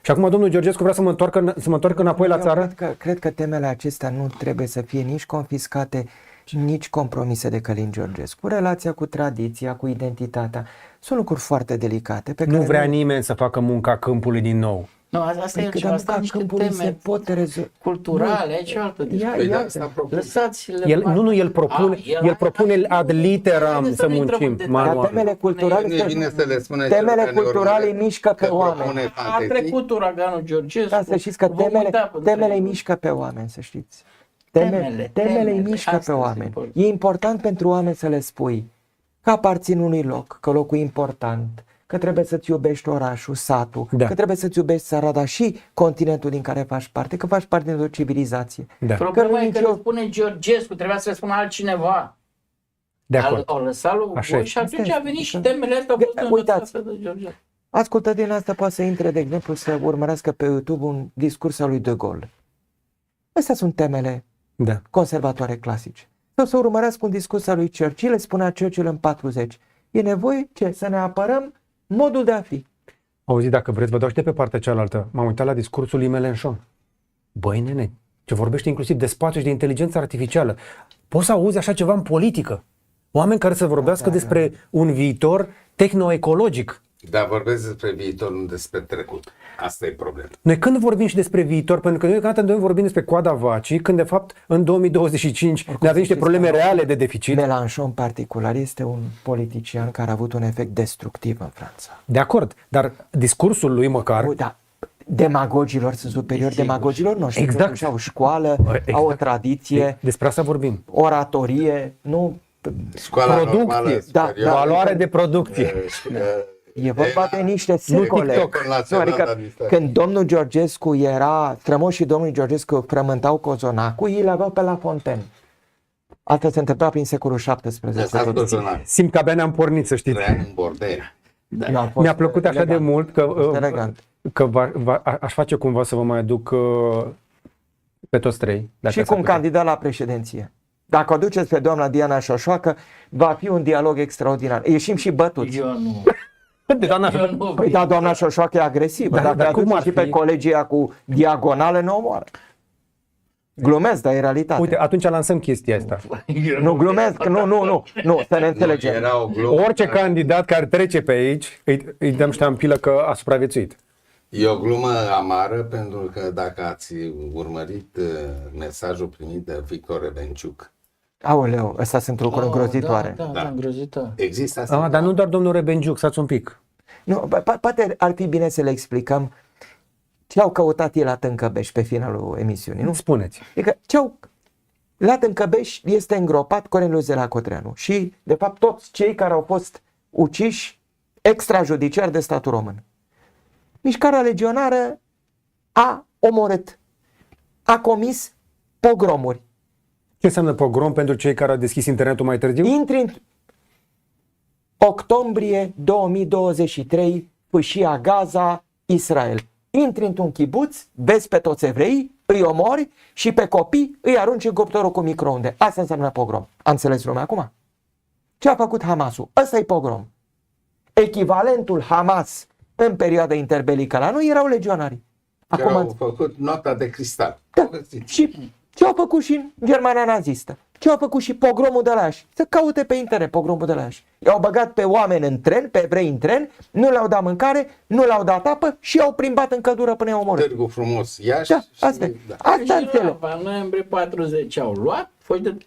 Și acum domnul Georgescu vrea să mă întoarcă înapoi la țară? Cred că temele acestea nu trebuie să fie nici confiscate, nici compromise de Călin Georgescu. Relația cu tradiția, cu identitatea, sunt lucruri foarte delicate. Pe Nu care vrea nimeni să facă munca câmpului din nou. Nu, asta e Păi, asta niște teme culturale, aici e altă discuție. Lăsați-le. El propune ad literam să muncim. Dar temele culturale, temele culturale mișcă pe oameni. A trecut uraganul Georgescu. Da, să știți că temele îi mișcă pe oameni, să știți. Temele îi mișcă pe oameni. E important pentru oameni să le spui că aparțin unui loc, că locul e important, că trebuie să-ți iubești orașul, satul, Da. că trebuie să-ți iubești țara, dar și continentul din care faci parte, că faci parte dintr-o civilizație. Da. Problema e că le spune Georgescu, trebuia să le spună altcineva. De acord. Au lăsat lui Așa Bun e. și atunci a venit și temele astea au fost Uitați. învățate de Georgescu. Ascultătorul asta poate să intre, de exemplu, să urmărească pe YouTube un discurs al lui De Gaulle. Astea sunt temele Da. conservatoare clasice. Sau să urmărească un discurs al lui Churchill, le spunea Churchill în 40. E nevoie ce? Să ne apărăm modul de a fi. Auzi, dacă vreți, vă dau și de pe partea cealaltă. M-am uitat la discursul lui Mélenchon. Băi, nene, ce vorbește inclusiv de spațiu și de inteligență artificială. Poți să auzi așa ceva în politică? Oameni care să vorbească despre un viitor tehnoecologic. Dar vorbesc despre viitor, nu despre trecut. Asta e problema. Noi când vorbim și despre viitor, pentru că noi deocamdată vorbim despre coada vacii, când de fapt în 2025 ne avem niște probleme reale de deficit. Mélenchon în particular este un politician care a avut un efect destructiv în Franța. De acord, dar discursul lui măcar... Da, demagogilor sunt superiori demagogilor noștri. Exact. Totuși au școală, au o tradiție, Despre asta vorbim. oratorie, nu... Școala Producție. normală Da, superioară, Valoare de producție. E vorba de niște secole. TikTok. Adică când domnul Georgescu era, strămoșii domnului Georgescu frământau cozonacul, ei le aveau pe La Fontaine. Asta se întâmpla prin secolul XVII. Simt că abia ne-am pornit, să știți. Trăia în bordel. Mi-a plăcut așa de mult că, elegant. aș face cumva să vă mai aduc pe toți trei. Și cum candidat la președinție. Dacă o duceți pe doamna Diana Șoșoacă, va fi un dialog extraordinar. Ieșim și bătuți. Eu nu. De doamna Păi da, doamna Șoșoacă e agresivă. Dar Dacă cum aduce ar și pe fi? colegii ea cu diagonale, nu omoară. Glumesc, dar e realitate. Uite, atunci lansăm chestia asta. Nu glumesc, nu, să ne înțelegem. Era o glumă. Orice candidat care trece pe aici, îi dăm ștampilă că a supraviețuit. E o glumă amară pentru că dacă ați urmărit mesajul primit de Victor Rebenciuc, Aoleu, astea sunt lucruri îngrozitoare. Da, îngrozitoare. există asta. Dar nu doar domnul Rebenciuc, stați un pic. Nu, poate ar fi bine să le explicăm ce au căutat ei la Tâncăbeș pe finalul emisiunii, nu? Spuneți. Adică la Tâncăbeș este îngropat Corneliu Zela Cotreanu și, de fapt, toți cei care au fost uciși extrajudiciar de statul român. Mișcarea legionară a omorât, a comis pogromuri. Ce înseamnă pogrom pentru cei care au deschis internetul mai târziu? Intri în octombrie 2023, fâșia Gaza, Israel. Intri într-un chibuț, vezi pe toți evrei, îi omori și pe copii îi arunci în cuptorul cu microunde. Asta înseamnă pogrom. A înțeles lumea acum? Ce a făcut Hamasul? Ăsta e pogrom. Echivalentul Hamas în perioada interbelică la noi erau legionari. Acum au făcut nota de cristal. Da. Și ce au făcut și în Germania nazistă? Ce au făcut și pogromul de la Iași? Să caute pe internet pogromul de la Iași. I-au băgat pe oameni în tren, pe evrei în tren, nu le-au dat mâncare, nu le-au dat apă și i-au plimbat în căldură până i-au omorât. Târgu Frumos, Iași. Da, asta e. Da. Asta înțeleg. În noiembrie 40 au luat,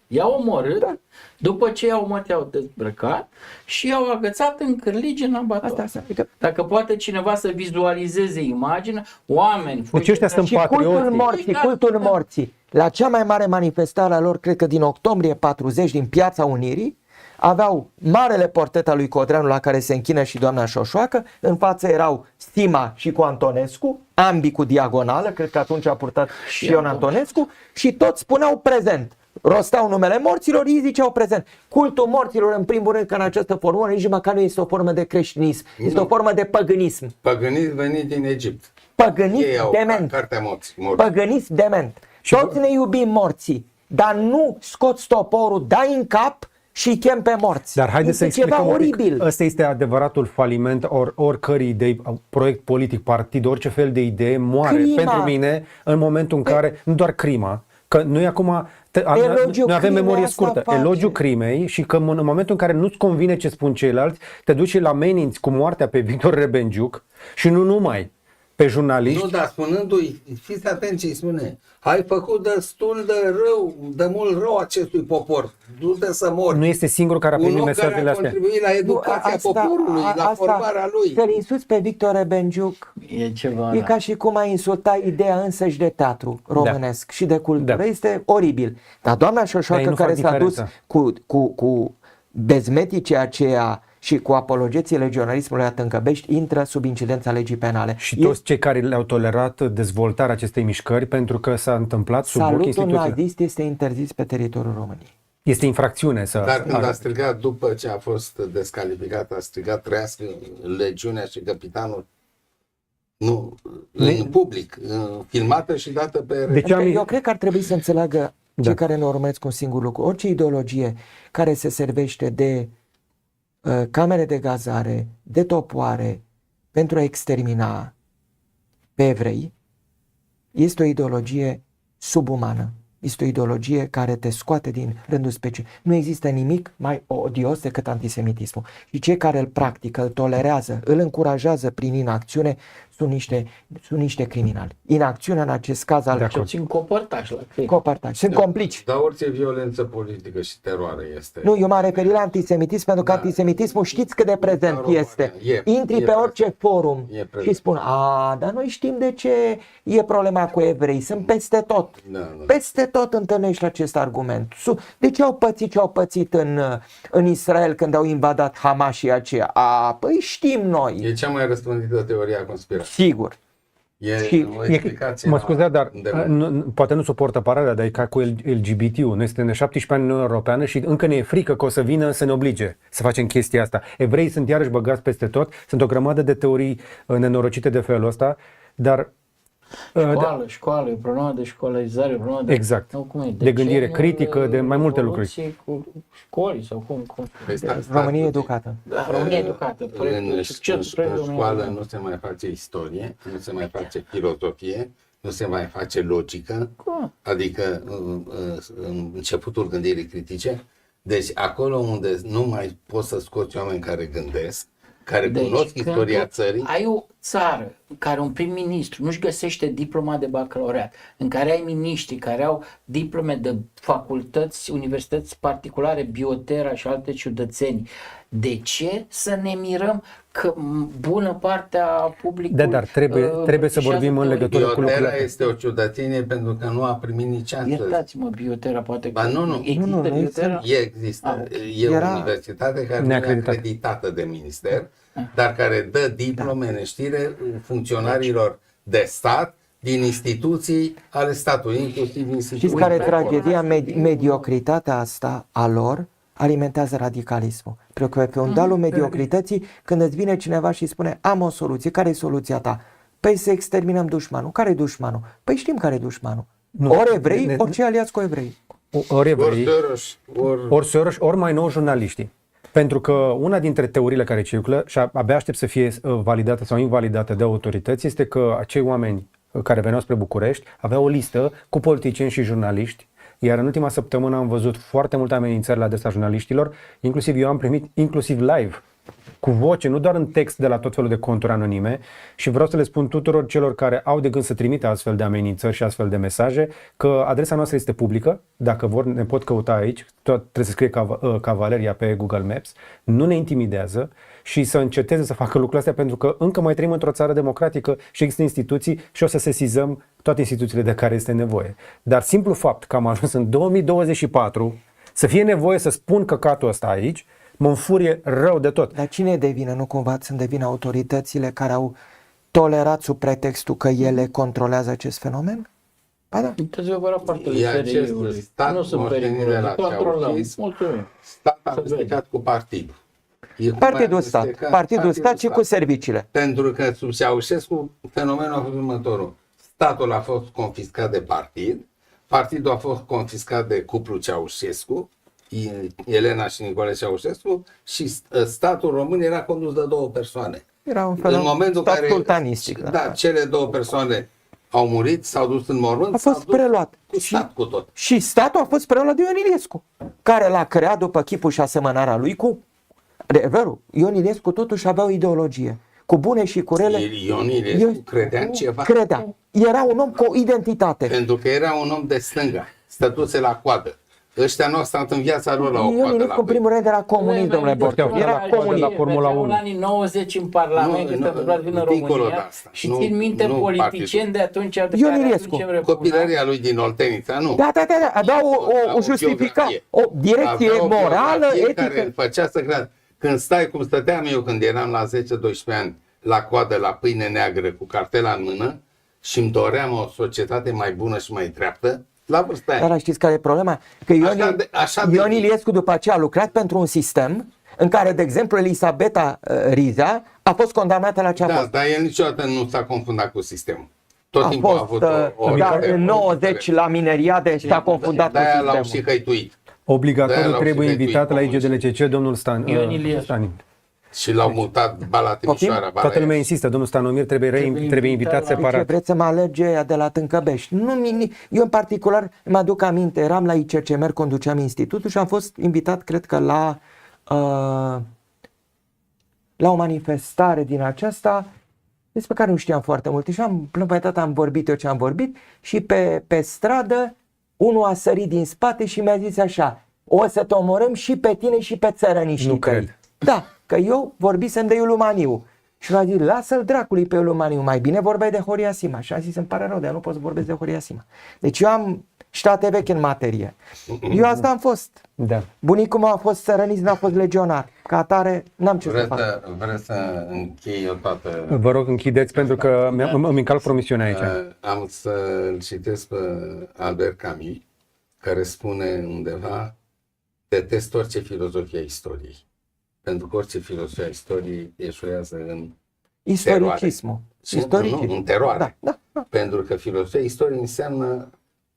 i-au omorât, Da. după ce i-au omorât, i-au dezbrăcat și i-au agățat în cârlige în abator. Asta. Adică Dacă poate cineva să vizualizeze imaginea, oameni... Deci ăștia sunt și cultul patrioții. morții, cultul morții. La cea mai mare manifestare a lor, cred că din octombrie 40, din Piața Unirii, aveau marele portret al lui Codreanu la care se închină și doamna Șoșoacă, în față erau Sima și cu Antonescu, ambii cu diagonală, cred că atunci a purtat și Ion Antonescu, și toți spuneau prezent. Rosteau numele morților, ei ziceau prezent. Cultul morților, în primul rând, că în această formă nici măcar nu este o formă de creștinism, este o formă de păgânism. Păgânism venit din Egipt. Păgânism Ei au dement. cartea morții. Păgânism dement. Toți ne iubim morții, dar nu scoți toporul, dai în cap și îi chem pe morți. Dar haideți să este ceva explicăm un pic. oribil. Ăsta este adevăratul faliment oricărei idei, proiect politic, partid, orice fel de idee moare Crima. pentru mine în momentul în care, nu doar crima, că noi acum Elogiul noi avem crimei memorie asta scurtă, face. elogiul crimei și că în momentul în care nu-ți convine ce spun ceilalți, te duci și la ameninți cu moartea pe Victor Rebenjuc și nu numai pe jurnaliști. Nu, dar spunându-i, fiți atenți ce îi spune, ai făcut destul de rău, de mult rău acestui popor, du-te să mori. Nu este singurul care a Un primit om care mesajele a astea. contribuit la educația poporului, la formarea lui. Să-l insulți pe Victor Rebenjuc E ceva, e ca și cum a insulta ideea însăși de teatru românesc și de cultură. Da. Este oribil. Dar doamna Dar Șoșoacă, ei nu care fac s-a dus diferența. cu bezmeticii aceea și cu apologeții legionarismului la Tâncăbești, intră sub incidența legii penale. Și toți cei care le-au tolerat dezvoltarea acestei mișcări pentru că s-a întâmplat sub ochii Salutul instituțiilor. nazist este interzis pe teritoriul României. Este infracțiune să... Dar când a strigat, după ce a fost descalificat, a strigat trăiască legiunea și capitanul, nu, în public, filmată și dată pe... Deci Eu cred că ar trebui să înțeleagă cei Da. care ne urmăresc un singur lucru. Orice ideologie care se servește de camere de gazare, de topoare pentru a extermina pe evrei, este o ideologie subumană. Este o ideologie care te scoate din rândul speciei. Nu există nimic mai odios decât antisemitismul. Și cei care îl practică, îl tolerează, îl încurajează prin inacțiune, sunt niște criminali. Inacțiunea în acest caz al Ce țin coportaș la cred. copartași. Sunt complici. Dar orice violență politică și teroare este... Nu, eu m-am referit la antisemitism pentru că antisemitismul știți cât de prezent România. este. E Intri pe prezent. orice forum E prezent. și spun, dar noi știm de ce e problema cu evrei, sunt peste tot. Da. Peste tot întâlnești acest argument. De ce au pățit ce au pățit în Israel când au invadat Hamașii aceia? Păi știm noi. E cea mai răspândită teorie a conspirației. Sigur. E Și- o explicație. Mă scuze, dar îndemn. poate nu suportă paralela, dar e ca cu LGBT-ul. Noi suntem de 17 ani în Uniunea Europeană și încă ne e frică că o să vină să ne oblige să facem chestia asta. Evreii sunt iarăși băgați peste tot, sunt o grămadă de teorii nenorocite de felul ăsta, dar... Școală, e o problemă de școlarizare, o problemă de... Exact. Nu, cum e, De gândire deceniul critică, de mai multe evoluției cu școli sau cum. Păi stați România puțin. educată. Da, România educată. În Proiectul școală nu se mai face istorie, nu se mai face filozofie, nu se mai face logică, adică începutul gândirii critice. Deci acolo unde nu mai poți să scoți oameni care gândesc, care cunosc când istoria tu țării, ai o țară în care un prim-ministru nu-și găsește diploma de bacalaureat, în care ai miniștri care au diplome de facultăți, universități particulare, Biotera și alte ciudățenii, de ce să ne mirăm că bună parte a publicului... dar trebuie să vorbim în legătură cu Biotera lucrurile. este o ciudățenie pentru că nu a primit nici astăzi. Iertați-mă, Biotera, poate că... Ba, nu. Există Nu, Biotera? Există. E o universitate care nu e Neacreditată. acreditată de minister, dar care dă diplome în știre funcționarilor de stat din instituții ale statului, inclusiv instituții. Știți care e de tragedia? Mediocritatea asta a lor alimentează radicalismul. Pentru că pe undalul mediocrității, când îți vine cineva și spune am o soluție, care e soluția ta? Păi să exterminăm dușmanul. Care e dușmanul? Păi știm care e dușmanul. Ori evrei, ori cei aliați cu evrei. Ori evrei, Soros, ori Soros, ori mai nou jurnaliștii. Pentru că una dintre teoriile care circulă și abia aștept să fie validată sau invalidată de autorități este că acei oameni care veneau spre București aveau o listă cu politicieni și jurnaliști Iar în ultima săptămână am văzut foarte multe amenințări la adresa jurnaliștilor, inclusiv eu am primit inclusiv live, cu voce, nu doar în text de la tot felul de conturi anonime, și vreau să le spun tuturor celor care au de gând să trimită astfel de amenințări și astfel de mesaje că adresa noastră este publică, dacă vor ne pot căuta aici, tot trebuie să scrie Cavaleria pe Google Maps, nu ne intimidează și să înceteze să facă lucrurile astea pentru că încă mai trăim într-o țară democratică și există instituții și o să sesizăm toate instituțiile de care este nevoie. Dar simplu fapt că am ajuns în 2024 să fie nevoie să spun căcatul ăsta aici, mă înfurie rău de tot. Dar cine e de vină? Nu cumva sunt de vină autoritățile care au tolerat sub pretextul că ele controlează acest fenomen? Ba da. Trebuie vă raportul E acest SRI-ului. stat Nu sunt moștenit de periculoase. la Controlăm. Ceaușescu. Mulțumim. Stat Să amestecat cu partidul. Partidul stat. Partidul stat și cu serviciile. Pentru că sub Ceaușescu fenomenul a fost următorul. Statul a fost confiscat de partid, partidul a fost confiscat de cuplul Ceaușescu, Elena și Nicolae Ceaușescu, și statul român era condus de două persoane. Era un În fenomen momentul stat care sultanistic. da, cele două persoane au murit, s-au dus în mormânt, A fost s-au dus preluat. cu stat cu tot. Și statul a fost preluat de Ion Iliescu, care l-a creat după chipul și asemănarea lui cu adevărul. Ion Iliescu totuși avea o ideologie. Cu bune și cu rele. Ion Iliescu credea în ceva. Credea. Era un om cu o identitate. Pentru că era un om de stânga, stătuse la coadă. Ăștia nu au stat în viața lor la o Ion coadă Iliescu, la în primul rând, era comunist, domnule Bortea. Bortea. Era comunist. La Formula 1. În anii 90 în Parlament, este întâmplat vin în dincolo de România asta. și Nu- țin minte nu politicieni de atunci de Ion care Iliescu. aducem repugnanță. Copilăria lui din Oltenița, nu. Da, avea o justifica, o direcție Avea o morală, biografie care etică. îl făcea să creadă. Când stai cum stăteam eu când eram la 10-12 ani la coadă la pâine neagră cu cartela în mână și îmi doream o societate mai bună și mai dreaptă, la vârsta aia. Dar știți care e problema? Că Ion Iliescu după aceea a lucrat pentru un sistem în care, de exemplu, Elisabeta Rizea a fost condamnată la ce a Da, fost. dar el niciodată nu s-a confundat cu sistemul. Tot A timpul a fost, avut o da, în 90 la mineriade și a confundat cu de-aia l-au și sistemul. hăituit. Obligatoriu De-aia l-au trebuie și invitat la hăituit IGDLCC domnul Ion Iliescu. Stanin. Și l-au mutat ba la Timișoara, ba la Toată lumea Iași. insistă, domnul Stanomir trebuie invitat invitat la- Ce separat. vreți să mă alerge aia de la Tâncăbești? Eu în particular mă aduc aminte, eram la ICCMR, conduceam institutul și am fost invitat, cred că la o manifestare din aceasta despre care nu știam foarte multe și am vorbit eu ce am vorbit și pe stradă unul a sărit din spate și mi-a zis așa: o să te omorâm și pe tine și pe țărăniștii Nu tăi. cred. Da, că eu vorbisem de Iulu Maniu. Și mi-a zis: lasă-l dracului pe Iulu Maniu, mai bine vorbeai de Horia Sima. Și am zis: îmi pare rău, dar eu nu pot să vorbesc de Horia Sima. Deci eu am ștate vechi în materie. Eu asta am fost. Da. Bunicul meu a fost țărănist, n-a fost legionar. Ca atare, n-am ce să fac. Vreți să închei eu toată... Vă rog, închideți pentru că îmi încalc promisiunea aici. Am să-l citesc pe Albert Camus, care spune undeva: detest orice filozofie a istoriei. Pentru că orice filozofie a istoriei eșuează în Istoricismul. Nu, în teroare. Da. Pentru că filozofia istoriei înseamnă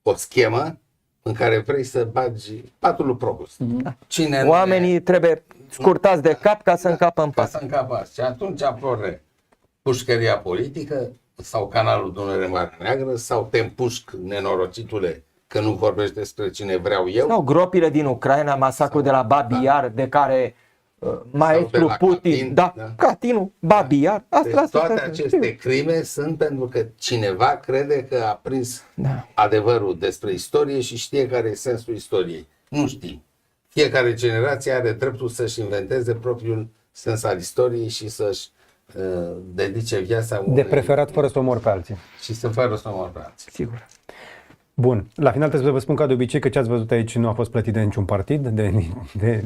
o schemă în care vrei să bagi patul lui Prost. Cine nu Oamenii trebuie scurtați de cap ca să încapă în ca pat. să încapă. Și atunci apare pușcăria politică sau canalul Dunăre Marea Neagră sau te împușc, nenorocitule, că nu vorbești despre cine vreau eu. Sau gropile din Ucraina, masacrul de la Babi Yar, de care maestru de la Putin, Katyn, Katynul, Babi Yar, Deci toate aceste crime sunt pentru că cineva crede că a prins adevărul despre istorie și știe care e sensul istoriei. Nu știm. Fiecare generație are dreptul să-și inventeze propriul sens al istoriei și să-și dedice viața De preferat fără să omor pe alții. și să fără să omor pe alții. Sigur. Bun, la final trebuie să vă spun ca de obicei că ce ați văzut aici nu a fost plătit de niciun partid,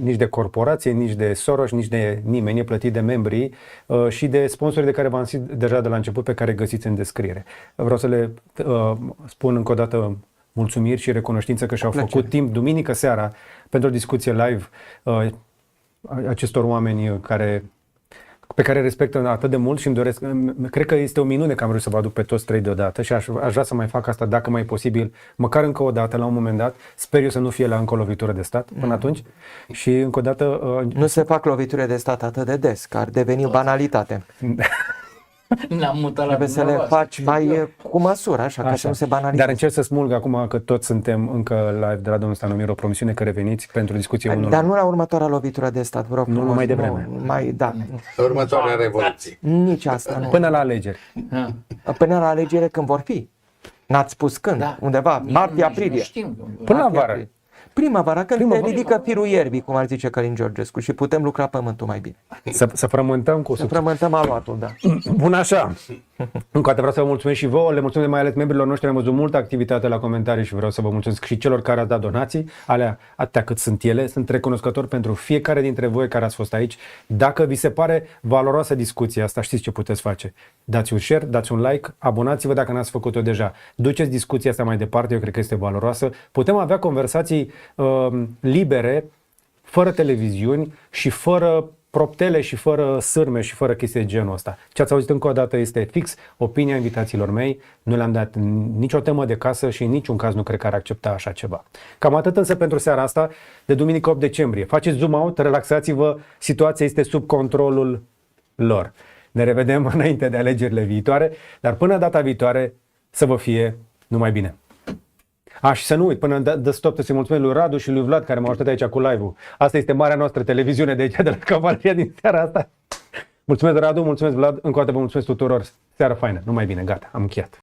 nici de corporație, nici de Soros, nici de nimeni, e plătit de membrii și de sponsorii de care v-am zis deja de la început, pe care găsiți în descriere. Vreau să le spun încă o dată mulțumiri și recunoștință că și-au făcut timp duminică seara pentru o discuție live acestor oameni pe care respectă atât de mult și îmi doresc, cred că este o minune că am vrut să vă aduc pe toți trei deodată și aș vrea să mai fac asta dacă mai e posibil, măcar încă o dată la un moment dat, sper eu să nu fie la încă o lovitură de stat până atunci și încă o dată... Nu se fac lovituri de stat atât de des, că ar deveni banalitate. Ne-am mutat la Trebuie să le dumneavoastră. faci mai cu măsură, așa, ca să nu se banalizeze. Dar încerc să smulg acum că toți suntem încă live de la domnul Stanomir, o promisiune că reveniți pentru discuție unul. Dar nu la următoarea lovitură de stat, vă rog Nu, frumos. mai devreme. Da, Următoarea revoluție. nici asta nu. Până la alegeri. Până la alegere când vor fi. N-ați spus când, Da. undeva, Nici martie, nu aprilie. știm. Până la Martie, vară. aprilie. Primăvara, când Primăvară. se ridică firul ierbii, cum ar zice Călin Georgescu, și putem lucra pământul mai bine. Să frământăm cu Să frământăm aluatul, da. Bun așa. Încă o dată vreau să vă mulțumesc și vouă, le mulțumesc mai ales membrilor noștri, am văzut multă activitate la comentarii și vreau să vă mulțumesc și celor care ați dat donații, alea atâtea cât sunt ele, sunt recunoscător pentru fiecare dintre voi care ați fost aici. Dacă vi se pare valoroasă discuția asta, știți ce puteți face. Dați un share, dați un like, abonați-vă dacă n-ați făcut-o deja. Duceți discuția asta mai departe, eu cred că este valoroasă. Putem avea conversații libere, fără televiziuni și fără proptele și fără sârme și fără chestii de genul ăsta. Ce ați auzit încă o dată este fix opinia invitațiilor mei, nu le-am dat nicio temă de casă și în niciun caz nu cred că ar accepta așa ceva. Cam atât însă pentru seara asta de duminică 8 decembrie. Faceți zoom out, relaxați-vă, situația este sub controlul lor. Ne revedem înainte de alegerile viitoare, dar până data viitoare să vă fie numai bine. Și să nu uit, până de stop, să-i mulțumesc lui Radu și lui Vlad care m-au ajutat aici cu live-ul. Asta este marea noastră televiziune de aici, de la Cavaleria din seara asta. Mulțumesc Radu, mulțumesc Vlad, încă o dată vă mulțumesc tuturor. Seară faină, numai bine, gata, am încheiat.